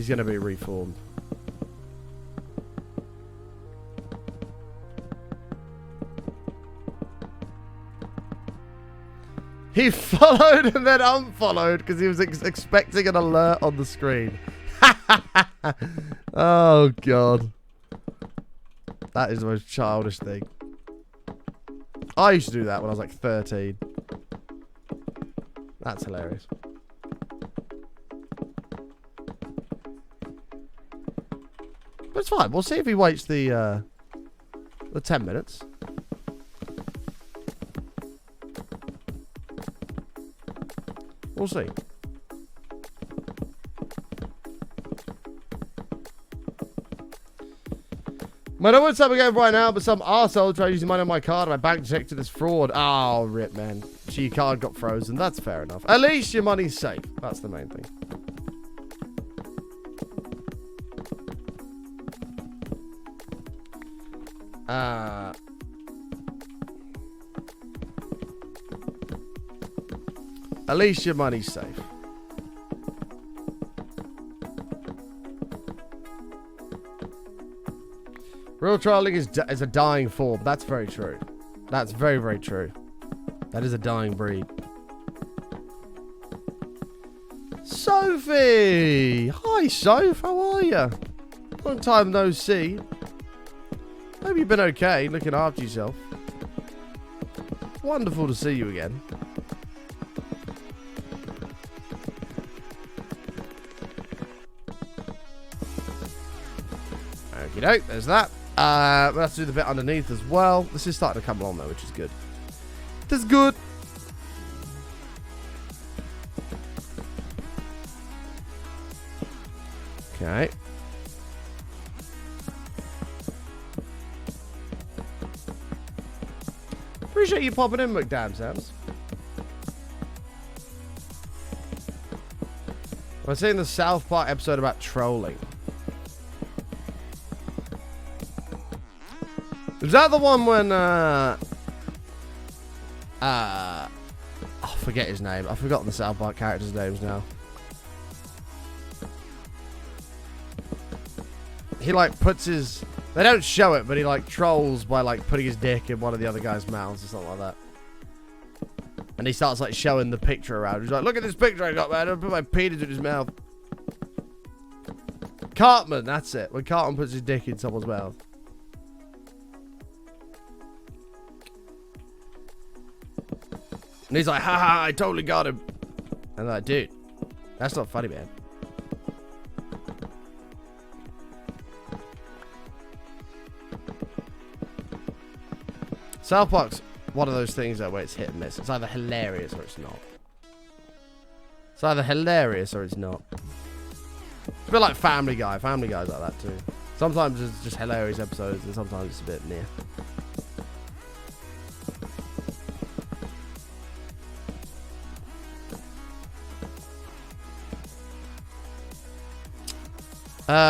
going to be reformed. He followed and then unfollowed because he was expecting an alert on the screen. Oh, God. That is the most childish thing. I used to do that when I was like 13. That's hilarious. But it's fine. We'll see if he waits the 10 minutes. We'll see. My number one's up again right now, but some arsehole tried using money on my card and my bank detected as fraud. Oh, rip, man. So your card got frozen. That's fair enough. At least your money's safe. That's the main thing. At least your money's safe. Real trolling is a dying form. That's very true. That's very, very true. That is a dying breed. Sophie! Hi, Soph. How are you? Long time no see. Hope you've been okay, looking after yourself. It's wonderful to see you again. Okie doke, there's that. We'll have to do the bit underneath as well. This is starting to come along though, which is good. This is good. Okay. Appreciate you popping in, McDam Sams. We're seeing the South Park episode about trolling. Is that the one when I forget his name. I've forgotten the South Park characters' names now. He like puts his, they don't show it, but he like trolls by like putting his dick in one of the other guy's mouths or something like that. And he starts like showing the picture around. He's like, look at this picture I got, man. I put my penis in his mouth. Cartman, that's it. When Cartman puts his dick in someone's mouth. And he's like, ha ha, I totally got him. And I'm like, dude, that's not funny, man. South Park's one of those things though where it's hit and miss. It's either hilarious or it's not. It's either hilarious or it's not. It's a bit like Family Guy. Family Guy's like that too. Sometimes it's just hilarious episodes and sometimes it's a bit near.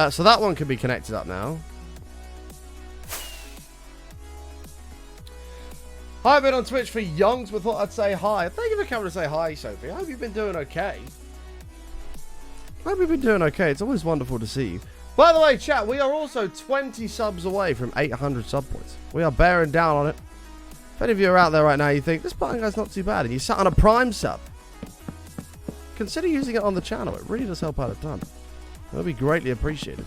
So that one can be connected up now. Hi, I've been on Twitch for Youngs, but thought I'd say hi. Thank you for coming to say hi, Sophie. I hope you've been doing okay. I hope you've been doing okay. It's always wonderful to see you. By the way, chat, we are also 20 subs away from 800 sub points. We are bearing down on it. If any of you are out there right now, you think, this button guy's not too bad, and you sat on a Prime sub, consider using it on the channel. It really does help out a ton. That'll be greatly appreciated.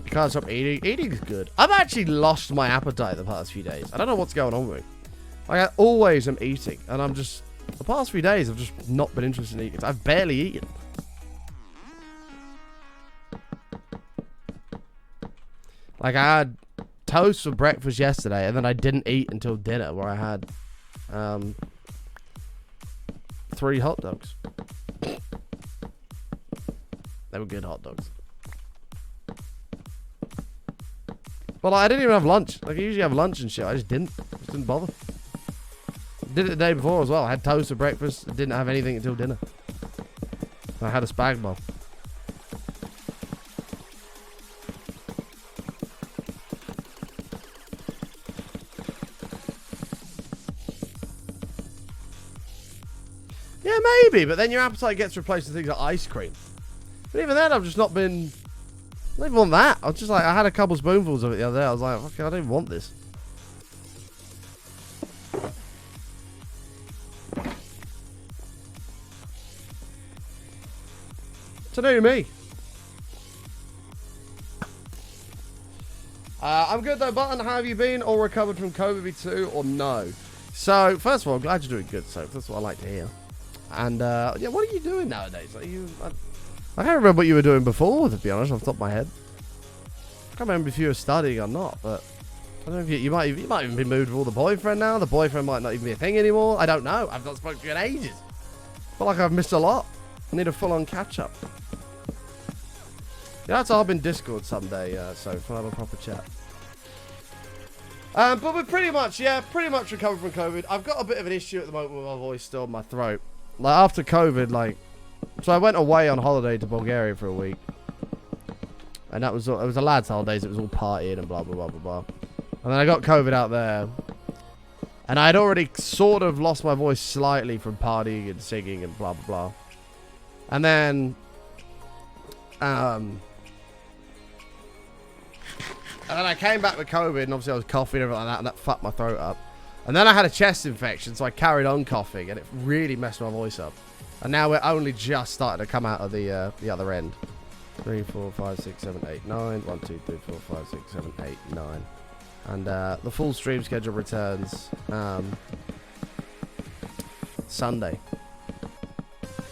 You can't stop eating. Eating's good. I've actually lost my appetite the past few days. I don't know what's going on with me. Like, I always am eating, and I'm just, the past few days, I've just not been interested in eating. I've barely eaten. Like, I had toast for breakfast yesterday, and then I didn't eat until dinner, where I had 3 hot dogs. They were good hot dogs. Well, I didn't even have lunch. Like, I usually have lunch and shit. I just didn't bother. Did it the day before as well. I had toast for breakfast. Didn't have anything until dinner. I had a spag bol. Yeah, maybe, but then your appetite gets replaced with things like ice cream. But even then, I've just not been... I don't even want that. I was just like, I had a couple spoonfuls of it the other day. I was like, okay, I don't even want this. So new to me. I'm good though, Button. How have you been? All recovered from COVID-2 or no? So, first of all, I'm glad you're doing good, so that's what I like to hear. And, yeah, what are you doing nowadays? Are you... I can't remember what you were doing before, to be honest, off the top of my head. can't remember if you were studying or not, but I don't know if you might even be moved with all the boyfriend now. The boyfriend might not even be a thing anymore. I don't know. I've not spoken to you in ages. I feel like I've missed a lot. I need a full-on catch-up. Yeah, that's hop in Discord someday, so we'll have a proper chat. But we're pretty much recovered from COVID. I've got a bit of an issue at the moment with my voice still in my throat. Like, after COVID, so I went away on holiday to Bulgaria for a week. And it was a lad's holidays. It was all partying and blah, blah, blah, blah, blah. And then I got COVID out there. And I had already sort of lost my voice slightly from partying and singing and blah, blah, blah. And then... And then I came back with COVID, and obviously I was coughing and everything like that, and that fucked my throat up. And then I had a chest infection, so I carried on coughing, and it really messed my voice up. And now we're only just starting to come out of the other end. 3, 4, 5, 6, 7, 8, 9. 1, 2, 3, 4, 5, 6, 7, 8, 9. And the full stream schedule returns Sunday.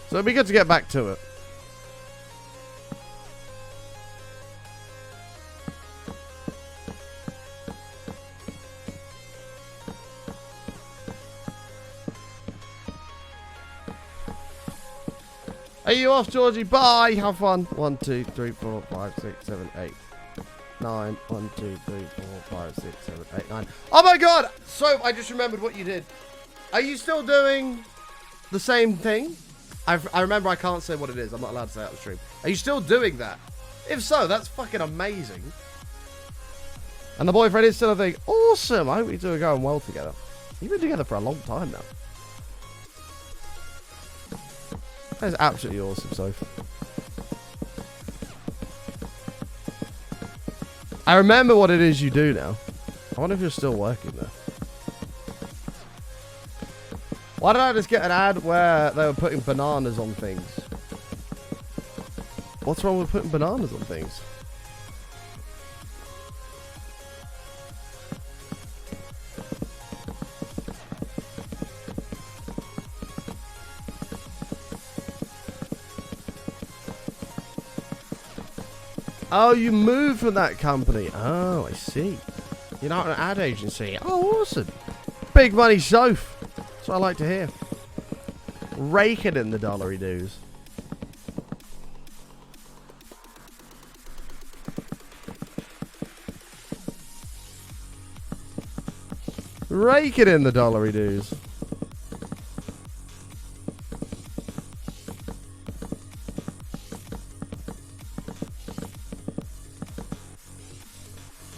So it'd be good to get back to it. Are you off, Georgie? Bye. Have fun. 1, 2, 3, 4, 5, 6, 7, 8, 9. 1, 2, 3, 4, 5, 6, 7, 8, 9. Oh my god! So I just remembered what you did. Are you still doing the same thing? I remember I can't say what it is. I'm not allowed to say it on the stream. Are you still doing that? If so, that's fucking amazing. And the boyfriend is still a thing. Awesome. I hope you two are going well together. You've been together for a long time now. That is absolutely awesome, Sophie. I remember what it is you do now. I wonder if you're still working there. Why did I just get an ad where they were putting bananas on things? What's wrong with putting bananas on things? Oh, you moved from that company. Oh, I see. You're not an ad agency. Oh, awesome. Big money, Soph. That's what I like to hear. Raking in the dollary dues. Raking in the dollary dues.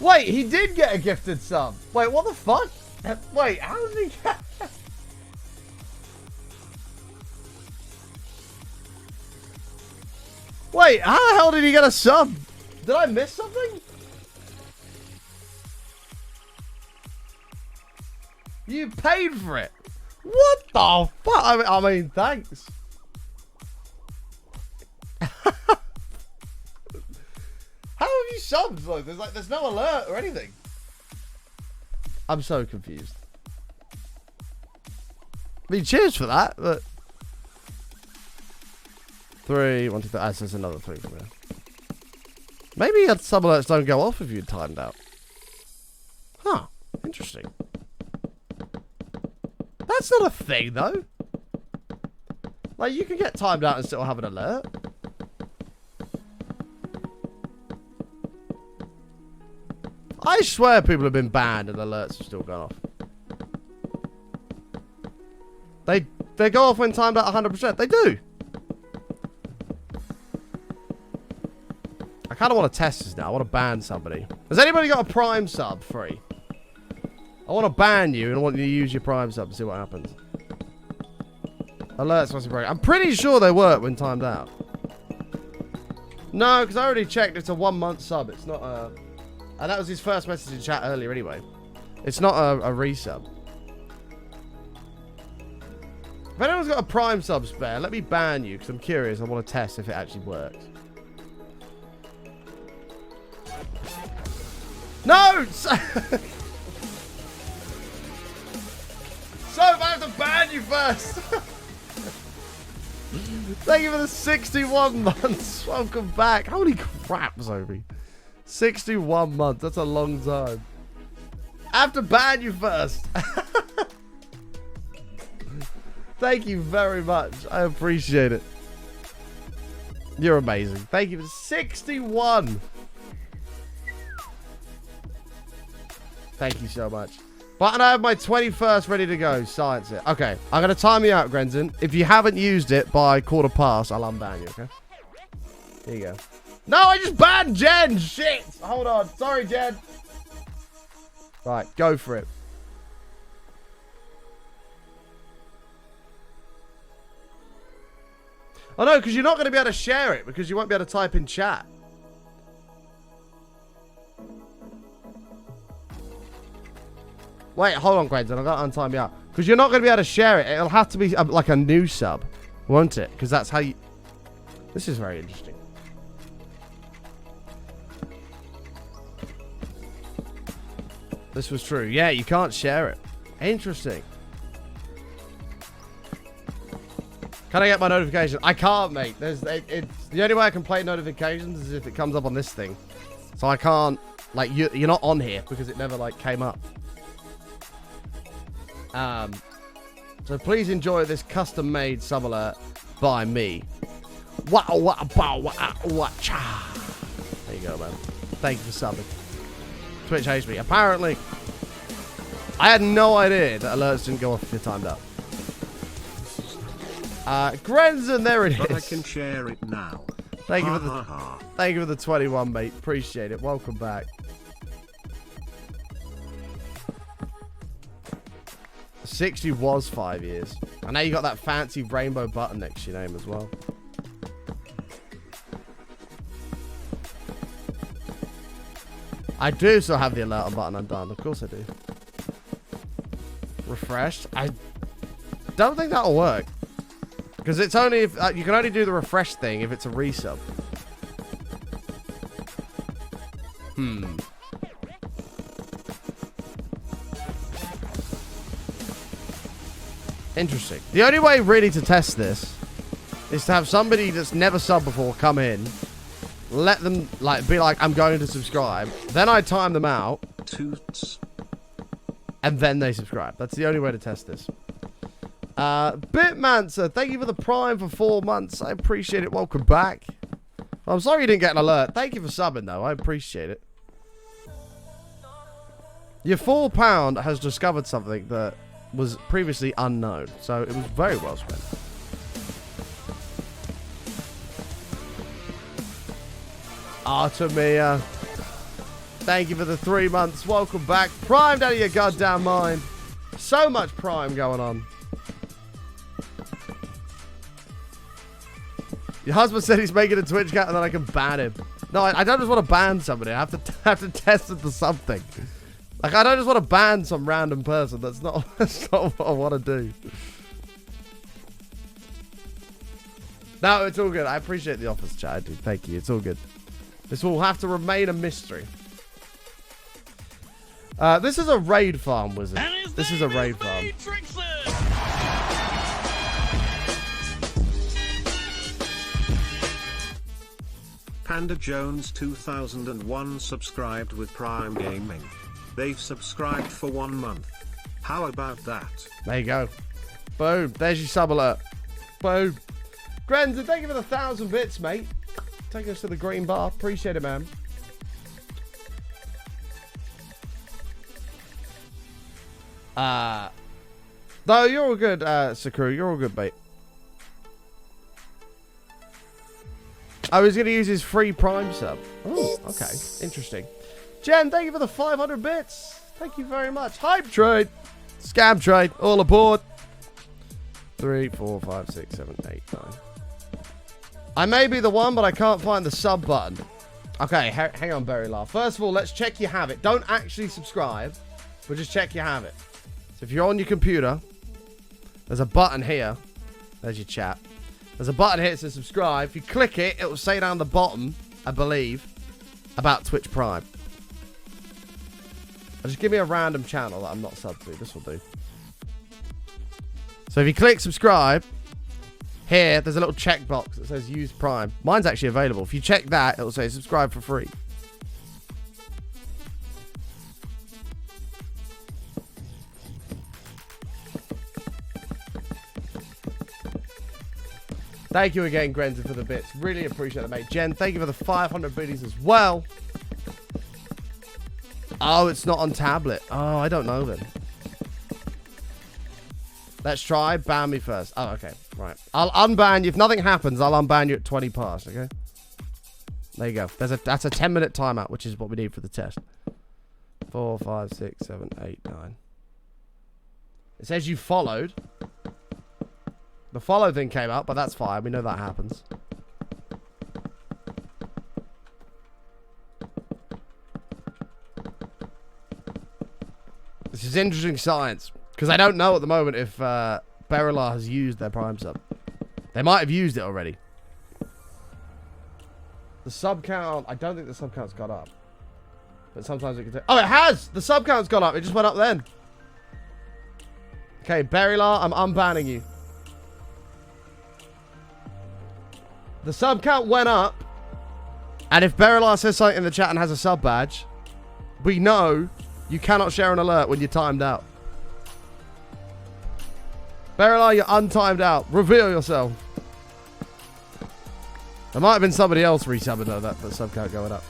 Wait, he did get a gifted sub. Wait, what the fuck? Wait, how did he get... Wait, how the hell did he get a sub? Did I miss something? You paid for it. What the fuck? I mean, thanks. How have you subbed? Like, there's no alert or anything. I'm so confused. I mean, cheers for that, but 3, 1, 2, 3. That's another 3 from here. Maybe some alerts don't go off if you're timed out. Huh? Interesting. That's not a thing, though. Like, you can get timed out and still have an alert. I swear people have been banned and alerts have still gone off. They go off when timed out 100%. They do. I kind of want to test this now. I want to ban somebody. Has anybody got a Prime sub free? I want to ban you and I want you to use your Prime sub and see what happens. Alerts must be broken. I'm pretty sure they work when timed out. No, because I already checked. It's a 1-month sub. It's not a... And that was his first message in chat earlier anyway. It's not a resub. If anyone's got a Prime sub spare, let me ban you because I'm curious. I want to test if it actually works. No! So I have to ban you first. Thank you for the 61 months. Welcome back. Holy crap, Zobi. 61 months. That's a long time. I have to ban you first. Thank you very much. I appreciate it. You're amazing. Thank you for 61. Thank you so much. But I have my 21st ready to go. Science it. Okay. I'm going to time you out, Grenzen. If you haven't used it by 1/4 I'll unban you, okay? Here you go. No, I just banned Jen. Shit. Hold on. Sorry, Jen. Right. Go for it. Oh, no, because you're not going to be able to share it because you won't be able to type in chat. Wait, hold on, Grenzen. I've got to untime you out. Because you're not going to be able to share it. It'll have to be like a new sub, won't it? Because that's how you... This is very interesting. This was true. Yeah, you can't share it. Interesting. Can I get my notification? I can't, mate. It's the only way I can play notifications is if it comes up on this thing. So I can't... Like, you're not on here because it never, like, came up. So please enjoy this custom-made sub alert by me. There you go, man. Thank you for subbing. Twitch hates me. Apparently, I had no idea that alerts didn't go off if you're timed up. Grenzen, there it is. But I can share it now. Thank you for the 21, mate. Appreciate it. Welcome back. 60 was 5 years. I know you got that fancy rainbow button next to your name as well. I do still have the alert button undone. Of course I do. Refreshed. I don't think that'll work. Because it's only if... you can only do the refresh thing if it's a resub. Interesting. The only way really to test this is to have somebody that's never subbed before come in, let them be like, I'm going to subscribe. Then I time them out. Toots. And then they subscribe. That's the only way to test this. Bitmancer, thank you for the Prime for 4 months. I appreciate it. Welcome back. I'm sorry you didn't get an alert. Thank you for subbing, though. I appreciate it. Your £4 has discovered something that was previously unknown. So it was very well spent. Artemia, thank you for the 3 months. Welcome back. Primed out of your goddamn mind. So much Prime going on. Your husband said he's making a Twitch account and then I can ban him. No, I don't just want to ban somebody. I have to test it to something. Like, I don't just want to ban some random person. That's not what I want to do. No, it's all good. I appreciate the office chat. I do. Thank you. It's all good. This will have to remain a mystery. This is a raid farm, Wizard. This is a raid farm. Panda Jones 2001 subscribed with Prime Gaming. They've subscribed for 1 month. How about that? There you go. Boom. There's your sub alert. Boom. Grenzen, thank you for the 1,000 bits, mate. Taking us to the green bar. Appreciate it, man. No, you're all good, Sakura. You're all good, mate. I was going to use his free Prime sub. Oh, okay. Interesting. Jen, thank you for the 500 bits. Thank you very much. Hype trade. Scam trade. All aboard. 3, 4, 5, 6, 7, 8, 9. I may be the one, but I can't find the sub button. Okay, hang on, Berry Laugh. First of all, let's check you have it. Don't actually subscribe, but just check you have it. So if you're on your computer, there's a button here. There's your chat. There's a button here that says subscribe. If you click it, it will say down the bottom, I believe, about Twitch Prime. Just give me a random channel that I'm not subbed to. This will do. So if you click subscribe, here, there's a little checkbox that says use Prime. Mine's actually available. If you check that, it will say subscribe for free. Thank you again, Grenzen, for the bits. Really appreciate it, mate. Jen, thank you for the 500 biddies as well. Oh, it's not on tablet. Oh, I don't know then. Let's try. Ban me first. Oh, okay. Right. I'll unban you. If nothing happens, I'll unban you at 20 past, okay? There you go. That's a 10-minute timeout, which is what we need for the test. 4, 5, 6, 7, 8, 9. It says you followed. The follow thing came up, but that's fine. We know that happens. This is interesting science. Because I don't know at the moment if Berilar has used their Prime sub. They might have used it already. The sub count, I don't think the sub count's got up. But sometimes it can take... Oh, it has! The sub count's gone up. It just went up then. Okay, Berilar, I'm unbanning you. The sub count went up. And if Berilar says something in the chat and has a sub badge, we know you cannot share an alert when you're timed out. Berilar, you're untimed out. Reveal yourself. There might have been somebody else resubbing though, that sub count going up.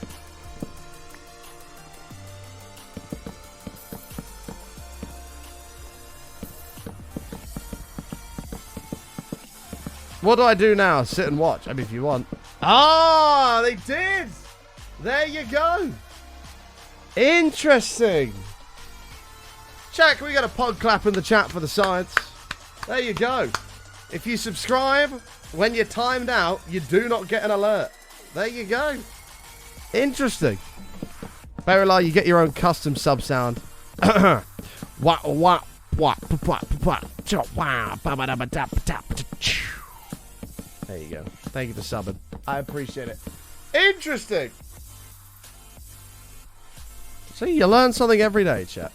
What do I do now? Sit and watch? I mean, if you want. Ah, they did! There you go. Interesting. Chat, can we get a pod clap in the chat for the science? There you go. If you subscribe when you're timed out, you do not get an alert. There you go. Interesting. Berilar, you get your own custom sub sound. There you go. Thank you for subbing. I appreciate it. Interesting. See, you learn something every day, chat.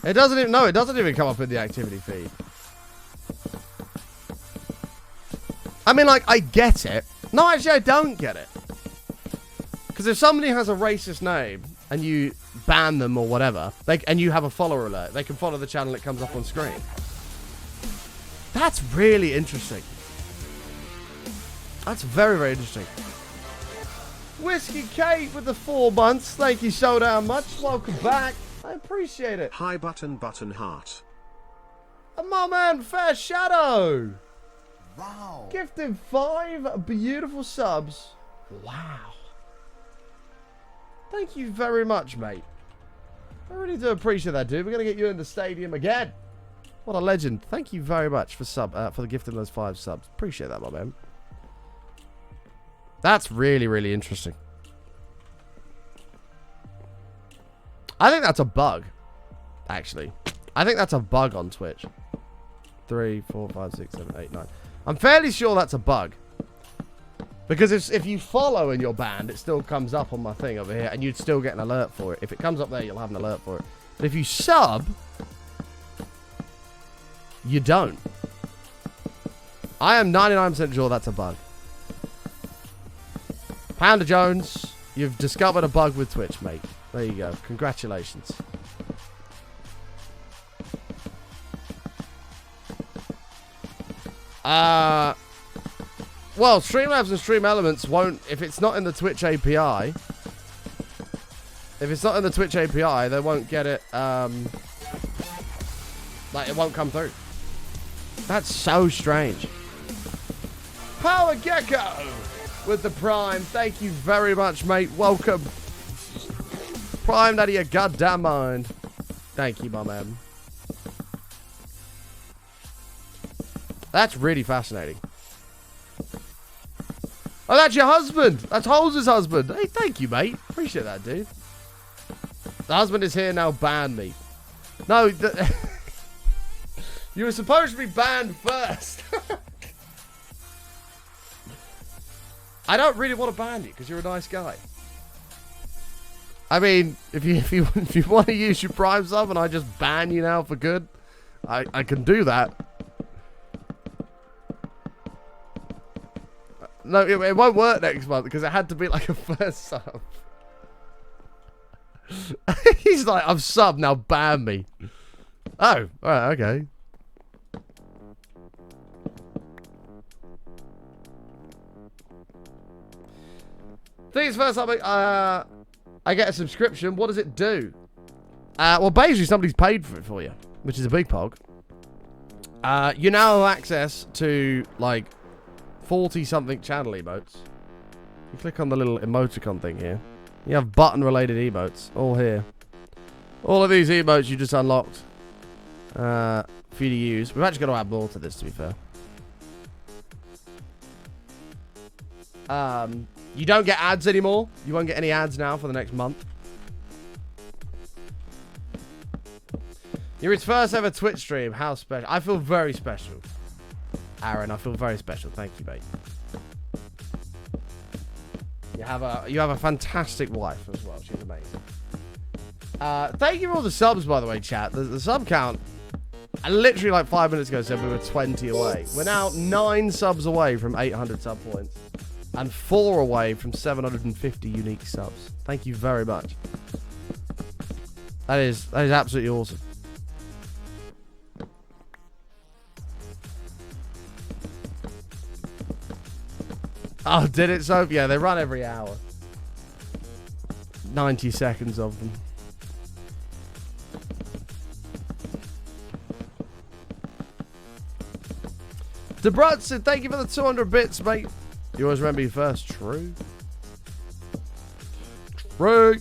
It doesn't even, no, it doesn't even come up in the activity feed. I mean, like, I get it. No, actually, I don't get it. Because if somebody has a racist name and you ban them or whatever, and you have a follower alert, they can follow the channel, it comes up on screen. That's really interesting. That's very, very interesting. Whiskey Kate with the 4 months. Thank you so damn much. Welcome back. I appreciate it. Hi button heart. And my man Fair Shadow. Wow. Gifted 5 beautiful subs. Wow. Thank you very much, mate. I really do appreciate that, dude. We're going to get you in the stadium again. What a legend. Thank you very much for the gift of those 5 subs. Appreciate that, my man. That's really, really interesting. I think that's a bug, actually. I think that's a bug on Twitch. 3, 4, 5, 6, 7, 8, 9. I'm fairly sure that's a bug. Because if you follow in your band, it still comes up on my thing over here, and you'd still get an alert for it. If it comes up there, you'll have an alert for it. But if you sub, you don't. I am 99% sure that's a bug. Panda Jones, you've discovered a bug with Twitch, mate. There you go. Congratulations. Well, Streamlabs and Stream Elements won't, if it's not in the Twitch API, they won't get it, like, it won't come through. That's so strange. Power Gecko with the Prime. Thank you very much, mate. Welcome. Primed out of your goddamn mind. Thank you, my man. That's really fascinating. Oh, that's your husband. That's Holz's husband. Hey, thank you, mate. Appreciate that, dude. The husband is here now. Ban me. No, you were supposed to be banned first. I don't really want to ban you because you're a nice guy. I mean, if you want to use your Prime sub and I just ban you now for good, I can do that. No, it won't work next month because it had to be like a first sub. He's like, I'm sub now, ban me. Oh, alright, okay. Things first, I get a subscription. What does it do? Well, basically, somebody's paid for it for you, which is a big pog. You now have access to, like, 40-something channel emotes. You click on the little emoticon thing here. You have button-related emotes, all here. All of these emotes you just unlocked for you to use. We've actually got to add more to this, to be fair. You don't get ads anymore. You won't get any ads now for the next month. You're his first ever Twitch stream. How special. I feel very special. Aaron, I feel very special. Thank you, mate. You have a fantastic wife as well. She's amazing. Thank you for all the subs, by the way, chat. The sub count, I literally like 5 minutes ago said we were 20 away. We're now 9 subs away from 800 sub points. And 4 away from 750 unique subs. Thank you very much. That is absolutely awesome. Oh, did it, Soap? Yeah, they run every hour. 90 seconds of them. DeBrutson, thank you for the 200 bits, mate. You always remember you first. True. True.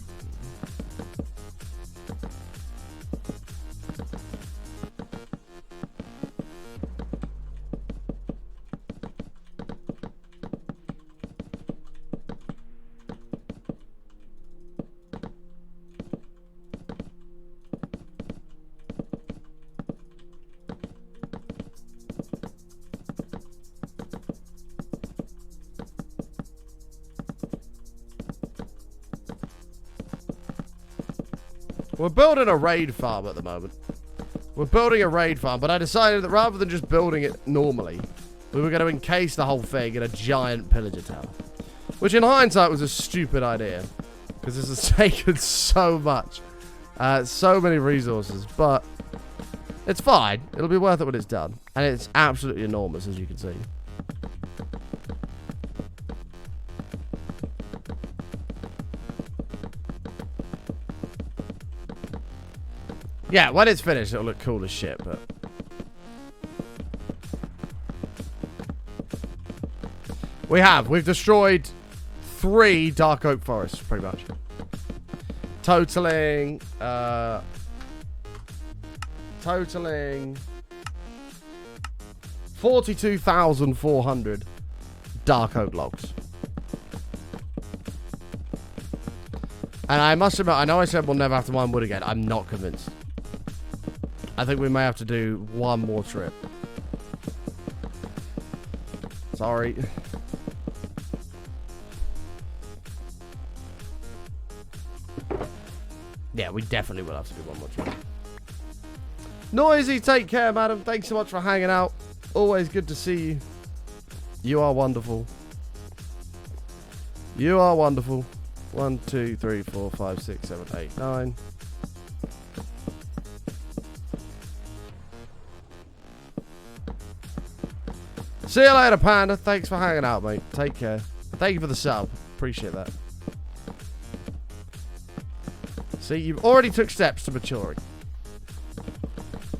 We're building a raid farm at the moment. We're building a raid farm, but I decided that rather than just building it normally, we were going to encase the whole thing in a giant pillager tower. Which in hindsight was a stupid idea, because this has taken so much. So many resources, but it's fine. It'll be worth it when it's done. And it's absolutely enormous, as you can see. Yeah, when it's finished, it'll look cool as shit, but... We've destroyed 3 dark oak forests, pretty much. Totaling 42,400 dark oak logs. And I must admit, I know I said we'll never have to mine wood again. I'm not convinced. I think we may have to do one more trip. Sorry. Yeah, we definitely will have to do one more trip. Noisy, take care, madam. Thanks so much for hanging out. Always good to see you. You are wonderful. You are wonderful. 1, 2, 3, 4, 5, 6, 7, 8, 9. See you later, Panda. Thanks for hanging out, mate. Take care. Thank you for the sub. Appreciate that. See, you've already took steps to maturing.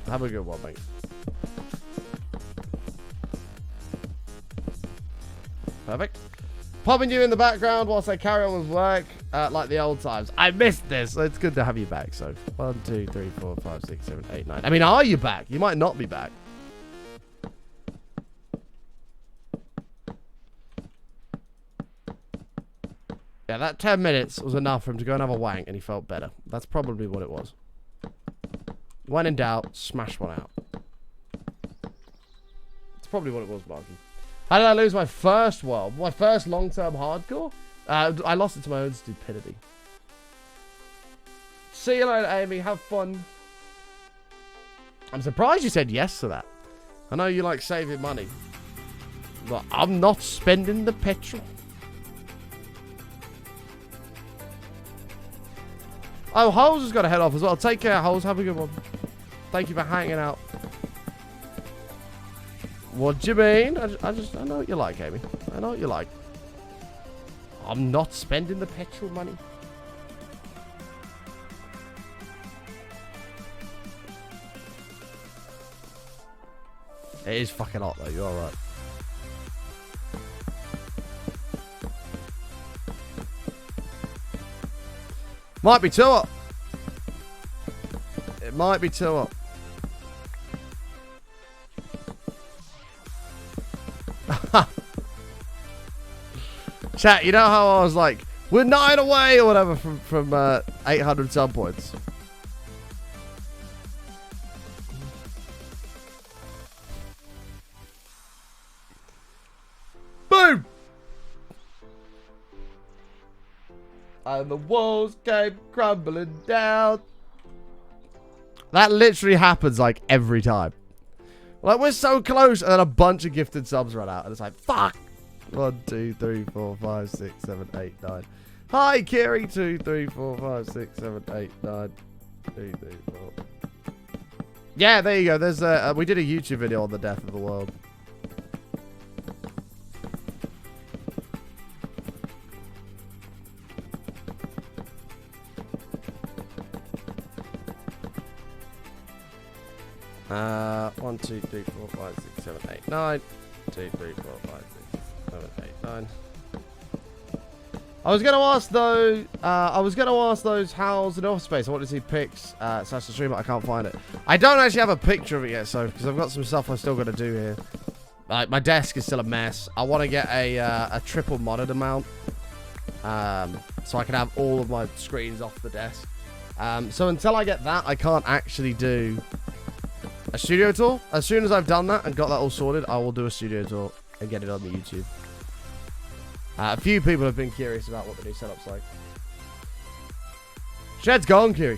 Have a good one, mate. Perfect. Popping you in the background whilst I carry on with work, like the old times. I missed this. It's good to have you back. So 1, 2, 3, 4, 5, 6, 7, 8, 9. I mean, are you back? You might not be back. Yeah, that 10 minutes was enough for him to go and have a wank, and he felt better. That's probably what it was. When in doubt, smash one out. That's probably what it was, Marky. How did I lose my first world? My first long-term hardcore? I lost it to my own stupidity. See you later, Amy. Have fun. I'm surprised you said yes to that. I know you like saving money. But I'm not spending the petrol. Oh, Holes has got to head off as well. Take care, Holes. Have a good one. Thank you for hanging out. What do you mean? I know what you like, Amy. I know what you like. I'm not spending the petrol money. It is fucking hot though, you're alright. Might be too hot. It might be too hot. Chat, you know how I was like, we're 9 away or whatever from 800 sub points. Boom! And the walls came crumbling down. That literally happens like every time. Like, we're so close, and then a bunch of gifted subs run out, and it's like, fuck! 1, 2, 3, 4, 5, 6, 7, 8, 9. Hi, Kiri! 2, 3, 4, 5, 6, 7, 8, 9. 2, 3, 4. Yeah, there you go. There's we did a YouTube video on the death of the world. Uh, 1, 2, 3, 4, 5, 6, 7, 8, 9. 2, 3, 4, 5, 6, 7, 8, 9. I was gonna ask those how's the office space. I want to see pics / the stream, but I can't find it. I don't actually have a picture of it yet, so because I've got some stuff I've still got to do here. Like, my desk is still a mess. I want to get a triple monitor mount, so I can have all of my screens off the desk. So until I get that, I can't actually do a studio tour. As soon as I've done that and got that all sorted, I will do a studio tour and get it on the YouTube. A few people have been curious about what the new setup's like. Shed's gone, Kiri.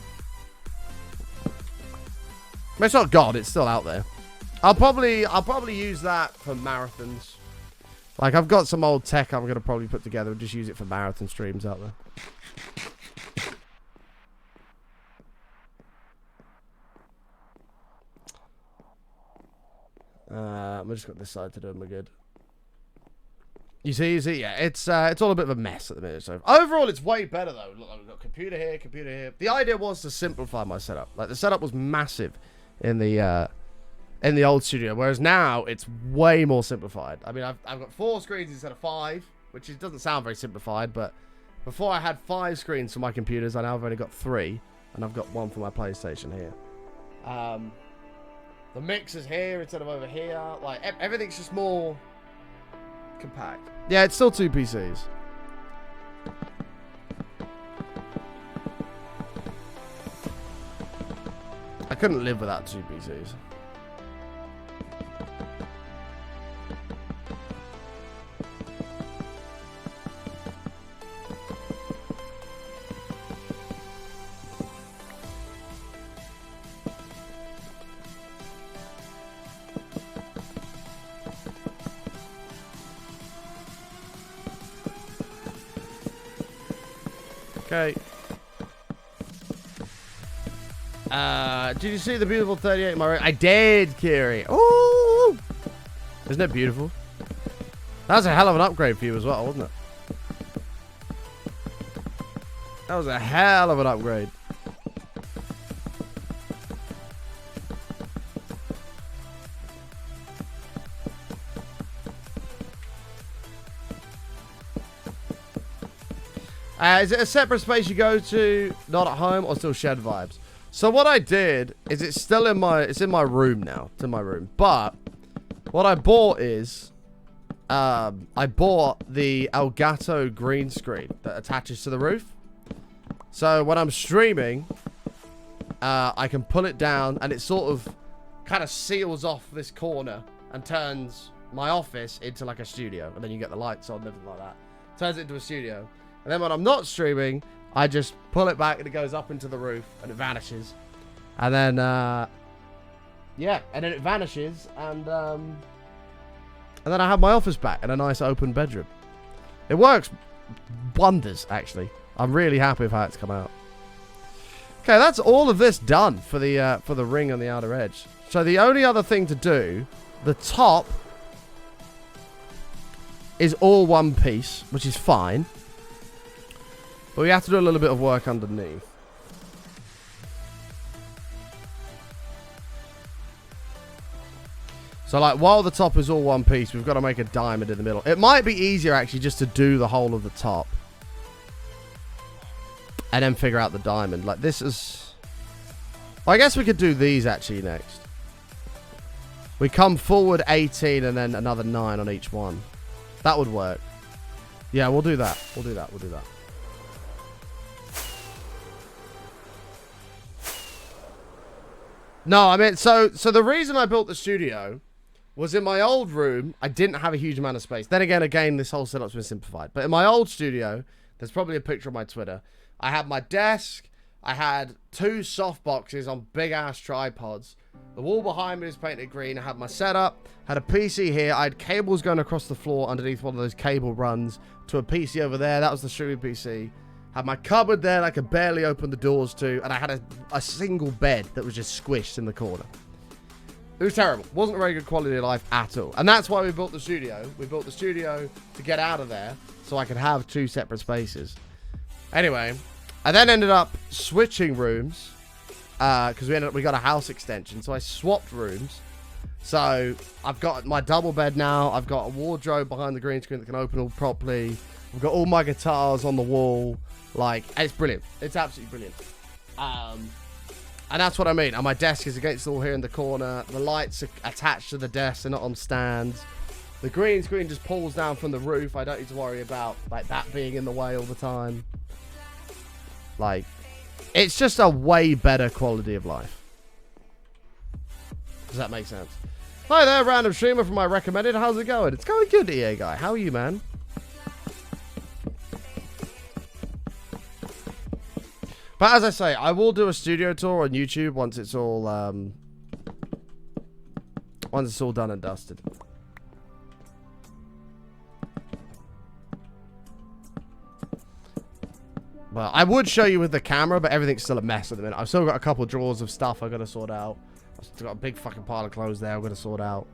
It's not gone, it's still out there. I'll probably use that for marathons. Like, I've got some old tech I'm gonna probably put together and just use it for marathon streams out there. I've just got this side to do and we're good. You see, yeah, it's all a bit of a mess at the minute. So overall, it's way better though. Look, I've got computer here, computer here. The idea was to simplify my setup. Like, the setup was massive in the old studio, whereas now it's way more simplified. I mean, I've got 4 screens instead of 5, which doesn't sound very simplified, but before I had 5 screens for my computers, I now have only got 3, and I've got 1 for my PlayStation here. The mixer's here instead of over here. Like, everything's just more compact. Yeah, it's still 2 PCs. I couldn't live without 2 PCs. Okay. Did you see the beautiful 38 in my room? I did, Kiri. Ooh! Isn't it beautiful? That was a hell of an upgrade for you as well, wasn't it? That was a hell of an upgrade. Is it a separate space you go to, not at home, or still shed vibes? So what I did is it's in my room now. It's in my room. But what I bought is I bought the Elgato green screen that attaches to the roof. So when I'm streaming, I can pull it down and it sort of kind of seals off this corner and turns my office into like a studio. And then you get the lights on and everything like that. Turns it into a studio. And then when I'm not streaming, I just pull it back and it goes up into the roof and it vanishes. And then, yeah, and then it vanishes and then I have my office back in a nice open bedroom. It works wonders, actually. I'm really happy with how it's come out. Okay, that's all of this done for the ring on the outer edge. So the only other thing to do, the top is all one piece, which is fine. But we have to do a little bit of work underneath. So, like, while the top is all one piece, we've got to make a diamond in the middle. It might be easier, actually, just to do the whole of the top. And then figure out the diamond. Like, this is... Well, I guess we could do these, actually, next. We come forward 18 and then another 9 on each one. That would work. Yeah, we'll do that. We'll do that. We'll do that. No, I mean, so the reason I built the studio was in my old room, I didn't have a huge amount of space. Then again, this whole setup's been simplified. But in my old studio, there's probably a picture on my Twitter. I had my desk. I had 2 soft boxes on big-ass tripods. The wall behind me is painted green. I had my setup. Had a PC here. I had cables going across the floor underneath one of those cable runs to a PC over there. That was the streaming PC. Had my cupboard there that I could barely open the doors to. And I had a single bed that was just squished in the corner. It was terrible. Wasn't a very good quality of life at all. And that's why we built the studio. We built the studio to get out of there so I could have 2 separate spaces. Anyway, I then ended up switching rooms because we got a house extension. So I swapped rooms. So I've got my double bed now. I've got a wardrobe behind the green screen that can open all properly. I've got all my guitars on the wall. Like, it's brilliant. It's absolutely brilliant. And that's what I mean. And my desk is against the wall here in the corner. The lights are attached to the desk. They're not on stands. The green screen just pulls down from the roof. I don't need to worry about like that being in the way all the time. Like, it's just a way better quality of life. Does that make sense? Hi there, random streamer from my recommended. How's it going? It's going good, EA guy. How are you, man? But as I say, I will do a studio tour on YouTube once it's all done and dusted. Well, I would show you with the camera, but everything's still a mess at the minute. I've still got a couple of drawers of stuff I've got to sort out. I've still got a big fucking pile of clothes there I've got to sort out.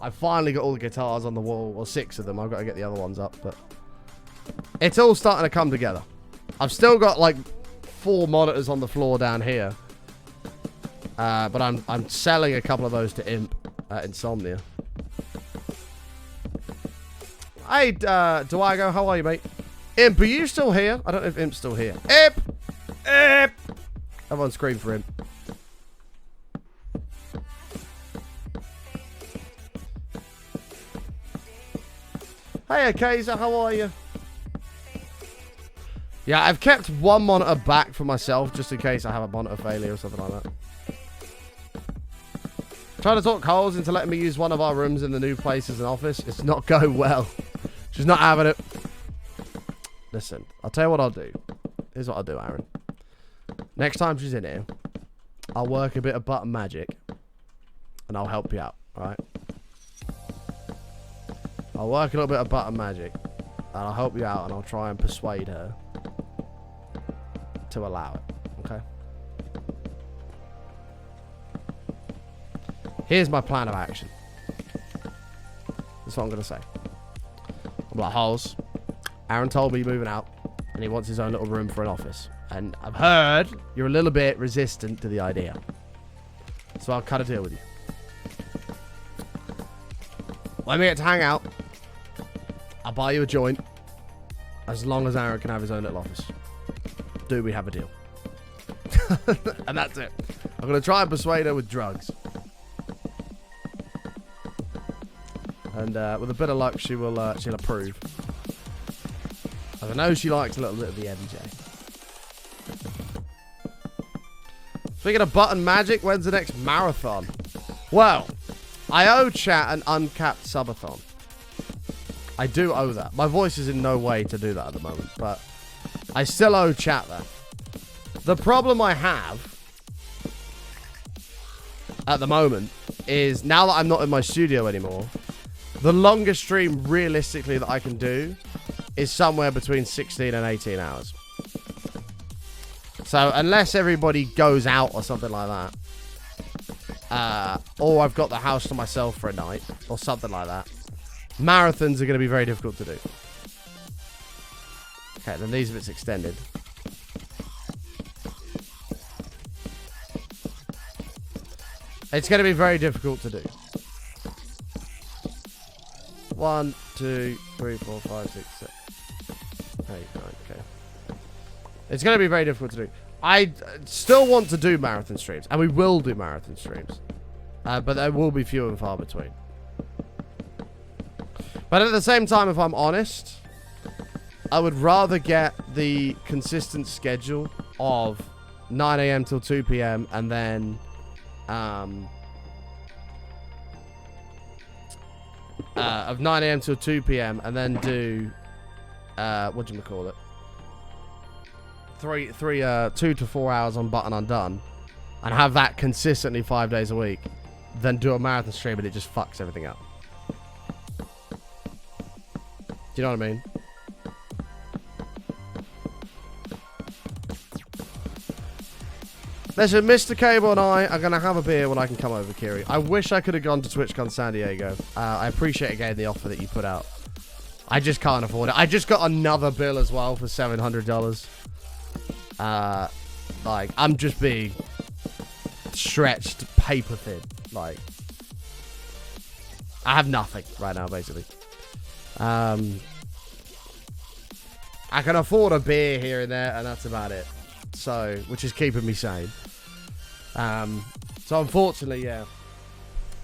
I've finally got all the guitars on the wall, or 6 of them. I've got to get the other ones up, but it's all starting to come together. I've still got like 4 monitors on the floor down here, but I'm selling a couple of those to Imp Insomnia. Hey, Duago, how are you, mate? Imp, are you still here? I don't know if Imp's still here. Imp! Imp! Everyone scream for Imp. Hey, Akaza, how are you? Yeah, I've kept 1 monitor back for myself just in case I have a monitor failure or something like that. Trying to talk Coles into letting me use one of our rooms in the new place as an office. It's not going well. She's not having it. Listen, I'll tell you what I'll do. Here's what I'll do, Aaron. Next time she's in here, I'll work a bit of button magic and I'll help you out, alright? I'll work a little bit of button magic and I'll help you out and I'll try and persuade her to allow it, okay? Here's my plan of action. That's what I'm going to say. I'm like, Holes, Aaron told me you're moving out and he wants his own little room for an office. And I've heard you're a little bit resistant to the idea. So I'll cut a deal with you. When we get to hang out, I'll buy you a joint as long as Aaron can have his own little office. Do we have a deal? And that's it. I'm going to try and persuade her with drugs. And with a bit of luck, she'll approve. I know she likes a little bit of the MJ. Speaking of button magic, when's the next marathon? Well, I owe chat an uncapped subathon. I do owe that. My voice is in no way to do that at the moment, but I still owe chat that. The problem I have at the moment is now that I'm not in my studio anymore, the longest stream realistically that I can do is somewhere between 16 and 18 hours. So unless everybody goes out or something like that, or I've got the house to myself for a night or something like that, Marathons are going to be very difficult to do. Okay, then these bits extended. It's going to be very difficult to do. 1, 2, 3, 4, 5, 6, 7, 8, 9. Okay. It's going to be very difficult to do. I still want to do marathon streams, and we will do marathon streams. But there will be few and far between. But at the same time, if I'm honest, I would rather get the consistent schedule of 9 a.m. till 2 p.m. and then of 9 a.m. till 2 p.m. and then do whatchamacallit? 2 to 4 hours on Button Undone and have that consistently 5 days a week, then do a marathon stream and it just fucks everything up. Do you know what I mean? Listen, Mr. Cable and I are going to have a beer when I can come over, Kiri. I wish I could have gone to TwitchCon San Diego. I appreciate, again, the offer that you put out. I just can't afford it. I just got another bill as well for $700. Like, I'm just being stretched paper thin. Like, I have nothing right now, basically. I can afford a beer here and there, and that's about it. So, which is keeping me sane. So unfortunately, yeah,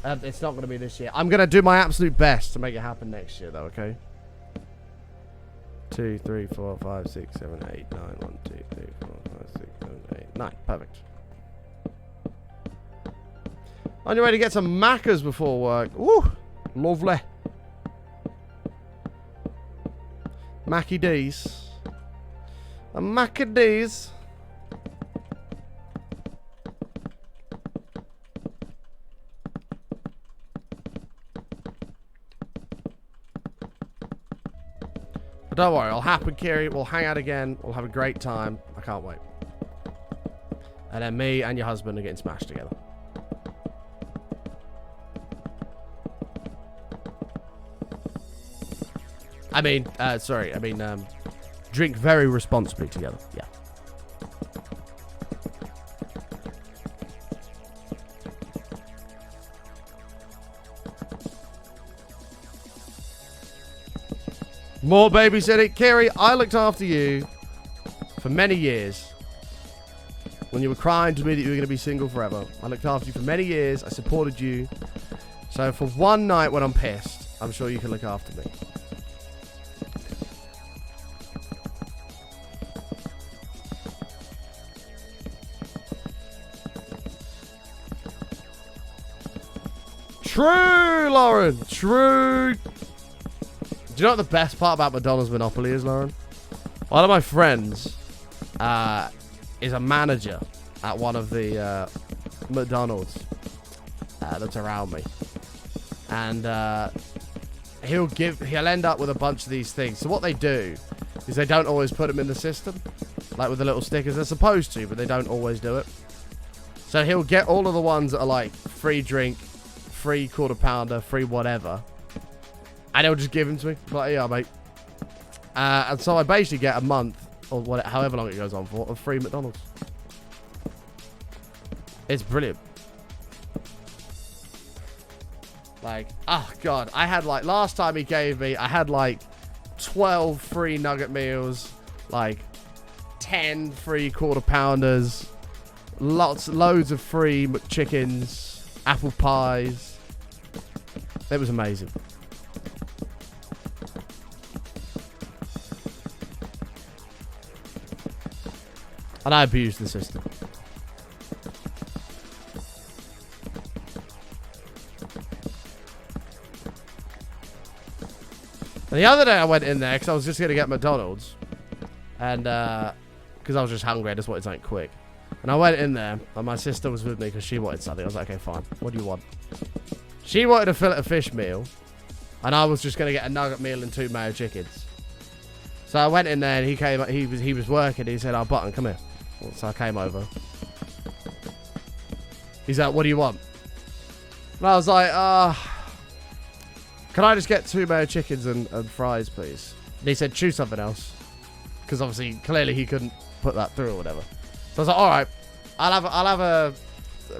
it's not going to be this year. I'm going to do my absolute best to make it happen next year, though. Okay. 2, 3, 4, 5, 6, 7, 8, 9. 1, 2, 3, 4, 5, 6, 7, 8, 9. Perfect. On your way to get some Maccas before work. Woo! Lovely. Mackie D's. A Mackie D's. But don't worry, it'll happen, Kiri. We'll hang out again. We'll have a great time. I can't wait. And then me and your husband are getting smashed together. I mean, drink very responsibly together. Yeah. More babysitting. Kiri, I looked after you for many years. When you were crying to me that you were going to be single forever. I looked after you for many years. I supported you. So for one night when I'm pissed, I'm sure you can look after me. True, Lauren. True. Do you know what the best part about McDonald's Monopoly is, Lauren? One of my friends is a manager at one of the McDonald's that's around me. And he'll end up with a bunch of these things. So what they do is they don't always put them in the system. Like with the little stickers. They're supposed to, but they don't always do it. So he'll get all of the ones that are like free drink, free quarter pounder, free whatever. And he'll just give them to me. Like, yeah, mate. And so I basically get a month, or whatever, however long it goes on for, of free McDonald's. It's brilliant. Like, oh, God. I had, like, last time he gave me, I had, like, 12 free nugget meals, like, 10 free quarter pounders, loads of free McChickens, apple pies. It was amazing. And I abused the system. And the other day I went in there because I was just going to get McDonald's. And, because I was just hungry. I just wanted something quick. And I went in there, and my sister was with me because she wanted something. I was like, okay, fine. What do you want? She wanted a fillet of fish meal. And I was just going to get a nugget meal and 2 mayo chickens. So I went in there, and he was working. He said, oh, Button, come here. So I came over. He's like, what do you want? And I was like, Can I just get 2 mayo chickens and fries, please? And he said, choose something else. Because obviously, clearly he couldn't put that through or whatever. So I was like, all right, I'll have a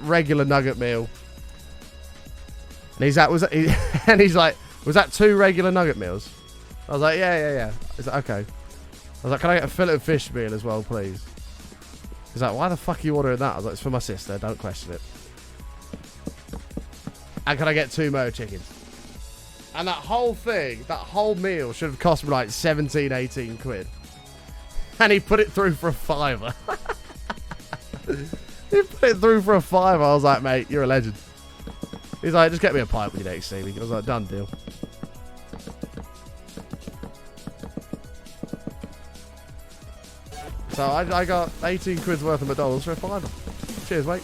regular nugget meal. And he's like, was that 2 regular nugget meals? I was like, yeah. He's like, okay. I was like, can I get a fillet of fish meal as well, please? He's like, why the fuck are you ordering that? I was like, it's for my sister, don't question it. And can I get 2 mayo chickens? And that whole thing, that whole meal should have cost me like 17, 18 quid. And he put it through for a £5. He put it through for a £5. I was like, mate, you're a legend. He's like, just get me a pint when you next see me. I was like, done deal. So I got 18 quid's worth of McDonald's for a £5. Cheers, mate.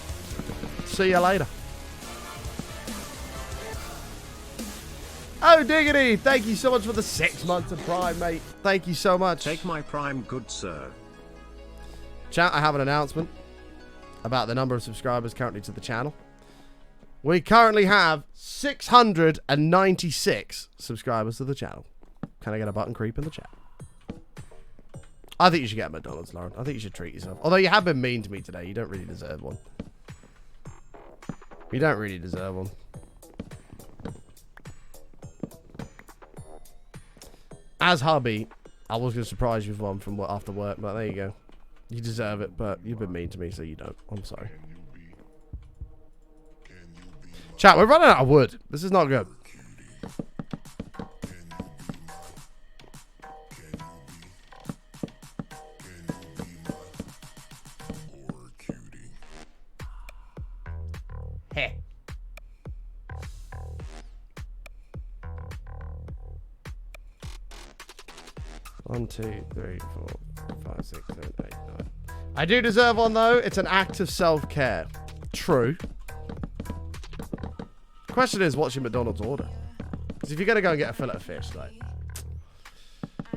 See you later. Oh, diggity. Thank you so much for the 6 months of Prime, mate. Thank you so much. Take my Prime, good sir. Chat, I have an announcement about the number of subscribers currently to the channel. We currently have 696 subscribers to the channel. Can I get a button creep in the chat? I think you should get a McDonald's, Lauren. I think you should treat yourself. Although you have been mean to me today. You don't really deserve one. You don't really deserve one. As hubby, I was going to surprise you with one from after work, but there you go. You deserve it, but you've been mean to me, so you don't. I'm sorry. Chat, we're running out of wood. This is not good. Heh. One, 2, 3, 4, 5, 6, 7, 8, 9. I do deserve one though. It's an act of self-care. True. Question is, what's your McDonald's order? Because if you're gonna go and get a fillet of fish, like,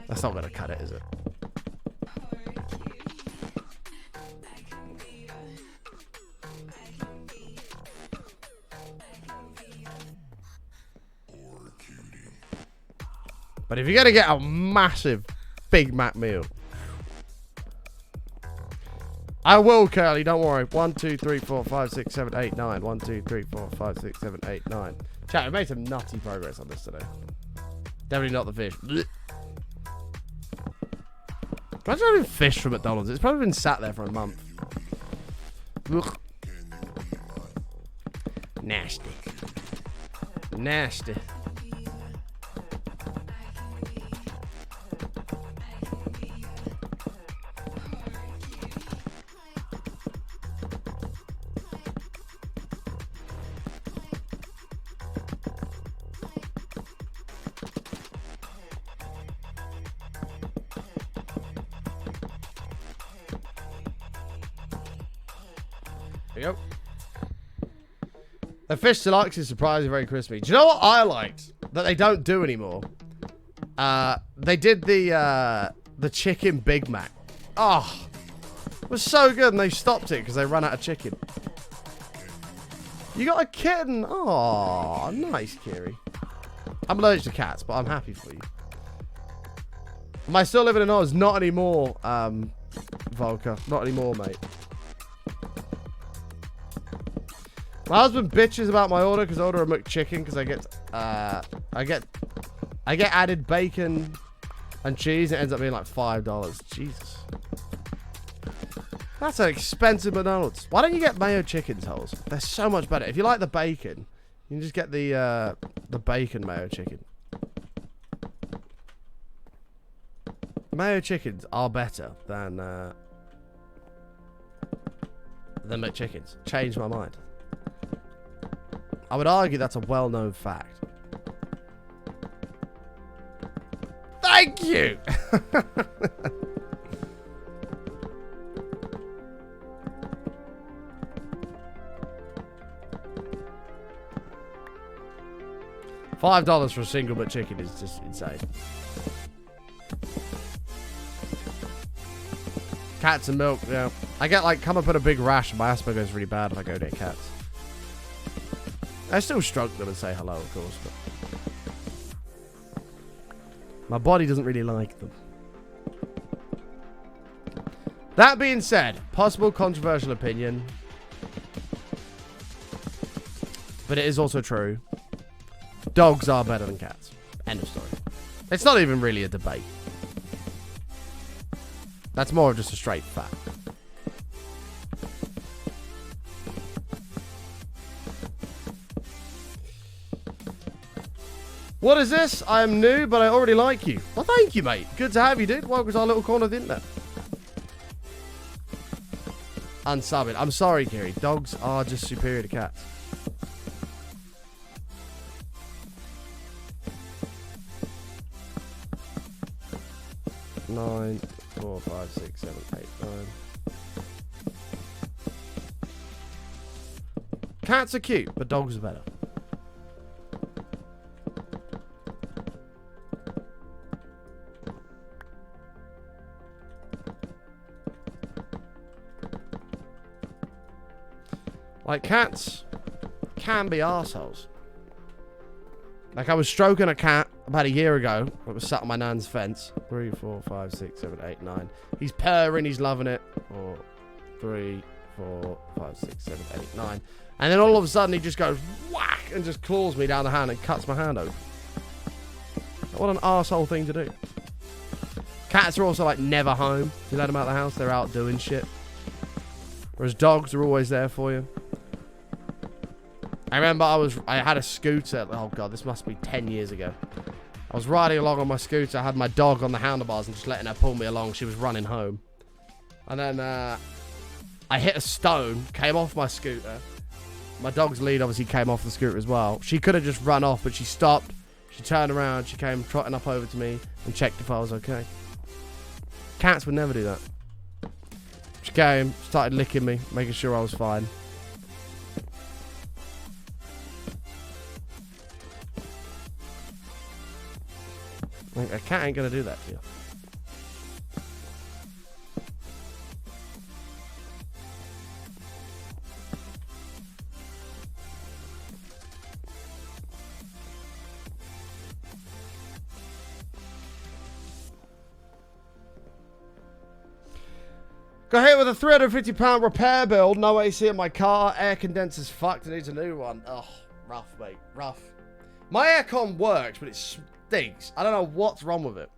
that's not gonna cut it, is it? But if you're gonna get a massive Big Mac meal, I will, Curly, don't worry. 1, 2, 3, 4, 5, 6, 7, 8, 9. 1, 2, 3, 4, 5, 6, 7, 8, 9. Chat, we made some nutty progress on this today. Definitely not the fish. Blech. Imagine having fish from McDonald's. It's probably been sat there for a month. Ugh. Nasty. Nasty. There you go. The fish deluxe is surprisingly very crispy. Do you know what I liked that they don't do anymore? They did the chicken Big Mac. Oh, it was so good, and they stopped it because they ran out of chicken. You got a kitten. Oh, nice, Kiri. I'm allergic to cats, but I'm happy for you. Am I still living in Oz? Not anymore, Volker. Not anymore, mate. My husband bitches about my order because I order a McChicken because I get added bacon and cheese. It ends up being like $5. Jesus, that's an expensive McDonald's. Why don't you get mayo chickens, holes? They're so much better. If you like the bacon, you can just get the bacon mayo chicken. Mayo chickens are better than McChickens. Changed my mind. I would argue that's a well-known fact. Thank you! $5 for a single McChicken is just insane. Cats and milk, yeah. I get like, come up with a big rash and my asthma goes really bad if I go near cats. I still stroke them and say hello, of course, but My body doesn't really like them. That being said, possible controversial opinion, but it is also true. Dogs are better than cats. End of story. It's not even really a debate. That's more of just a straight fact. What is this? I am new, but I already like you. Well, thank you, mate. Good to have you, dude. Welcome to our little corner of the internet. Unsub it. I'm sorry, Kiri. Dogs are just superior to cats. Nine, 4, 5, 6, 7, 8, 9. Cats are cute, but dogs are better. Like, cats can be arseholes. Like, I was stroking a cat about a year ago. It was sat on my nan's fence. 3, 4, 5, 6, 7, 8, 9. He's purring, he's loving it. 4, 3, 4, 5, 6, 7, 8, 9. And then all of a sudden he just goes whack and just claws me down the hand and cuts my hand open. What an arsehole thing to do. Cats are also like never home. If you let them out of the house, they're out doing shit. Whereas dogs are always there for you. I remember I had a scooter. Oh god, this must be 10 years ago. I was riding along on my scooter. I had my dog on the handlebars and just letting her pull me along. She was running home. And then I hit a stone, came off my scooter. My dog's lead obviously came off the scooter as well. She could have just run off, but she stopped. She turned around. She came trotting up over to me and checked if I was okay. Cats would never do that. She came, started licking me, making sure I was fine. A cat ain't gonna do that to you. Got hit with a £350 repair bill. No AC in my car. Air condenser's fucked. It needs a new one. Oh, rough, mate. Rough. My aircon works, but it stinks. I don't know what's wrong with it.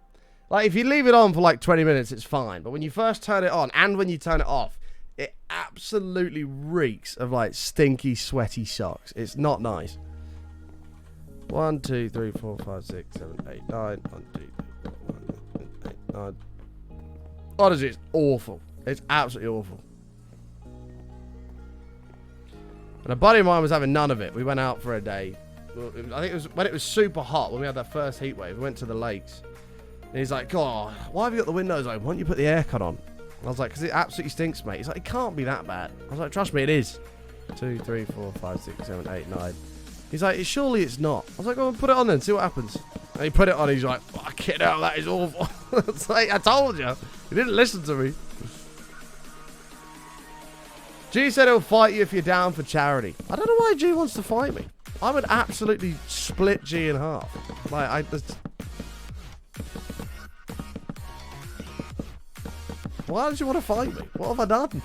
Like, if you leave it on for like 20 minutes, it's fine. But when you first turn it on, and when you turn it off, it absolutely reeks of like stinky, sweaty socks. It's not nice. 1, 2, 3, 4, 5, 6, 7, 8, 9. 1, 2, 3, 4, 5, 6, 7, 8, 9. Honestly, it's awful. It's absolutely awful. And a buddy of mine was having none of it. We went out for a day. I think it was when it was super hot, when we had that first heat wave. We went to the lakes. And he's like, God, why have you got the windows open? Why don't you put the aircon on? And I was like, because it absolutely stinks, mate. He's like, it can't be that bad. I was like, trust me, it is. 2, 3, 4, 5, 6, 7, 8, 9. He's like, surely it's not. I was like, go on, put it on then, see what happens. And he put it on, he's like, fucking hell, that is awful. It's like, I told you. You didn't listen to me. G said he'll fight you if you're down for charity. I don't know why G wants to fight me. I would absolutely split G in half. Like, I just... Why does you want to fight me? What have I done?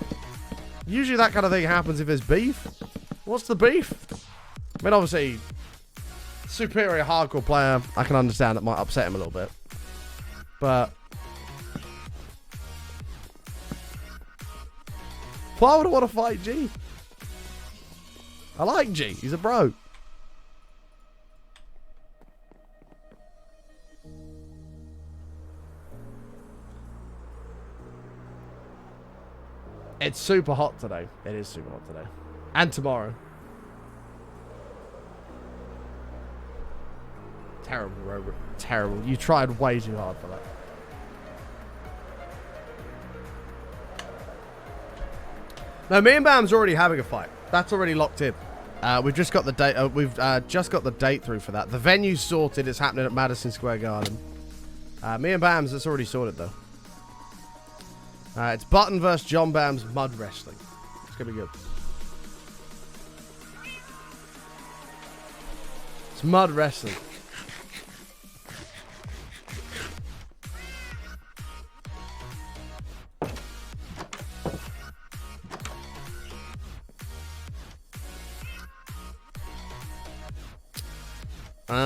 Usually that kind of thing happens if there's beef. What's the beef? I mean, obviously, superior hardcore player, I can understand that might upset him a little bit. But... why would I want to fight G? I like G. He's a bro. It's super hot today. It is super hot today. And tomorrow. Terrible, Robert. Terrible. You tried way too hard for that. No, me and Bam's already having a fight. That's already locked in. We've just got the date. We've just got the date through for that. The venue's sorted. It's happening at Madison Square Garden. Me and Bam's, it's already sorted though. It's Button versus John Bam's mud wrestling. It's gonna be good. It's mud wrestling. Okay.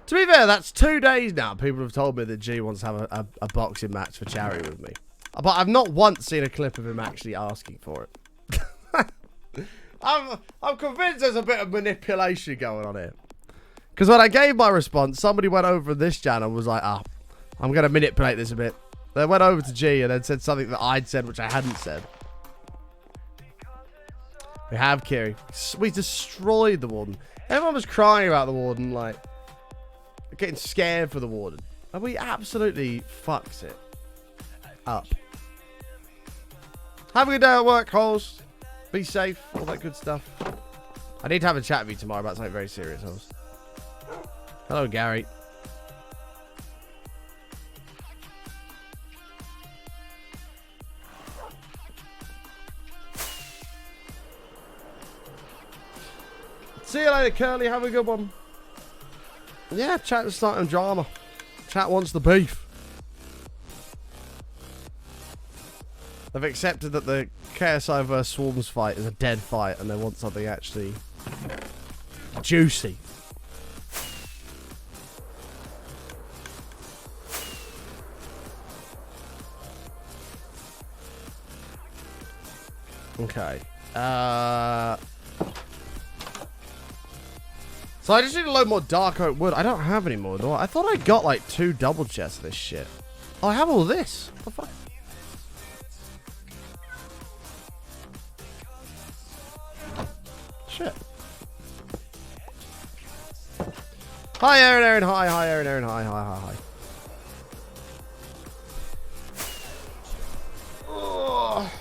To be fair, that's 2 days now. People have told me that G wants to have a boxing match for charity with me. But I've not once seen a clip of him actually asking for it. I'm convinced there's a bit of manipulation going on here. Because when I gave my response, somebody went over this channel and was like, I'm going to manipulate this a bit. They went over to G and then said something that I'd said, which I hadn't said. We have Kiri. We destroyed the Warden. Everyone was crying about the Warden, like, getting scared for the Warden. And we absolutely fucks it up. Have a good day at work, Holes. Be safe, all that good stuff. I need to have a chat with you tomorrow about something very serious, Holes. Hello, Gary. See you later, Curly. Have a good one. Yeah, chat is starting drama. Chat wants the beef. They've accepted that the KSI vs Swarms fight is a dead fight and they want something actually juicy. Okay. So I just need to load more dark oak wood. I don't have any more, do I? I thought I got like 2 double chests of this shit. Oh, I have all this. What the fuck? Shit. Hi, Aaron. Hi, Aaron. Hi. Oh.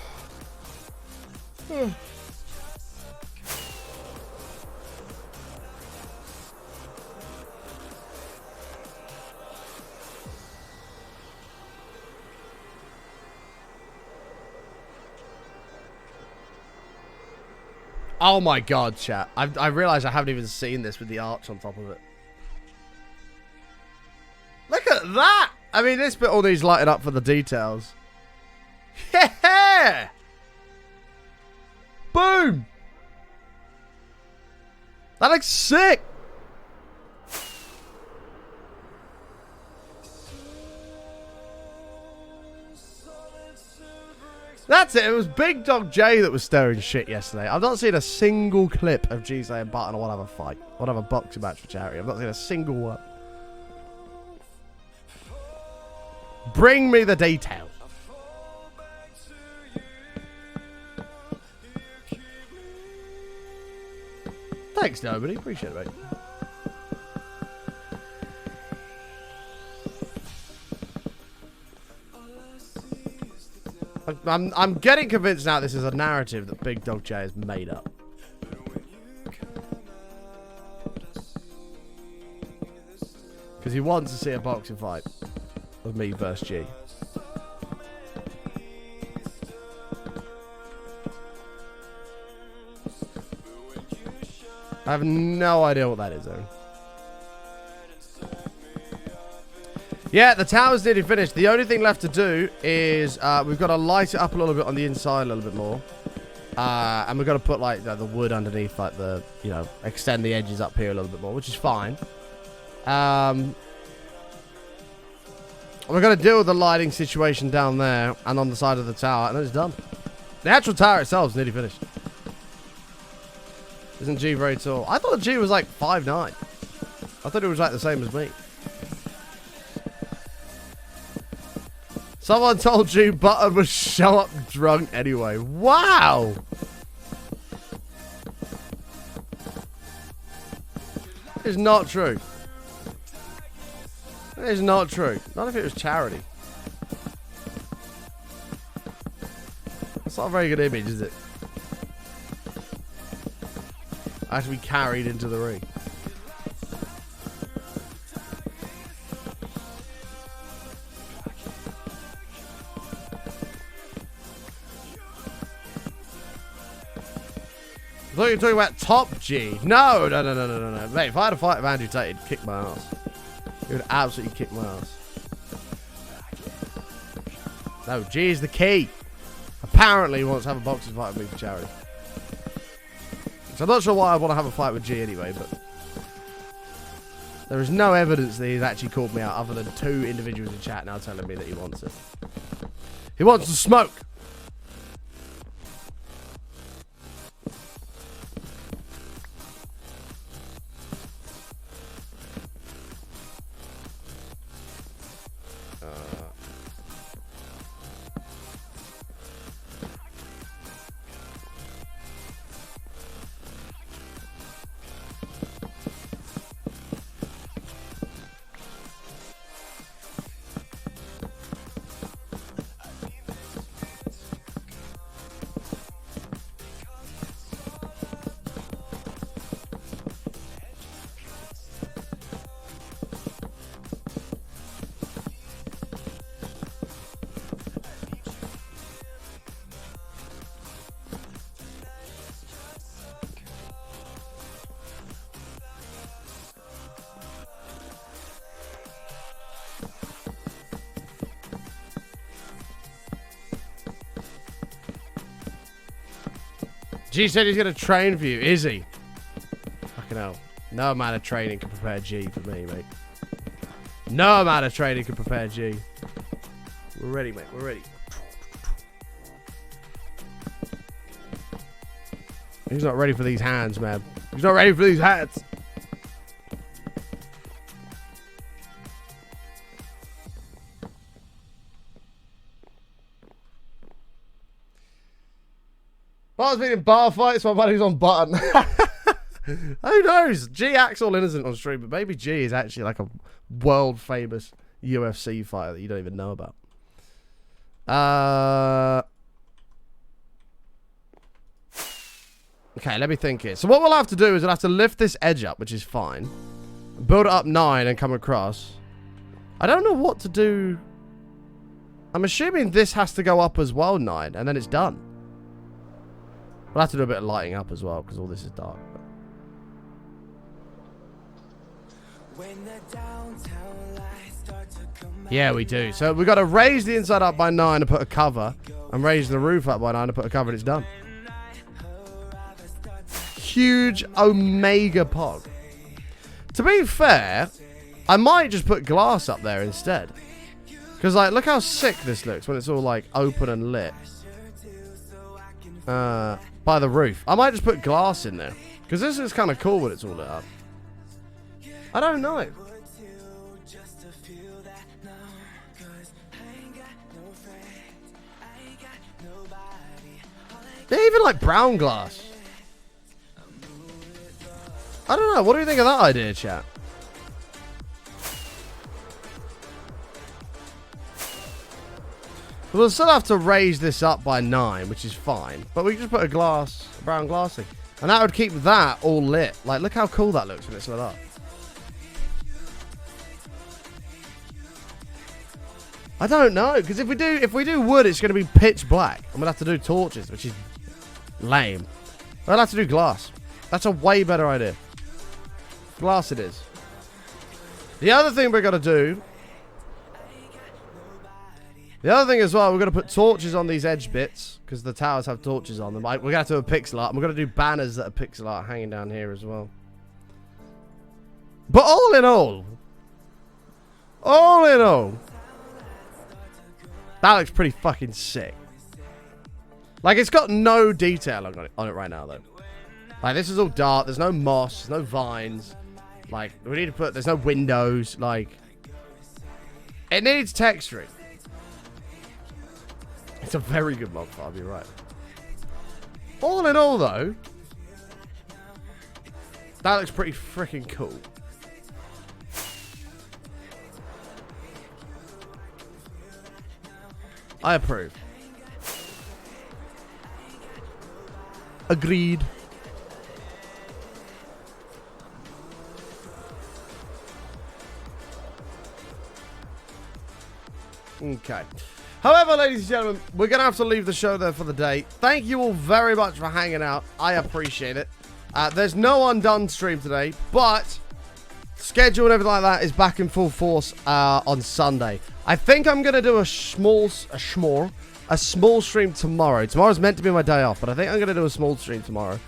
Oh my god, chat. I realised I haven't even seen this with the arch on top of it. Look at that! I mean, this bit all needs lighting up for the details. Yeah! Boom! That looks sick! That's it. It was Big Dog J that was stirring shit yesterday. I've not seen a single clip of G saying, Button, I want to have a fight. I want to have a boxing match for charity. I've not seen a single one. Bring me the details. Thanks, nobody. Appreciate it, mate. I'm getting convinced now this is a narrative that Big Dog J has made up. Because he wants to see a boxing fight of me versus G. I have no idea what that is, though. Yeah, the tower's nearly finished. The only thing left to do is we've got to light it up a little bit on the inside a little bit more. And we've got to put, like, the wood underneath, like, the, you know, extend the edges up here a little bit more, which is fine. We're going to deal with the lighting situation down there and on the side of the tower, and then it's done. The actual tower itself is nearly finished. Isn't G very tall? I thought G was, like, 5'9". I thought it was, like, the same as me. Someone told you Button would show up drunk anyway. Wow! It's not true. It is not true. Not if it was charity. That's not a very good image, is it? I have to be carried into the ring. I thought you were talking about Top G. No. Mate, if I had a fight with Andrew Tate, he'd kick my ass. He would absolutely kick my ass. No, G is the key. Apparently he wants to have a boxing fight with me for charity. So I'm not sure why I'd want to have a fight with G anyway, but there is no evidence that he's actually called me out other than 2 individuals in chat now telling me that he wants it. He wants to smoke. G said he's going to train for you. Is he? Fucking hell. No amount of training can prepare G for me, mate. No amount of training can prepare G. We're ready, mate. We're ready. He's not ready for these hands, man. He's not ready for these hands. Bar's been in bar fights, my buddy's on button. Who knows? G acts all innocent on stream, but maybe G is actually like a world famous UFC fighter that you don't even know about. Okay, let me think here. So what we'll have to do is we'll have to lift this edge up, which is fine. Build it up 9 and come across. I don't know what to do. I'm assuming this has to go up as well 9, and then it's done. We'll have to do a bit of lighting up as well, because all this is dark. Yeah, we do. So we've got to raise the inside up by 9 and put a cover, and raise the roof up by 9 and put a cover, and it's done. Huge Omega Pog. To be fair, I might just put glass up there instead. Because, like, look how sick this looks when it's all, like, open and lit. By the roof. I might just put glass in there. Because this is kind of cool when it's all lit up. I don't know. They're even like brown glass. I don't know. What do you think of that idea, chat? We'll still have to raise this up by 9, which is fine. But we can just put a brown glass thing. And that would keep that all lit. Like, look how cool that looks when it's lit up. I don't know, because if we do wood, it's going to be pitch black. I'm going to have to do torches, which is lame. I'll have to do glass. That's a way better idea. Glass it is. The other thing we're going to do... The other thing as well, we're going to put torches on these edge bits, because the towers have torches on them. We're going to have to do a pixel art, and we're going to do banners that are pixel art hanging down here as well. But all in all, that looks pretty fucking sick. Like, it's got no detail on it right now, though. Like, this is all dark. There's no moss. There's no vines. Like, we need to put... There's no windows. Like, it needs texturing. It's a very good mod file, you're right. All in all, though, that looks pretty freaking cool. I approve. Agreed. Okay. However, ladies and gentlemen, we're going to have to leave the show there for the day. Thank you all very much for hanging out. I appreciate it. There's no Undone stream today, but schedule and everything like that is back in full force on Sunday. I think I'm going to do a small stream tomorrow. Tomorrow's meant to be my day off, but I think I'm going to do a small stream tomorrow.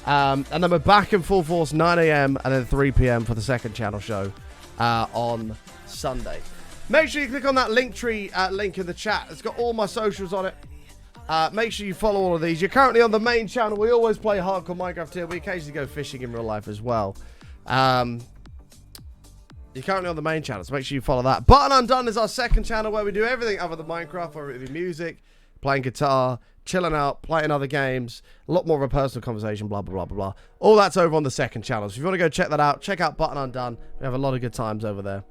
And then we're back in full force 9 a.m. and then 3 p.m. for the second channel show on Sunday. Make sure you click on that Linktree link in the chat. It's got all my socials on it. Make sure you follow all of these. You're currently on the main channel. We always play hardcore Minecraft here. We occasionally go fishing in real life as well. You're currently on the main channel, so make sure you follow that. Button Undone is our second channel where we do everything other than Minecraft, whether it be music, playing guitar, chilling out, playing other games, a lot more of a personal conversation, blah, blah, blah, blah, blah. All that's over on the second channel. So if you want to go check that out, check out Button Undone. We have a lot of good times over there.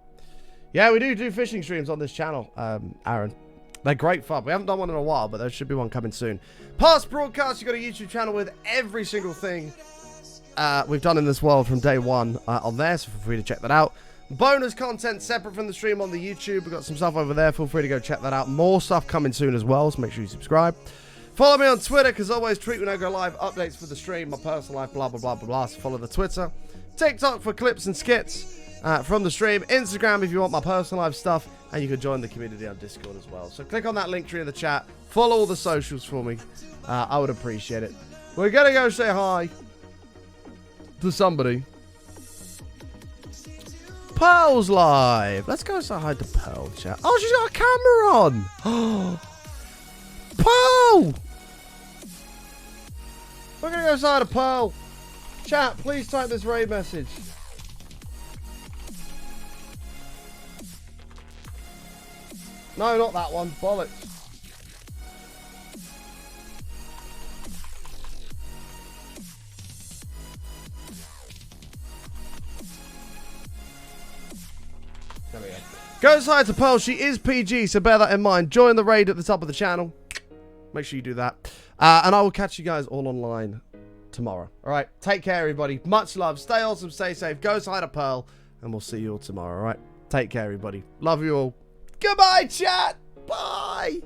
Yeah, we do fishing streams on this channel, Aaron. They're great fun. We haven't done one in a while, but there should be one coming soon. Past broadcasts, you've got a YouTube channel with every single thing we've done in this world from day one on there, so feel free to check that out. Bonus content separate from the stream on the YouTube. We've got some stuff over there. Feel free to go check that out. More stuff coming soon as well, so make sure you subscribe. Follow me on Twitter, because always tweet when I go live. Updates for the stream, my personal life, blah, blah, blah, blah, blah. So follow the Twitter. TikTok for clips and skits from the stream. Instagram if you want my personal life stuff. And you can join the community on Discord as well. So click on that link tree in the chat. Follow all the socials for me. I would appreciate it. We're going to go say hi to somebody. Pearl's live. Let's go say hi to Pearl, chat. Oh, she's got a camera on. Pearl! We're going to go say hi to Pearl. Chat, please type this raid message. No, not that one. Bollocks. There we go. Go side to Pearl. She is PG, so bear that in mind. Join the raid at the top of the channel. Make sure you do that. And I will catch you guys all online tomorrow. All right. Take care, everybody. Much love. Stay awesome. Stay safe. Go side to Pearl. And we'll see you all tomorrow. All right. Take care, everybody. Love you all. Goodbye, chat. Bye.